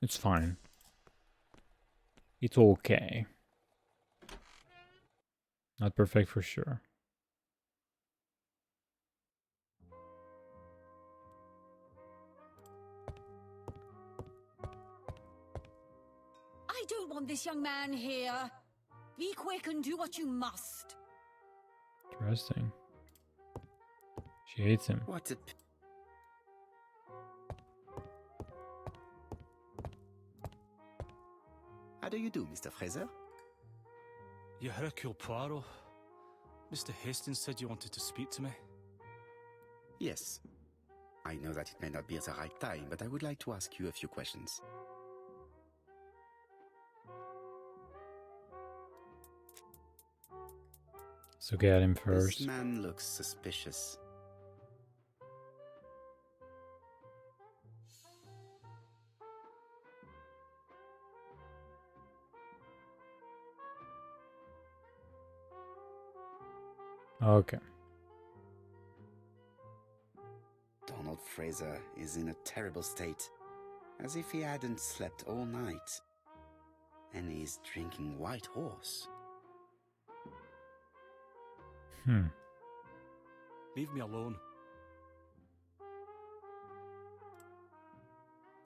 It's fine. It's okay. Not perfect for sure. I don't want this young man here. Be quick and do what you must. Interesting. She hates him. What a... How do you do, Mr. Fraser? You're Hercule Poirot. Mr. Hastings said you wanted to speak to me. Yes. I know that it may not be the right time, but I would like to ask you a few questions. So get him This first. man looks suspicious. Okay. Donald Fraser is in a terrible state, as if he hadn't slept all night. And he's drinking White Horse. Leave me alone.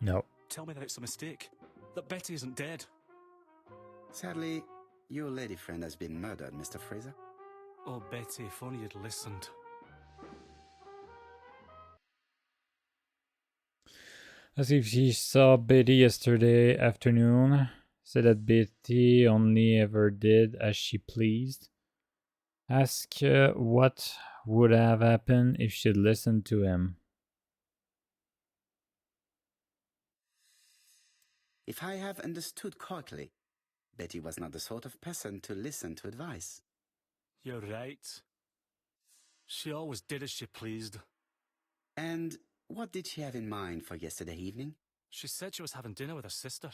No. Tell me that it's a mistake. That Betty isn't dead. Sadly, your lady friend has been murdered, Mr. Fraser. Oh, Betty, if only you'd listened. As if she saw Betty yesterday afternoon. Said that Betty only ever did as she pleased. Ask what would have happened if she'd listened to him. If I have understood correctly, Betty was not the sort of person to listen to advice. You're right. She always did as she pleased. And what did she have in mind for yesterday evening? She said she was having dinner with her sister.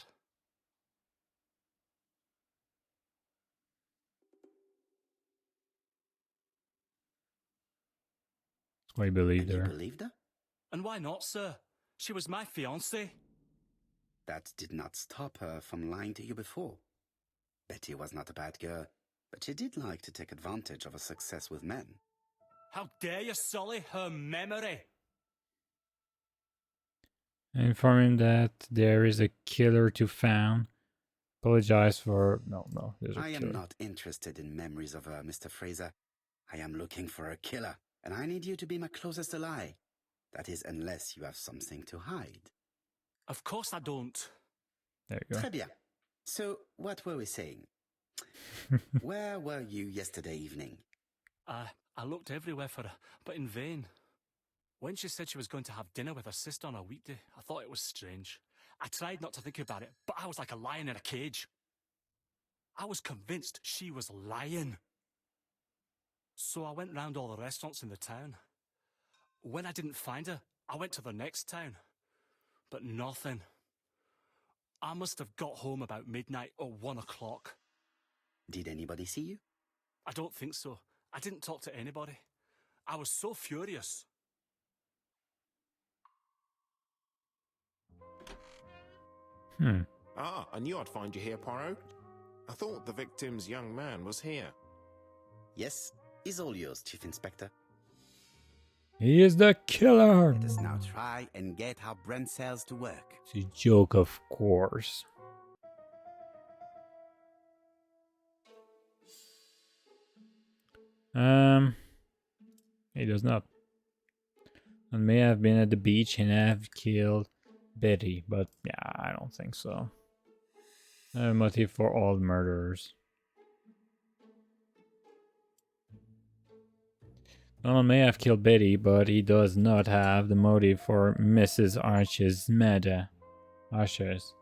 I believed And you her. believed her? And why not, sir? She was my fiancée. That did not stop her from lying to you before. Betty was not a bad girl, but she did like to take advantage of her success with men. How dare you sully her memory? Inform him that there is a killer to found. Apologize for... No, there's a I killer. am not interested in memories of her, Mr. Fraser. I am looking for a killer, and I need you to be my closest ally. That is, unless you have something to hide. Of course I don't. There you go. Très bien. So, what were we saying? Where were you yesterday evening? I looked everywhere for her, but in vain. When she said she was going to have dinner with her sister on a weekday, I thought it was strange. I tried not to think about it, but I was like a lion in a cage. I was convinced she was lying. So I went round all the restaurants in the town. When I didn't find her, I went to the next town. But nothing. I must have got home about midnight or 1 o'clock. Did anybody see you? I don't think so. I didn't talk to anybody. I was so furious. Ah, I knew I'd find you here, Poirot. I thought the victim's young man was here. Yes, he's all yours, Chief Inspector. He is the killer! Let us now try and get our brain cells to work. It's a joke, of course. He does not. And may have been at the beach and have killed Betty, but yeah, I don't think so. A motive for all murderers. Donald may have killed Betty, but he does not have the motive for Mrs. Archer's murder. Ashes.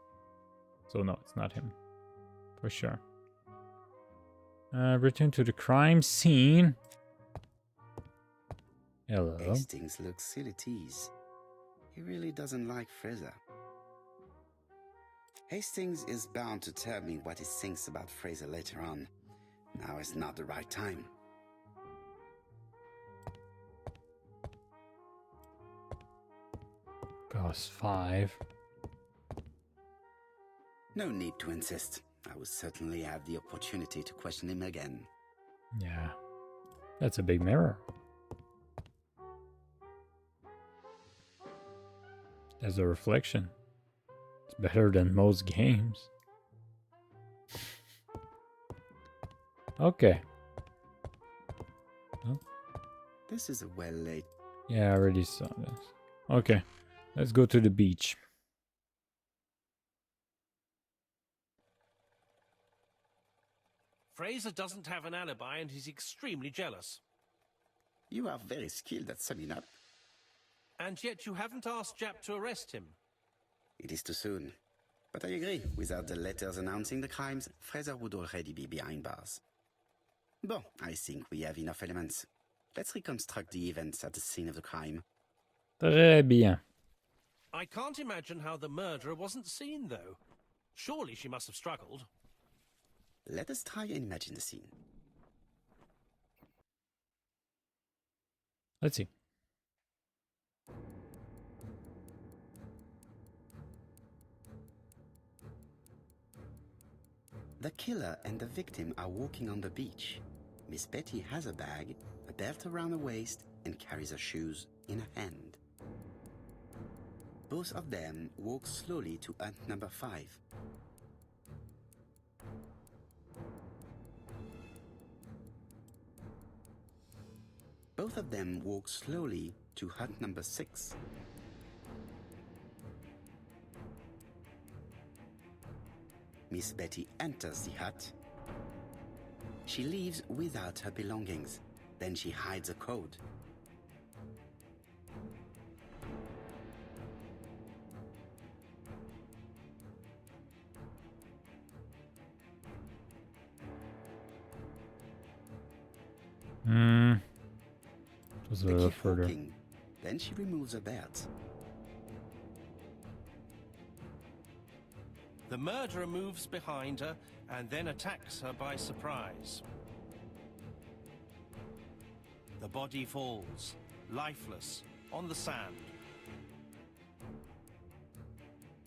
So no, it's not him. For sure. Return to the crime scene. Hello. Hastings looks silly tease. He really doesn't like Fraser. Hastings is bound to tell me what he thinks about Fraser later on. Now is not the right time. Cost 5. No need to insist. I will certainly have the opportunity to question him again. Yeah. That's a big mirror. As a reflection. It's better than most games. Okay. Oh, This is a well-laid... yeah, I already saw this. Okay. Let's go to the beach. Fraser doesn't have an alibi and he's extremely jealous. You are very skilled at summing up. And yet you haven't asked Jap to arrest him. It is too soon. But I agree, without the letters announcing the crimes, Fraser would already be behind bars. Bon, I think we have enough elements. Let's reconstruct the events at the scene of the crime. Très bien. I can't imagine how the murderer wasn't seen, though. Surely she must have struggled. Let us try and imagine the scene. Let's see. The killer and the victim are walking on the beach. Miss Betty has a bag, a belt around her waist, and carries her shoes in her hand. Both of them walk slowly to hut number 5. Both of them walk slowly to hut number 6. Miss Betty enters the hut. She leaves without her belongings. Then she hides a code. It was a They little keep further. walking. Then she removes her belt. The murderer moves behind her and then attacks her by surprise. The body falls, lifeless, on the sand.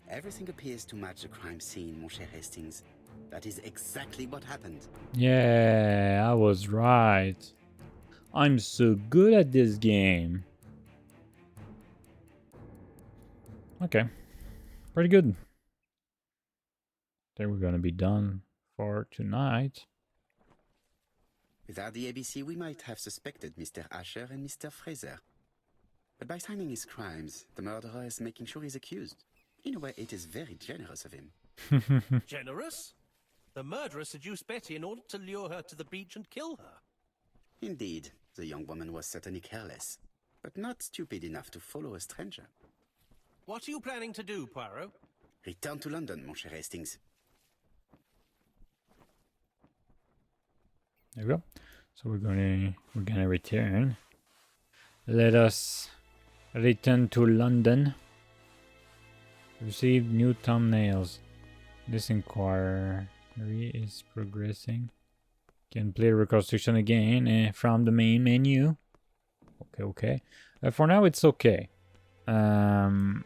Everything appears to match the crime scene, mon cher Hastings. That is exactly what happened. Yeah, I was right. I'm so good at this game. Okay. Pretty good. Then we're gonna be done for tonight. Without the ABC, we might have suspected Mr. Asher and Mr. Fraser. But by timing his crimes, the murderer is making sure he's accused. In a way, it is very generous of him. Generous? The murderer seduced Betty in order to lure her to the beach and kill her. Indeed, the young woman was certainly careless, but not stupid enough to follow a stranger. What are you planning to do, Poirot? Return to London, mon cher Hastings. There we go. So we're gonna return. Let us return to London. Receive new thumbnails. This inquiry is progressing. Can play reconstruction again from the main menu. Okay. For now, it's okay. It's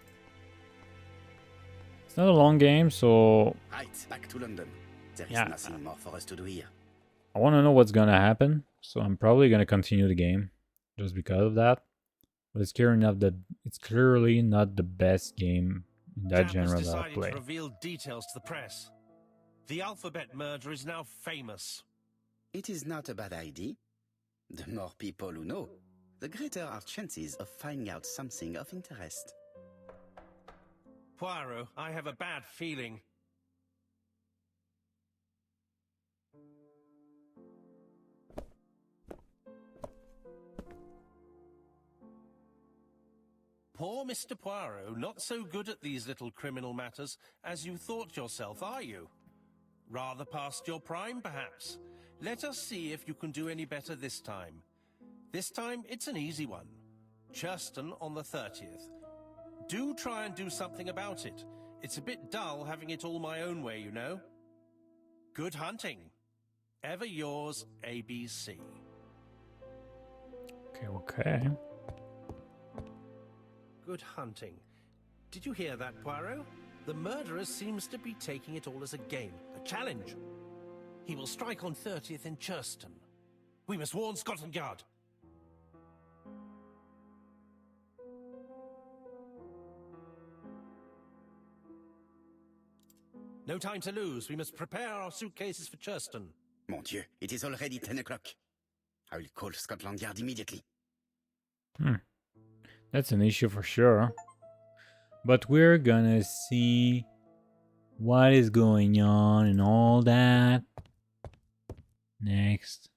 not a long game, so Right, back to London. There is Yeah. nothing more for us to do here. I want to know what's gonna happen. So I'm probably gonna continue the game just because of that. But it's clearly not the best game in that Chap genre has that I decided play. to reveal details to the press. The alphabet murder is now famous. It is not a bad idea. The more people who know, the greater our chances of finding out something of interest. Poirot, I have a bad feeling. Poor Mr. Poirot, not so good at these little criminal matters as you thought yourself, are you? Rather past your prime, perhaps. Let us see if you can do any better this time. This time, it's an easy one. Churston on the 30th. Do try and do something about it. It's a bit dull having it all my own way, you know. Good hunting. Ever yours, ABC. Okay. Good hunting. Did you hear that, Poirot? The murderer seems to be taking it all as a game, a challenge. He will strike on 30th in Churston. We must warn Scotland Yard. No time to lose. We must prepare our suitcases for Churston. Mon Dieu, it is already 10 o'clock. I will call Scotland Yard immediately. That's an issue for sure. But we're gonna see what is going on and all that next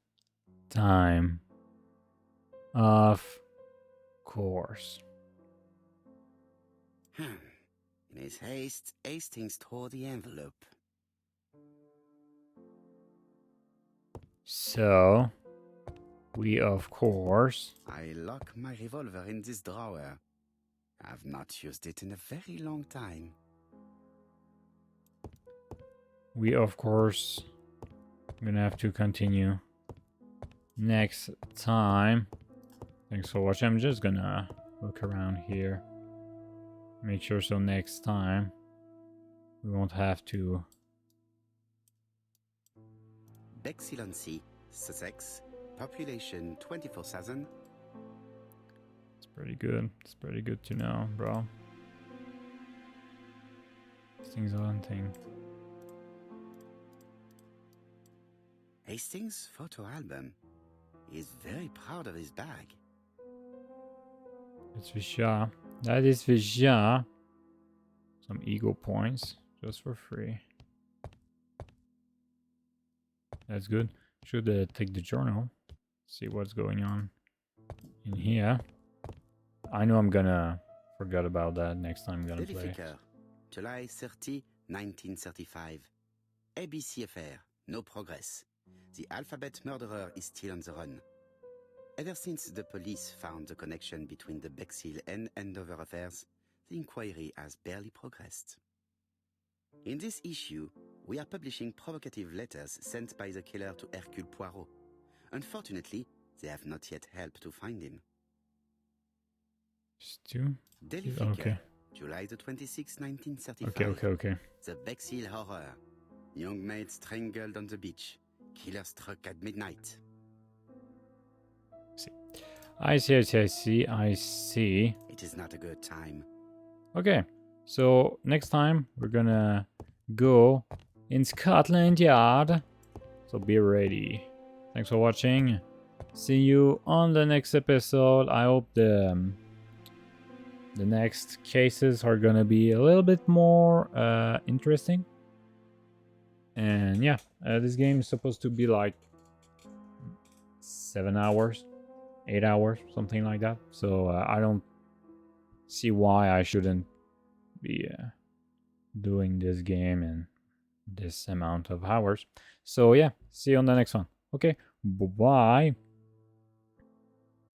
time. Of course. In his haste, Hastings tore the envelope. So, we of course... I lock my revolver in this drawer. I've not used it in a very long time. We of course gonna have to continue next time. Thanks for watching. I'm just gonna look around here. Make sure so next time we won't have to... Bexhill-on-Sea, Sussex, population 24,000. It's pretty good. It's pretty good to know, bro. These things are one thing. Hastings' photo album. He's very proud of his bag. It's Visha. That is Visha. Some ego points just for free. That's good. Should take the journal. See what's going on in here. I know I'm gonna forget about that next time I'm gonna Daily play. Flicker, July 30, 1935. ABC affair, no progress. The alphabet murderer is still on the run. Ever since the police found the connection between the Bexhill and Andover affairs, the inquiry has barely progressed. In this issue, we are publishing provocative letters sent by the killer to Hercule Poirot. Unfortunately, they have not yet helped to find him. Stu? Daily Flicker, Okay. July the 26th, 1935. Okay. The Bexhill Horror. Young maid strangled on the beach. Killer struck at midnight. I see. It is not a good time. Okay, so next time we're gonna go in Scotland Yard. So be ready. Thanks for watching. See you on the next episode. I hope the next cases are gonna be a little bit more interesting. And yeah, this game is supposed to be like 7 hours, 8 hours, something like that. So I don't see why I shouldn't be doing this game in this amount of hours. So yeah, see you on the next one. Okay, bye-bye.